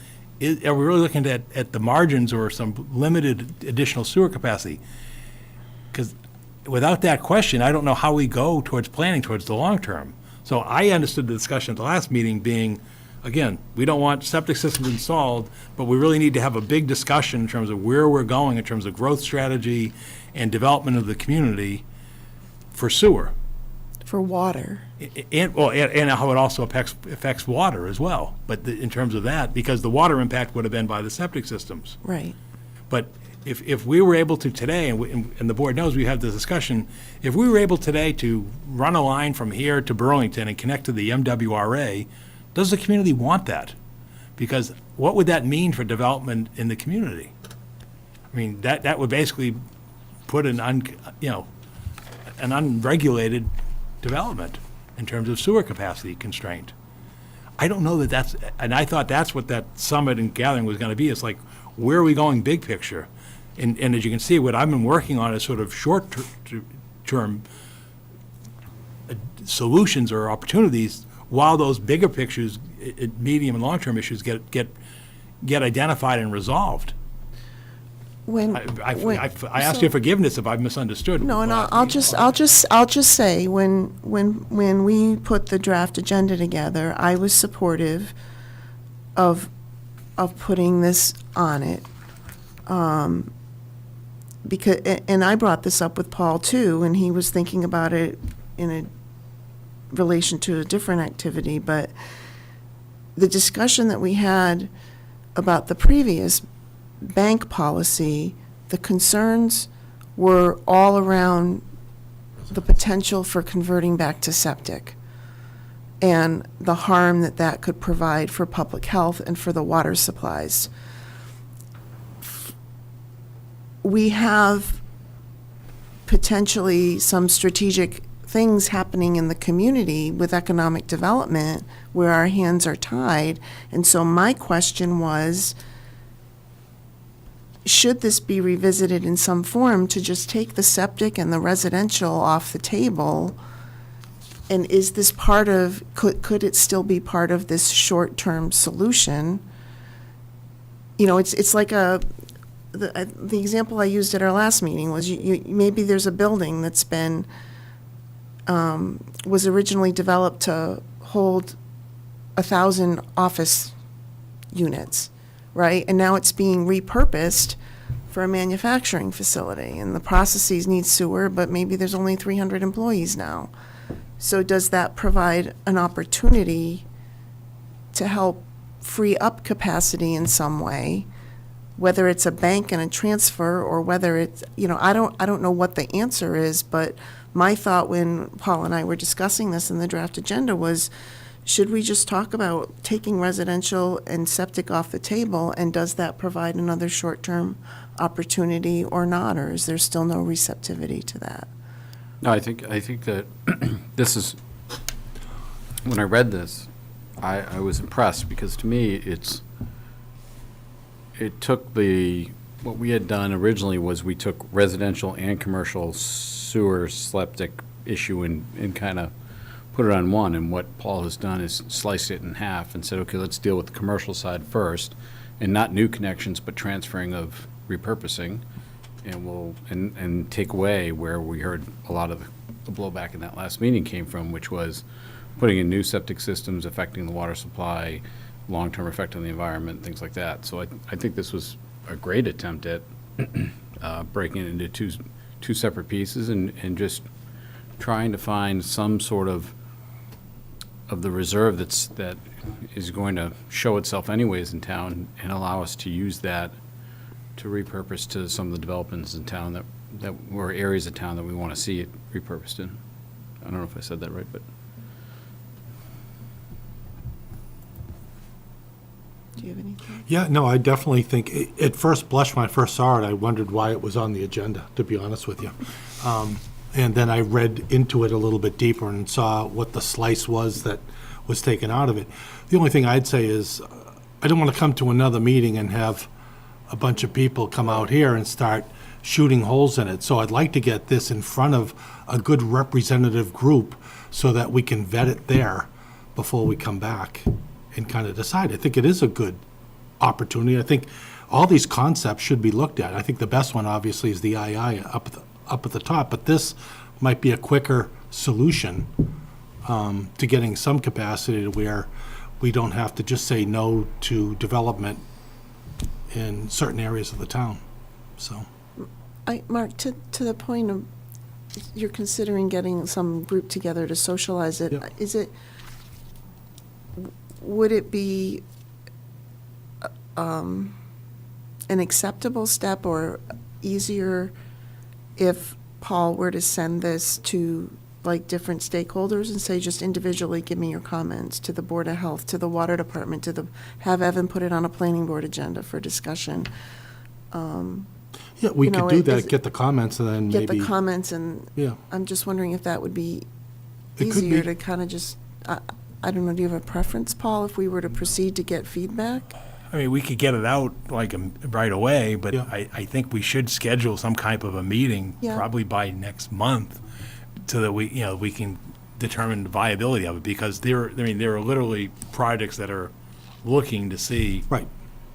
S5: are we really looking at the margins or some limited additional sewer capacity? Because without that question, I don't know how we go towards planning towards the long term. So I understood the discussion at the last meeting being, again, we don't want septic systems installed, but we really need to have a big discussion in terms of where we're going in terms of growth strategy and development of the community for sewer.
S1: For water.
S5: And how it also affects water as well. But in terms of that, because the water impact would have been by the septic systems.
S1: Right.
S5: But if we were able to today, and the board knows we have this discussion, if we were able today to run a line from here to Burlington and connect to the MWRA, does the community want that? Because what would that mean for development in the community? I mean, that would basically put an unregulated development in terms of sewer capacity constraint. I don't know that's, and I thought that's what that summit and gathering was going to be. It's like, where are we going big picture? And as you can see, what I've been working on is sort of short-term solutions or opportunities while those bigger pictures, medium and long-term issues get identified and resolved.
S1: When,
S5: I ask your forgiveness if I've misunderstood.
S1: No, and I'll just say, when we put the draft agenda together, I was supportive of putting this on it. Because, and I brought this up with Paul too, and he was thinking about it in a relation to a different activity, but the discussion that we had about the previous bank policy, the concerns were all around the potential for converting back to septic and the harm that that could provide for public health and for the water supplies. We have potentially some strategic things happening in the community with economic development where our hands are tied. And so my question was, should this be revisited in some form to just take the septic and the residential off the table? And is this part of, could it still be part of this short-term solution? You know, it's like the example I used at our last meeting was maybe there's a building that's been, was originally developed to hold 1,000 office units, right? And now it's being repurposed for a manufacturing facility, and the processes need sewer, but maybe there's only 300 employees now. So does that provide an opportunity to help free up capacity in some way, whether it's a bank and a transfer, or whether it's, you know, I don't know what the answer is, but my thought when Paul and I were discussing this in the draft agenda was, should we just talk about taking residential and septic off the table, and does that provide another short-term opportunity or not, or is there still no receptivity to that?
S3: No, I think that this is, when I read this, I was impressed, because to me, it took what we had done originally was we took residential and commercial sewer septic issue and kind of put it on one, and what Paul has done is sliced it in half and said, okay, let's deal with the commercial side first, and not new connections, but transferring of repurposing, and we'll and take away where we heard a lot of the blowback in that last meeting came from, which was putting in new septic systems affecting the water supply, long-term effect on the environment, things like that. So I think this was a great attempt at breaking it into two separate pieces and just trying to find some sort of the reserve that is going to show itself anyways in town, and allow us to use that to repurpose to some of the developments in town that were areas of town that we want to see it repurposed in. I don't know if I said that right, but.
S1: Do you have anything?
S12: Yeah, no, I definitely think, at first blush, when I first saw it, I wondered why it was on the agenda, to be honest with you. And then I read into it a little bit deeper and saw what the slice was that was taken out of it. The only thing I'd say is, I don't want to come to another meeting and have a bunch of people come out here and start shooting holes in it. So I'd like to get this in front of a good representative group so that we can vet it there before we come back and kind of decide. I think it is a good opportunity. I think all these concepts should be looked at. I think the best one, obviously, is the II up at the top, but this might be a quicker solution to getting some capacity to where we don't have to just say no to development in certain areas of the town. So,
S1: Mark, to the point of you're considering getting some group together to socialize it.
S12: Yeah.
S1: Would it be an acceptable step or easier if Paul were to send this to like different stakeholders and say, just individually give me your comments to the Board of Health, to the Water Department, have Evan put it on a planning board agenda for discussion?
S12: Yeah, we could do that, get the comments, and then maybe.
S1: Get the comments, and
S12: Yeah.
S1: I'm just wondering if that would be
S12: It could
S1: easier
S12: be.
S1: to kind of just, I don't know, do you have a preference, Paul, if we were to proceed to get feedback?
S5: I mean, we could get it out like right away, but
S12: Yeah.
S5: I think we should schedule some type of a meeting,
S1: Yeah.
S5: probably by next month, so that we can determine the viability of it, because there are literally projects that are looking to see,
S12: Right.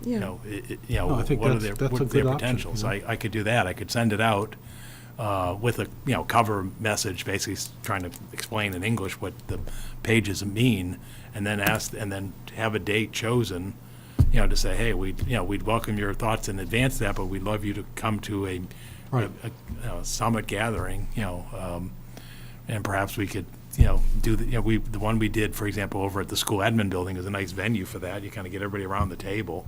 S1: Yeah.
S12: No, I think
S5: what are
S12: that's-
S5: their,
S12: that's a
S5: what's their
S12: good option,
S5: potential.
S12: you
S5: So
S12: know.
S5: I could do that. I could send it out with a, cover message, basically trying to explain in English what the pages mean, and then have a date chosen, to say, hey, we'd welcome your thoughts in advance of that, but we'd love you to come to a summit gathering, and perhaps we could, do the one we did, for example, over at the school admin building is a nice venue for that. You kind of get everybody around the table,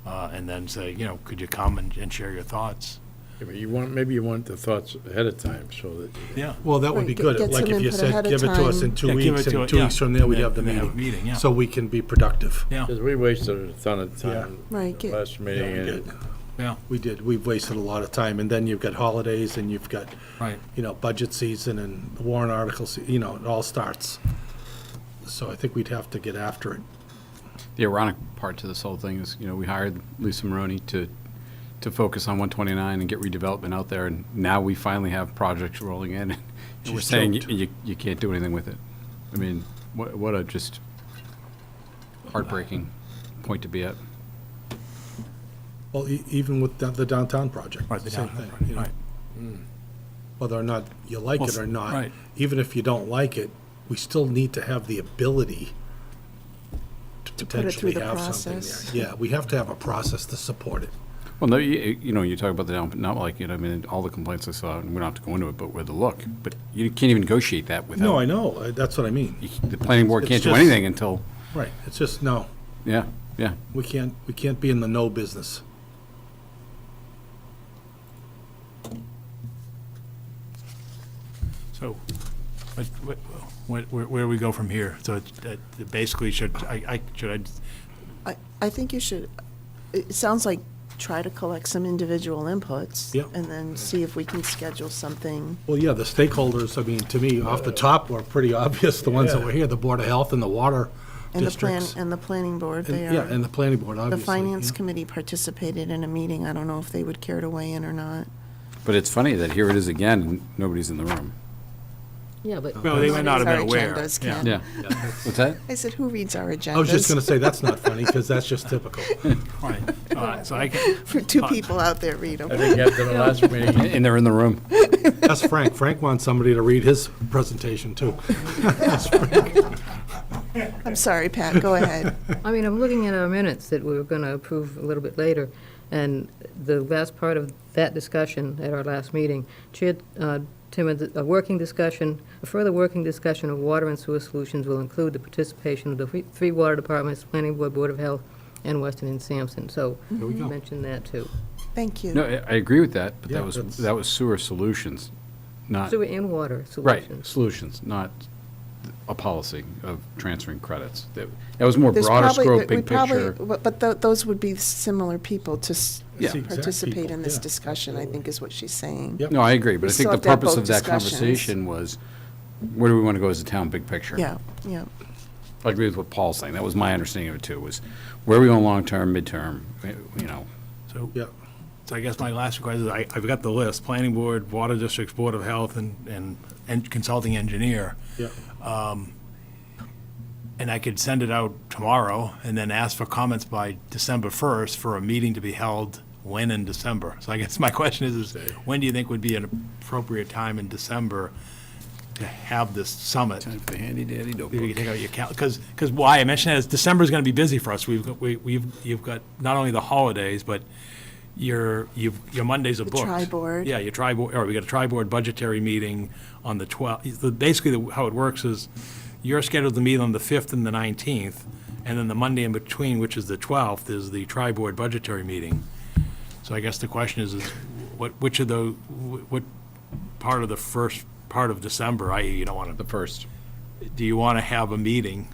S5: and then say, could you come and share your thoughts?
S17: Yeah, but maybe you want the thoughts ahead of time, so that.
S5: Yeah.
S12: Well, that would
S1: Right,
S12: be
S1: get-
S12: good.
S1: get
S12: Like
S1: some
S12: if you
S1: input ahead
S12: said,
S1: of
S12: give it to us in
S1: time.
S12: 2
S5: Yeah, give
S12: weeks,
S5: it to
S12: and
S5: it,
S12: 2
S5: yeah.
S12: weeks from there, we'd
S5: And
S12: have the
S5: then have a
S12: meeting.
S5: meeting, yeah.
S12: So we can be productive.
S5: Yeah.
S17: Because we wasted a ton of time
S1: Right, get-
S17: last meeting,
S12: we
S17: and
S12: did.
S5: Yeah.
S12: We did. We've wasted a lot of time, and then you've got holidays, and you've got,
S5: Right.
S12: budget season and warrant articles, it all starts. So I think we'd have to get after it.
S3: The ironic part to this whole thing is, we hired Lisa Maroney to focus on 129 and get redevelopment out there, and now we finally have projects rolling in, and we're
S12: She's
S3: saying
S12: choked.
S3: you can't do anything with it. I mean, what a just heartbreaking point to be at.
S12: Well, even with the downtown project.
S5: Right, the
S12: same
S5: downtown
S12: thing,
S5: project, right.
S12: Whether or not you like
S5: Well,
S12: it or not,
S5: right.
S12: even if you don't like it, we still need to have the ability to
S1: put it through
S12: potentially
S1: the
S12: have something
S1: process.
S12: there. Yeah, we have to have a process to support it.
S3: Well, no, you talk about the not like it. I mean, all the complaints I saw, and we don't have to go into it, but with the look. But you can't even negotiate that without.
S12: No, I know, that's what I mean.
S3: The planning board
S12: It's
S3: can't do
S12: just-
S3: anything until.
S12: Right, it's just, no,
S3: Yeah, yeah.
S12: we can't be in the no business.
S5: So, where do we go from here? So basically, should I
S1: I think you should, it sounds like, try to collect some individual inputs.
S12: Yep.
S1: And then see if we can schedule something.
S12: Well, yeah, the stakeholders, I mean, to me, off the top were pretty obvious, the ones that were here, the Board of Health and the water
S1: And
S12: districts.
S1: the planning board, they
S12: And-
S1: are.
S12: Yeah, and the planning board,
S1: The
S12: obviously.
S1: finance
S12: yeah.
S1: committee participated in a meeting. I don't know if they would care to weigh in or not.
S3: But it's funny that here it is again, and nobody's in the room.
S4: Yeah, but.
S5: Well, they might not have been
S1: Our
S5: aware.
S1: agendas,
S5: Yeah.
S1: Ken.
S3: Yeah. What's that?
S1: I said, who reads our agendas?
S12: I was just gonna say, that's not funny, because that's just typical.
S5: Right. So I can.
S1: For two people out there read them.
S17: I think after the last meeting,
S3: And they're in the room.
S12: That's Frank. Frank wants somebody to read his presentation, too.
S1: I'm sorry, Pat, go ahead.
S4: I mean, I'm looking at our minutes that we were going to approve a little bit later, and the last part of that discussion at our last meeting, Chair Timmons, a further working discussion of water and sewer solutions will include the participation of the three water departments, Planning Board, Board of Health, and Weston and Sampson. So
S12: we go.
S4: mention that, too.
S1: Thank you.
S3: No, I agree with that, but
S12: Yeah,
S3: that
S12: that's-
S3: was sewer solutions, not.
S4: Sewer and water
S3: Right,
S4: solutions.
S3: solutions, not a policy of transferring credits. That was more
S1: There's
S3: broader
S1: probably-
S3: scope,
S1: we
S3: big
S1: probably-
S3: picture.
S1: But those would be similar people to
S3: Yeah.
S12: It's the exact
S1: participate
S12: people,
S1: in this
S12: yeah,
S1: discussion, I think is what she's saying.
S12: Yep.
S3: No, I agree, but
S1: We
S3: I think
S1: still
S3: the
S1: have to have
S3: purpose
S1: both
S3: of that
S1: discussions.
S3: conversation was, where do we want to go as a town, big picture?
S1: Yeah, yeah.
S3: I agree with what Paul's saying. That was my understanding of it, too, was where are we going long-term, midterm,
S5: So,
S12: Yeah.
S5: so I guess my last question is, I've got the list, Planning Board, Water Districts, Board of Health, and Consulting Engineer.
S12: Yeah.
S5: And I could send it out tomorrow and then ask for comments by December 1st for a meeting to be held when in December. So I guess my question is when do you think would be an appropriate time in December to have this summit?
S3: Time for the handy-dandy
S5: Maybe you
S3: notebook.
S5: can take out your calendar, because why I mention that is December's going to be busy for us. You've got not only the holidays, but your Mondays are
S1: The
S5: booked.
S1: tri-board.
S5: Yeah, your tri-board, or we got a tri-board budgetary meeting on the 12th. Basically, how it works is you're scheduled to meet on the 5th and the 19th, and then the Monday in between, which is the 12th, is the tri-board budgetary meeting. So I guess the question is what part of the first part of December, i.e. you don't want
S3: The
S5: to,
S3: first,
S5: do you want to have a meeting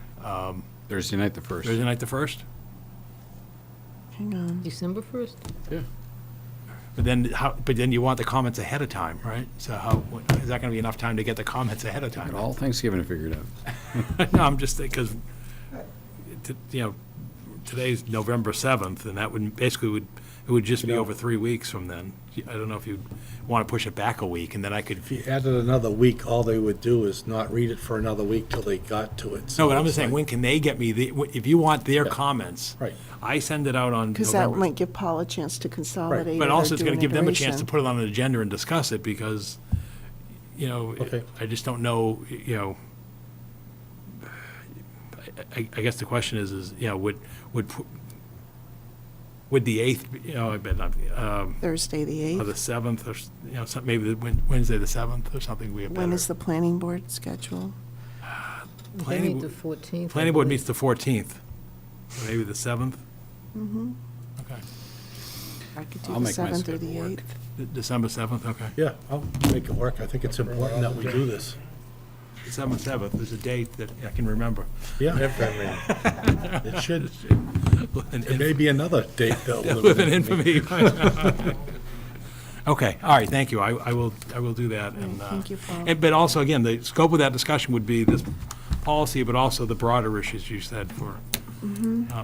S3: Thursday night, the first.
S5: Thursday night the 1st?
S1: Hang on.
S4: December 1st?
S3: Yeah.
S5: But then you want the comments ahead of time, right? So is that going to be enough time to get the comments ahead of time?
S3: Got all Thanksgiving figured out.
S5: No, I'm just thinking, because, today's November 7th, and that would it would just be over 3 weeks from then. I don't know if you'd want to push it back a week, and then I could.
S12: If you added another week, all they would do is not read it for another week till they got to it.
S5: No, but I'm just saying, when can they get me, if you want their comments.
S12: Right.
S5: I send it out on
S1: Because that
S5: November.
S1: might give Paul a chance to consolidate.
S5: But
S1: it
S5: also
S1: or
S5: it's
S1: do
S5: going to
S1: an
S5: give them a chance to
S1: iteration.
S5: put it on an agenda and discuss it, because, you know,
S12: Okay.
S5: I just don't know, you know, I guess the question is, you know, would the 8th, you know, I bet not,
S1: Thursday, the
S5: or the
S1: 8th.
S5: 7th, or, you know, maybe Wednesday, the 7th, or something we have better.
S1: When is the planning board scheduled?
S4: They
S5: Planning
S4: meet the
S5: bo-
S4: 14th. I
S5: Planning board
S4: believe.
S5: meets the 14th, so maybe the 7th?
S1: Mm-hmm.
S5: Okay.
S1: I could do
S3: I'll
S1: the
S3: make my
S1: 7th or the
S3: schedule work.
S1: 8th.
S5: December 7th, okay.
S12: Yeah, I'll make it work. I think it's important that we do this.
S5: December 7th is a date that I can remember.
S12: Yeah. It should. It may be another date that will
S5: Live in infamy. Okay, all right, thank you. I will do that. And,
S1: Thank you, Paul.
S5: But also, again, the scope of that discussion would be this policy, but also the broader issues you said for,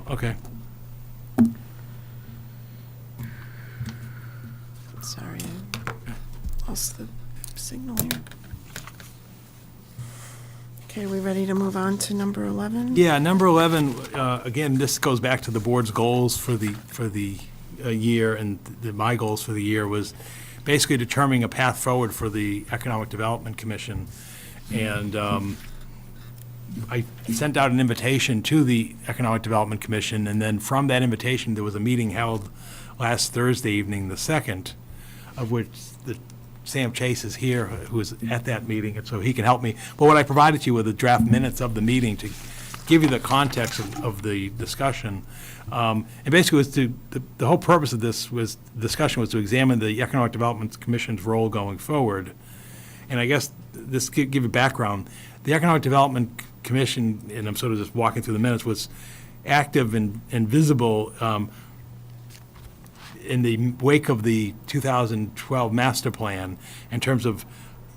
S5: okay.
S1: Sorry, I lost the signal here. Okay, are we ready to move on to number 11?
S5: Yeah, number 11, again, this goes back to the board's goals for the year, and my goals for the year was basically determining a path forward for the Economic Development Commission. And I sent out an invitation to the Economic Development Commission, and then from that invitation, there was a meeting held last Thursday evening, the 2nd, of which Sam Chase is here, who was at that meeting, and so he can help me. But what I provided you with the draft minutes of the meeting to give you the context of the discussion. And basically, was the whole purpose of this discussion was to examine the Economic Development Commission's role going forward. And I guess this give you background. The Economic Development Commission, and I'm sort of just walking through the minutes, was active and visible in the wake of the 2012 master plan in terms of,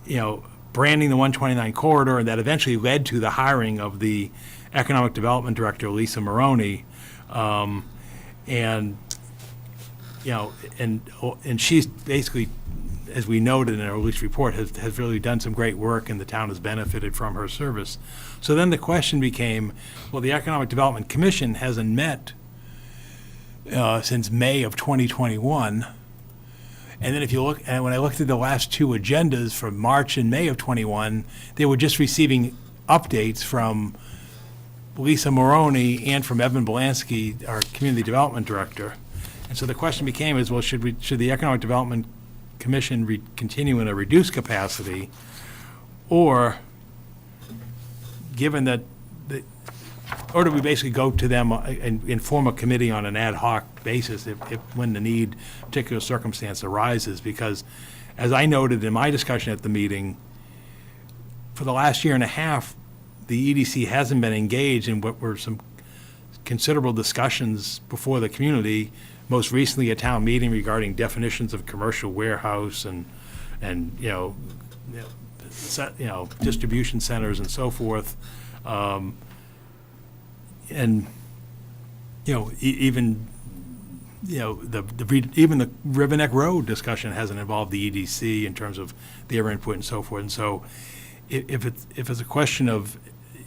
S5: you know, branding the 129 corridor, and that eventually led to the hiring of the Economic Development Director, Lisa Maroney. And, you know, and she's basically, as we noted in our release report, has really done some great work, and the town has benefited from her service. So then the question became, well, the Economic Development Commission hasn't met since May of 2021. And then if you look, and when I looked at the last two agendas for March and May of 21, they were just receiving updates from Lisa Maroney and from Evan Belansky, our Community Development Director. And so the question became is, well, should the Economic Development Commission continue in a reduced capacity, or given that, or do we basically go to them and form a committee on an ad hoc basis if when the need, particular circumstance arises? Because as I noted in my discussion at the meeting, for the last year and a half, the EDC hasn't been engaged in what were some considerable discussions before the community, most recently a town meeting regarding definitions of commercial warehouse and distribution centers and so forth. And, you know, even the River Neck Road discussion hasn't involved the EDC in terms of their input and so forth. And so if it's a question of,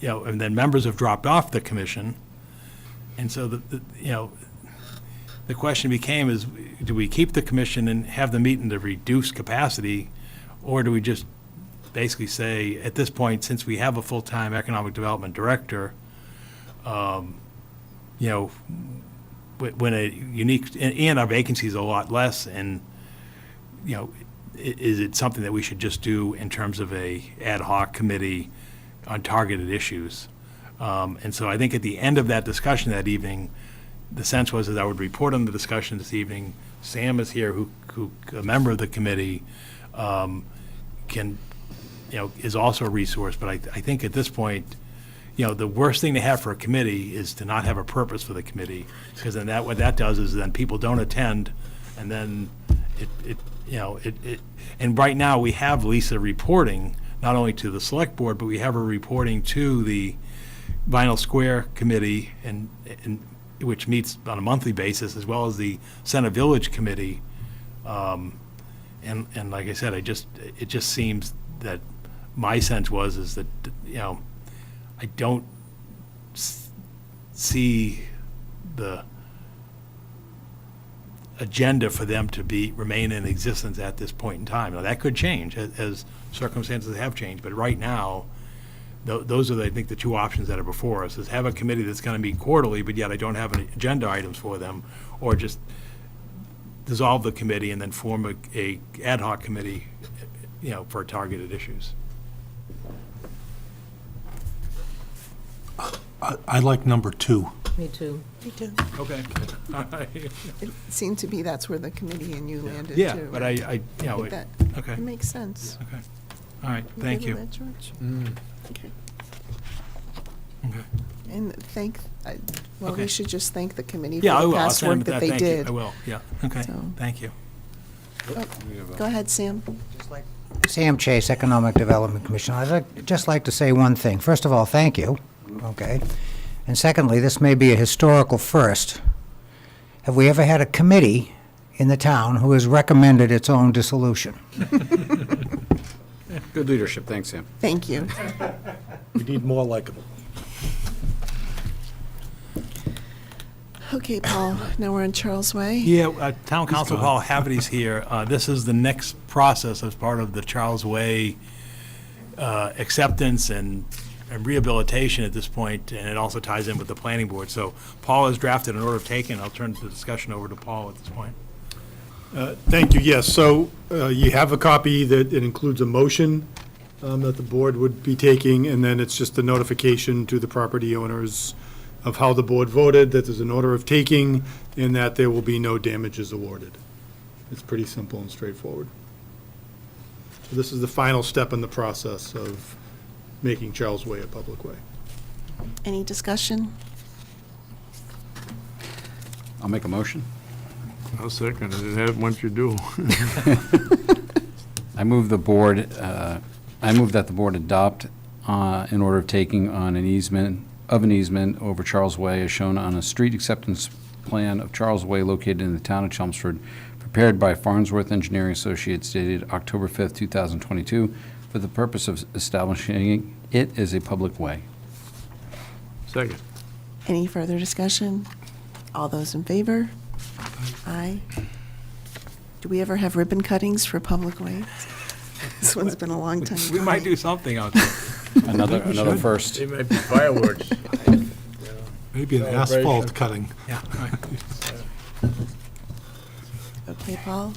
S5: you know, and then members have dropped off the commission, and so the question became is, do we keep the commission and have them meet in the reduced capacity, or do we just basically say, at this point, since we have a full-time economic development director, you know, when a unique, and our vacancy is a lot less, and, you know, is it something that we should just do in terms of a ad hoc committee on targeted issues? And so I think at the end of that discussion that evening, the sense was that I would report on the discussion this evening. Sam is here, who a member of the committee, is also a resource. But I think at this point, you know, the worst thing to have for a committee is to not have a purpose for the committee, because then what that does is then people don't attend, and then and right now we have Lisa reporting not only to the select board, but we have her reporting to the Vinyl Square Committee and which meets on a monthly basis, as well as the Center Village Committee. And like I said, it just seems that my sense is that, I don't see the agenda for them to remain in existence at this point in time. Now, that could change as circumstances have changed, but right now, those are, I think, the two options that are before us, is have a committee that's going to meet quarterly, but yet I don't have any agenda items for them, or just dissolve the committee and then form a ad hoc committee, for targeted issues.
S12: I like number 2.
S4: Me too.
S1: Me too.
S5: Okay.
S1: It seemed to be that's where the committee and you landed, too.
S5: Yeah, but I
S1: think that
S5: okay.
S1: it makes sense.
S5: Okay. All right, thank
S1: good
S5: you.
S1: with that, George? Okay.
S5: Okay.
S1: And we
S5: Okay.
S1: should just thank the committee
S5: Yeah, I
S1: for
S5: will.
S1: the
S5: I'll
S1: past
S5: send
S1: work
S5: them
S1: that they
S5: thank you.
S1: did.
S5: I will, yeah, okay,
S1: So-
S5: thank you.
S1: Go ahead, Sam.
S8: Sam Chase, Economic Development Commission. Just like to say one thing. First of all, thank you, okay? And secondly, this may be a historical first. Have we ever had a committee in the town who has recommended its own dissolution?
S3: Good leadership, thanks, Sam.
S1: Thank you.
S12: We need more like them.
S1: Okay, Paul, now we're on Charles Way.
S5: Yeah, Town Council Paul Haverty's here. This is the next process as part of the Charles Way acceptance and rehabilitation at this point, and it also ties in with the planning board. So Paul has drafted an order of taking. I'll turn the discussion over to Paul at this point.
S14: Thank you, yes. So you have a copy that it includes a motion that the board would be taking, and then it's just a notification to the property owners of how the board voted, that there's an order of taking, and that there will be no damages awarded. It's pretty simple and straightforward. So this is the final step in the process of making Charles Way a public way.
S1: Any discussion?
S3: I'll make a motion.
S17: I'll second it, and have once you do.
S3: I move that the board adopt an order of taking on an easement over Charles Way as shown on a street acceptance plan of Charles Way located in the town of Chelmsford, prepared by Farnsworth Engineering Associates dated October 5th, 2022, for the purpose of establishing it as a public way.
S17: Second.
S1: Any further discussion? All those in favor? Aye. Do we ever have ribbon cuttings for public ways? This one's been a long time.
S5: We might do something out there.
S3: Another first.
S17: It might be fireworks.
S12: Maybe an
S17: Celebration.
S12: asphalt cutting.
S5: Yeah.
S1: Okay, Paul?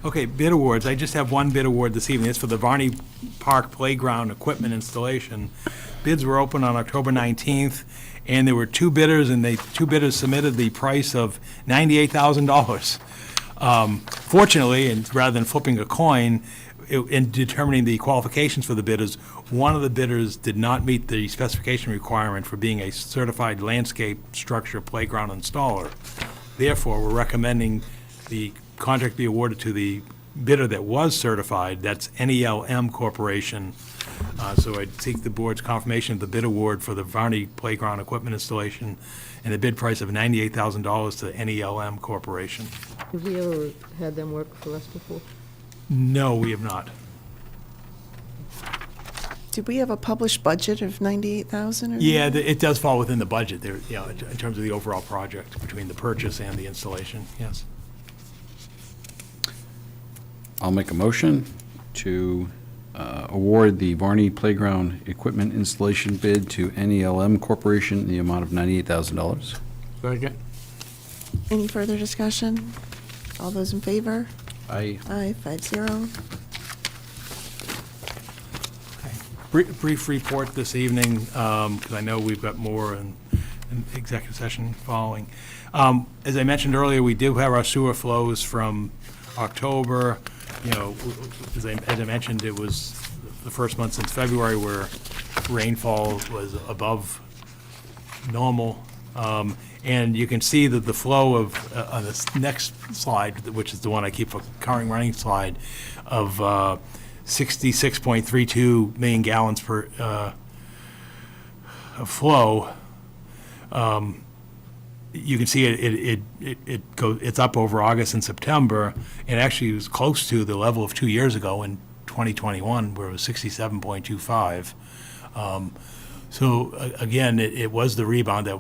S5: Okay, bid awards. I just have one bid award this evening. It's for the Varney Park Playground Equipment Installation. Bids were open on October 19th, and there were two bidders, and two bidders submitted the price of $98,000. Fortunately, and rather than flipping a coin, in determining the qualifications for the bidders, one of the bidders did not meet the specification requirement for being a certified landscape structure playground installer. Therefore, we're recommending the contract be awarded to the bidder that was certified, that's NELM Corporation. So I'd seek the board's confirmation of the bid award for the Varney Playground Equipment Installation and the bid price of $98,000 to NELM Corporation.
S4: Have we ever had them work for us before?
S5: No, we have not.
S1: Did we have a published budget of 98,000?
S5: Yeah, it does fall within the budget there, in terms of the overall project, between the purchase and the installation, yes.
S3: I'll make a motion to award the Varney Playground Equipment Installation bid to NELM Corporation in the amount of $98,000.
S17: Second.
S1: Any further discussion? All those in favor?
S3: Aye.
S1: Aye, 5-0.
S5: Brief report this evening, because I know we've got more in executive session following. As I mentioned earlier, we do have our sewer flows from October. As I mentioned, it was the first month since February where rainfall was above normal. And you can see that the flow of, on this next slide, which is the one I keep a current running slide, of 66.32 million gallons of flow you can see it's up over August and September. It actually was close to the level of 2 years ago in 2021, where it was 67.25. So again, it was the rebound that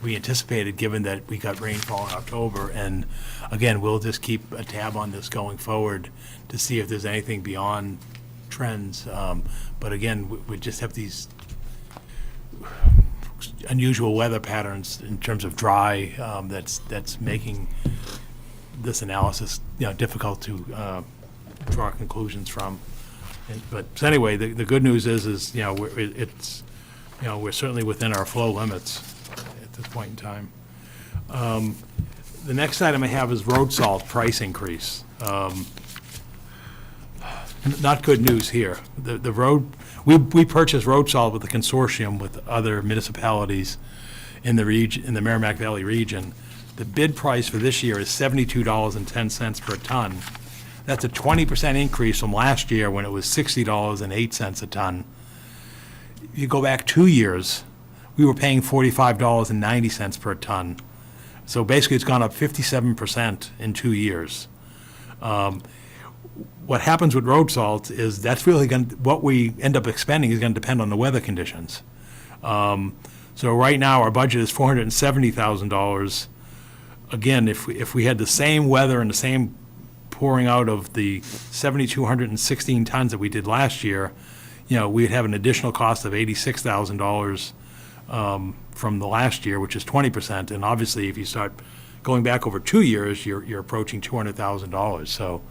S5: we anticipated, given that we got rainfall in October. And again, we'll just keep a tab on this going forward to see if there's anything beyond trends. But again, we just have these unusual weather patterns in terms of dry, that's making this analysis, difficult to draw conclusions from. But so anyway, the good news is we're certainly within our flow limits at this point in time. The next item I have is road salt price increase. Not good news here. The road, we purchased road salt with a consortium with other municipalities in the region, in the Merrimack Valley region. The bid price for this year is $72.10 per ton. That's a 20% increase from last year when it was $60.08 a ton. You go back 2 years, we were paying $45.90 per ton. So basically, it's gone up 57% in 2 years. What happens with road salt is that's really what we end up expending is going to depend on the weather conditions. So right now, our budget is $470,000. Again, if we had the same weather and the same pouring out of the 7,216 tons that we did last year, we'd have an additional cost of $86,000 from the last year, which is 20%. And obviously, if you start going back over 2 years, you're approaching $200,000. So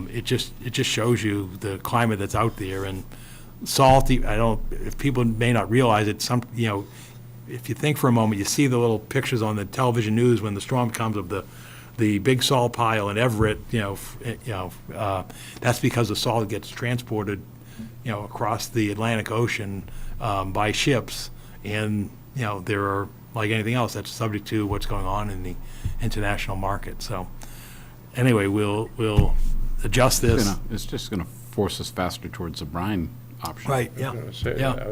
S5: it just shows you the climate that's out there. And salt, if people may not realize it, if you think for a moment, you see the little pictures on the television news when the storm comes of the big salt pile in Everett. That's because the salt gets transported, across the Atlantic Ocean by ships, and there are, like anything else, that's subject to what's going on in the international market. So anyway, we'll adjust this.
S3: It's just going to force us faster towards the brine option.
S5: Right, yeah.
S17: I was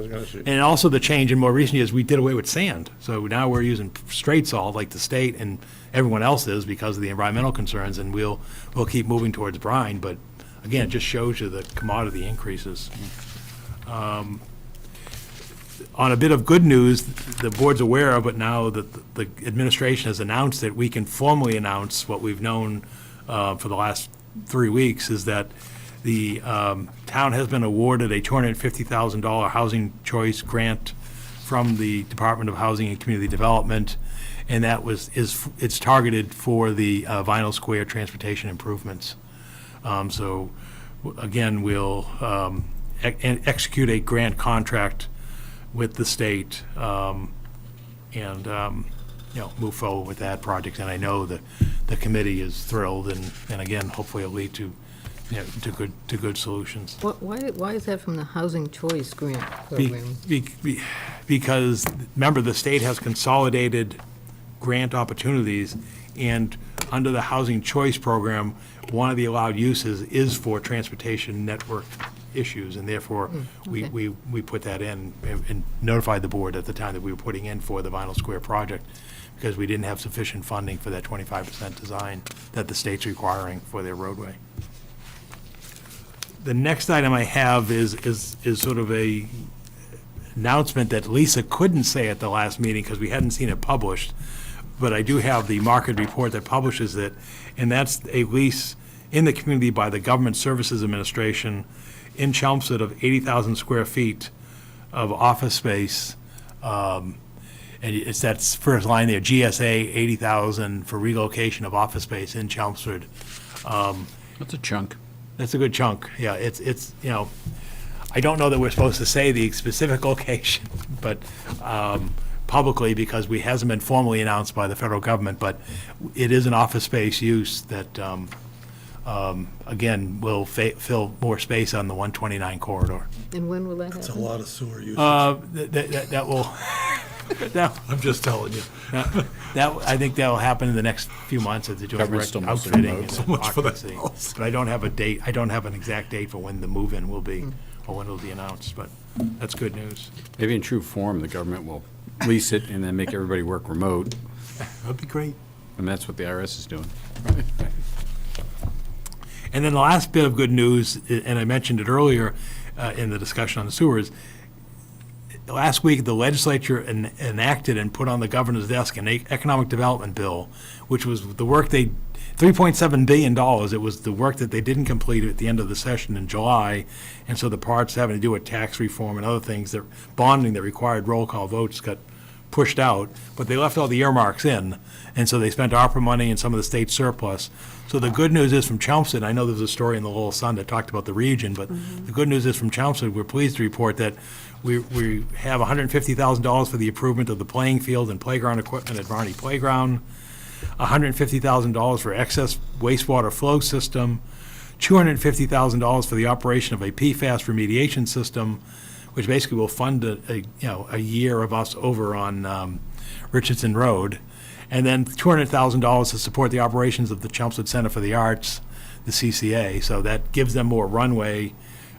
S17: gonna say.
S5: And also the change in more recent years, we did away with sand. So now we're using straight salt like the state and everyone else is because of the environmental concerns, and we'll keep moving towards brine. But again, it just shows you the commodity increases. On a bit of good news, the board's aware of, but now that the administration has announced it, we can formally announce what we've known for the last 3 weeks, is that the town has been awarded a $250,000 housing choice grant from the Department of Housing and Community Development, and that it's targeted for the Vinyl Square transportation improvements. So again, we'll execute a grant contract with the state and move forward with that project. And I know the committee is thrilled, and again, hopefully it'll lead to good solutions.
S4: Why is that from the Housing Choice Grant Program?
S5: Because, remember, the state has consolidated grant opportunities, and under the Housing Choice Program, one of the allowed uses is for transportation network issues, and therefore,
S4: okay.
S5: we put that in and notified the board at the time that we were putting in for the Vinyl Square project, because we didn't have sufficient funding for that 25% design that the state's requiring for their roadway. The next item I have is sort of a announcement that Lisa couldn't say at the last meeting because we hadn't seen it published, but I do have the market report that publishes it, and that's a lease in the community by the Government Services Administration in Chelmsford of 80,000 square feet of office space. And it's that first line there, GSA 80,000 for relocation of office space in Chelmsford.
S3: That's a chunk.
S5: That's a good chunk, yeah. It's I don't know that we're supposed to say the specific location, but publicly, because we hasn't been formally announced by the federal government, but it is an office space use that, again, will fill more space on the 129 corridor.
S4: And when will that happen?
S14: It's a lot of sewer usage.
S5: That will,
S14: I'm just telling you.
S5: I think that'll happen in the next few months as they do
S3: Government's still mostly
S5: outfitting
S3: remote.
S5: and
S14: So much for that
S5: occupancy.
S14: house.
S5: But I don't have a date, I don't have an exact date for when the move-in will be, or when it'll be announced, but that's good news.
S3: Maybe in true form, the government will lease it and then make everybody work remote.
S5: That'd be great.
S3: And that's what the IRS is doing.
S5: And then the last bit of good news, and I mentioned it earlier in the discussion on the sewers, last week, the legislature enacted and put on the governor's desk an economic development bill, which was the work $3.7 billion. It was the work that they didn't complete at the end of the session in July. And so the parts having to do with tax reform and other things, that bonding that required roll call votes got pushed out, but they left all the earmarks in. And so they spent ARPA money and some of the state surplus. So the good news is from Chelmsford, I know there was a story in the Lowell Sun that talked about the region, but the good news is from Chelmsford, we're pleased to report that we have $150,000 for the improvement of the playing field and playground equipment at Varney Playground, $150,000 for excess wastewater flow system, $250,000 for the operation of a PFAS remediation system, which basically will fund a year of us over on Richardson Road, and then $200,000 to support the operations of the Chelmsford Center for the Arts, the CCA. So that gives them more runway,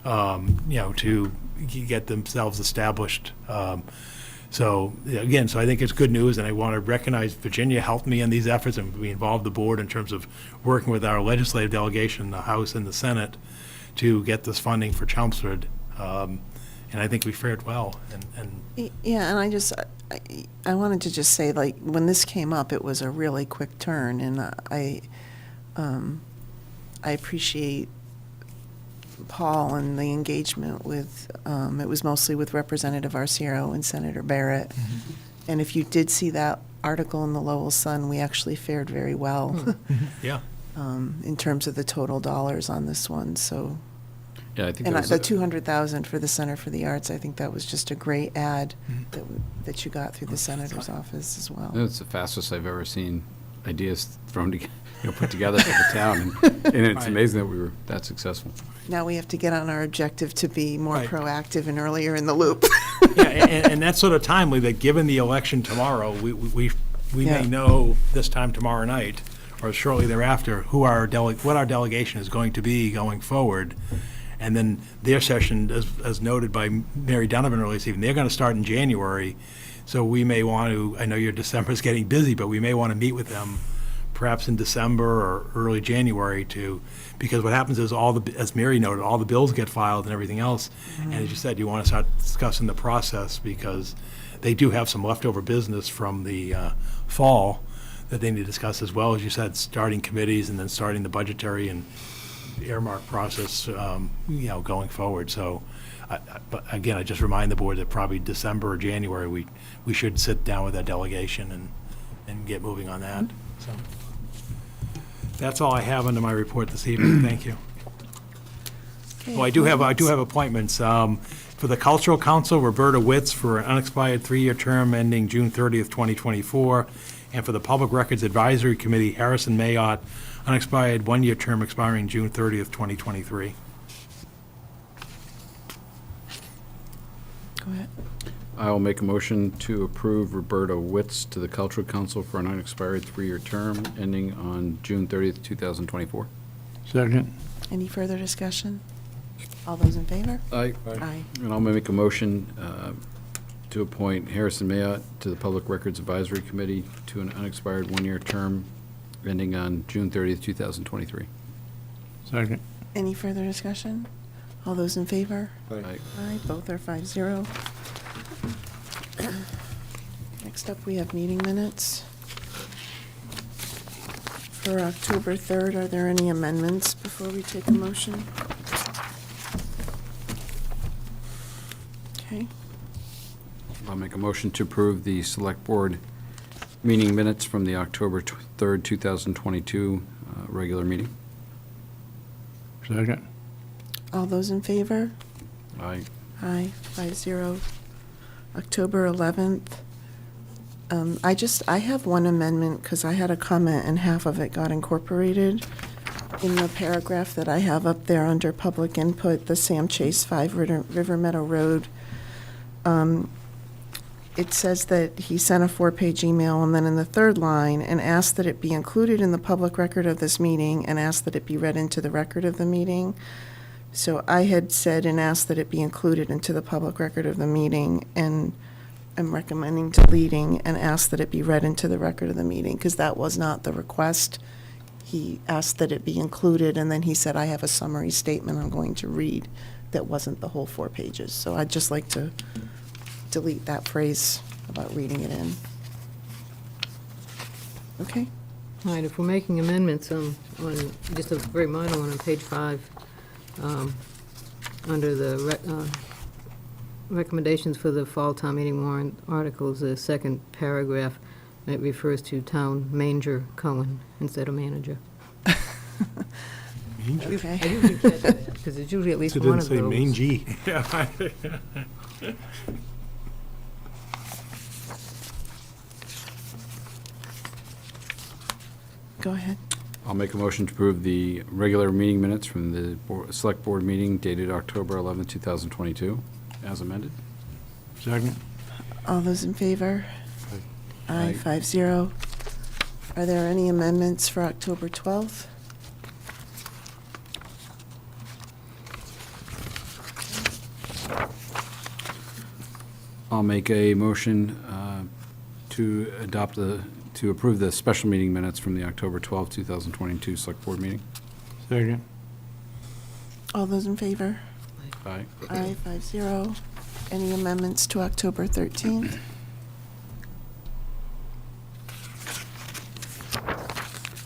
S5: to get themselves established. So again, so I think it's good news, and I want to recognize Virginia helped me in these efforts, and we involved the board in terms of working with our legislative delegation, the House and the Senate, to get this funding for Chelmsford. And I think we fared well.
S1: Yeah, and I wanted to just say, like, when this came up, it was a really quick turn, and I appreciate Paul and the engagement with, it was mostly with Representative Arciero and Senator Barrett. And if you did see that article in the Lowell Sun, we actually fared very well.
S5: Yeah.
S1: In terms of the total dollars on this one, so.
S3: Yeah, I think
S1: And
S3: that was
S1: the $200,000 for the Center for the Arts, I think that was just a great ad that you got through the senator's office as well.
S3: It's the fastest I've ever seen ideas thrown together, put together for the town, and it's amazing that we were that successful.
S1: Now we have to get on our objective to be more
S5: Right.
S1: proactive and earlier in the loop.
S5: Yeah, and that's sort of timely, that given the election tomorrow, we
S1: Yeah.
S5: may know this time tomorrow night, or shortly thereafter, what our delegation is going to be going forward. And then their session, as noted by Mary Donovan earlier this evening, they're going to start in January. So we may want to, I know your December is getting busy, but we may want to meet with them perhaps in December or early January because what happens is as Mary noted, all the bills get filed and everything else. And as you said, you want to start discussing the process because they do have some leftover business from the fall that they need to discuss, as well as you said, starting committees and then starting the budgetary and earmark process, going forward. So, but again, I just remind the board that probably December or January, we should sit down with that delegation and get moving on that. So that's all I have under my report this evening. Thank you.
S1: Okay,
S5: Well, I do have appointments. For the Cultural Council, Roberta Witz for an unexpired 3-year term ending June 30th, 2024. And for the Public Records Advisory Committee, Harrison Mayotte, unexpired 1-year term expiring June 30th, 2023.
S1: Go ahead.
S3: I will make a motion to approve Roberta Witz to the Cultural Council for an unexpired 3-year term ending on June 30th, 2024.
S17: Second.
S1: Any further discussion? All those in favor?
S3: Aye.
S1: Aye.
S3: And I'll make a motion to appoint Harrison Mayotte to the Public Records Advisory Committee to an unexpired 1-year term ending on June 30th, 2023.
S17: Second.
S1: Any further discussion? All those in favor?
S3: Aye.
S1: Aye, both are 5-0. Next up, we have meeting minutes. For October 3rd, are there any amendments before we take a motion? Okay,
S3: I'll make a motion to approve the Select Board meeting minutes from the October 3rd, 2022 regular meeting.
S17: Second.
S1: all those in favor?
S3: Aye.
S1: Aye, 5-0. October 11th. I have one amendment because I had a comment and half of it got incorporated in the paragraph that I have up there under public input, the Sam Chase 5 River Meadow Road. It says that he sent a 4-page email, and then in the third line, and asked that it be included in the public record of this meeting and asked that it be read into the record of the meeting. So I had said and asked that it be included into the public record of the meeting, and am recommending deleting and ask that it be read into the record of the meeting, because that was not the request. He asked that it be included, and then he said, I have a summary statement I'm going to read that wasn't the whole 4 pages. So I'd just like to delete that phrase about reading it in. Okay?
S4: All right, if we're making amendments on just a very minor one on page 5, under the recommendations for the fall town meeting warrant articles, the second paragraph, it refers to town manger Cohen instead of manager.
S1: Okay.
S4: I usually catch that, because it's usually at least
S12: It
S4: one
S12: didn't
S4: of
S12: say
S4: those.
S12: mangy.
S1: Go ahead.
S3: I'll make a motion to approve the regular meeting minutes from the Select Board meeting dated October 11, 2022, as amended.
S12: Second?
S1: All those in favor?
S3: Aye.
S1: Aye, 5-0. Are there any amendments for October 12th?
S3: I'll make a motion to approve the special meeting minutes from the October 12, 2022 Select Board meeting.
S12: Second?
S1: All those in favor?
S3: Aye.
S1: Aye, 5-0. Any amendments to October 13th?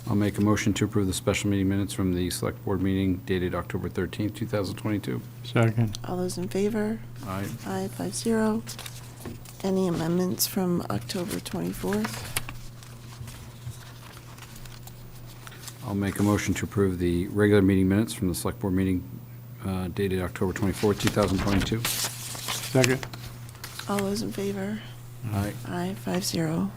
S3: I'll make a motion to approve the special meeting minutes from the Select Board meeting dated October 13, 2022.
S12: Second?
S1: All those in favor?
S3: Aye.
S1: Aye, 5-0. Any amendments from October 24th?
S3: I'll make a motion to approve the regular meeting minutes from the Select Board meeting dated October 24, 2022.
S12: Second?
S1: All those in favor?
S3: Aye.
S1: Aye, 5-0.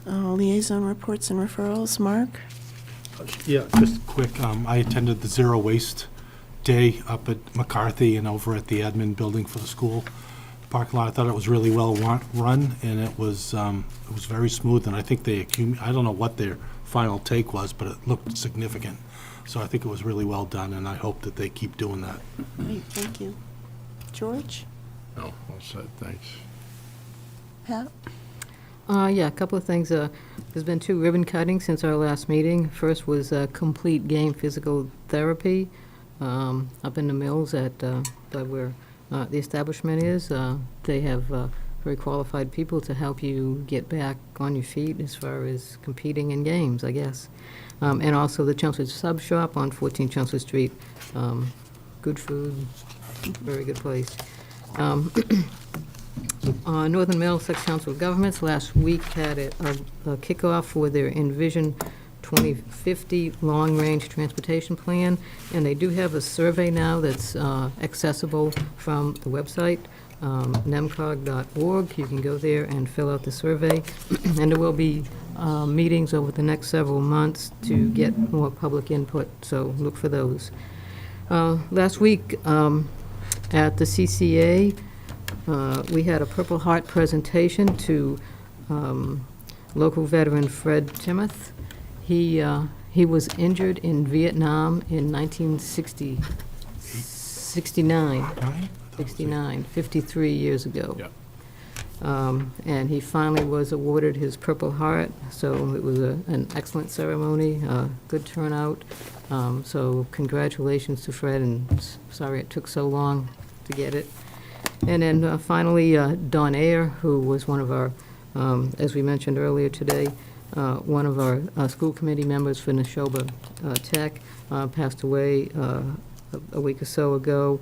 S1: Liaison reports and referrals, Mark?
S12: Yeah, just quick, I attended the Zero Waste Day up at McCarthy and over at the admin building for the school parking lot. I thought it was really well run, and it was very smooth, and I think they I don't know what their final take was, but it looked significant. So I think it was really well done, and I hope that they keep doing that.
S1: Great, thank you. George?
S17: No, all set, thanks.
S1: Pat?
S4: Yeah, a couple of things. There's been 2 ribbon cuttings since our last meeting. First was Complete Game Physical Therapy up in the Mills at where the establishment is. They have very qualified people to help you get back on your feet as far as competing in games, I guess. And also the Chelmsford Sub Shop on 14 Chelmsford Street. Good food, very good place. Northern Middlesex Council of Governments last week had a kickoff for their Envision 2050 Long-Range Transportation Plan, and they do have a survey now that's accessible from the website, nemcog.org. You can go there and fill out the survey, and there will be meetings over the next several months to get more public input, so look for those. Last week at the CCA, we had a Purple Heart presentation to local veteran Fred Timoth. He was injured in Vietnam in 1969, 53 years ago.
S3: Yep.
S4: And he finally was awarded his Purple Heart, so it was an excellent ceremony, good turnout. So congratulations to Fred, and sorry it took so long to get it. And then finally, Don Ayer, who was one of our, as we mentioned earlier today, one of our school committee members for Neshoba Tech, passed away a week or so ago.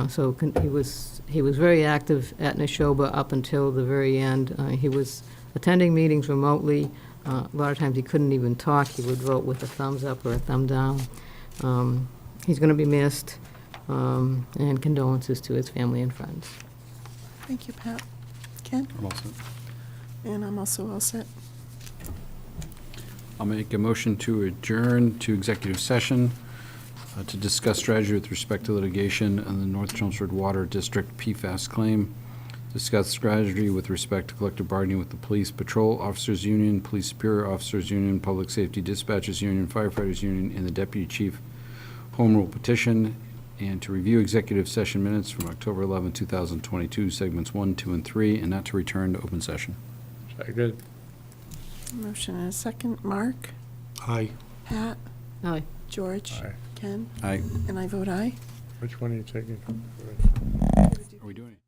S4: So he was very active at Neshoba up until the very end. He was attending meetings remotely. A lot of times he couldn't even talk. He would vote with a thumbs up or a thumb down. He's going to be missed, and condolences to his family and friends.
S1: Thank you, Pat. Ken?
S3: I'm all set.
S1: And I'm also all set.
S3: I'll make a motion to adjourn to executive session to discuss strategy with respect to litigation on the North Chelmsford Water District PFAS claim, discuss strategy with respect to collective bargaining with the Police Patrol Officers Union, Police Superior Officers Union, Public Safety Dispatchers Union, Firefighters Union, and the Deputy Chief Home Rule petition, and to review executive session minutes from October 11, 2022, segments 1, 2, and 3, and not to return to open session.
S17: Second.
S1: Motion and a second. Mark?
S12: Aye.
S1: Pat?
S4: Aye.
S1: George?
S17: Aye.
S1: Ken?
S3: Aye.
S1: And I vote aye.
S17: Which one are you taking?
S3: Are we doing it?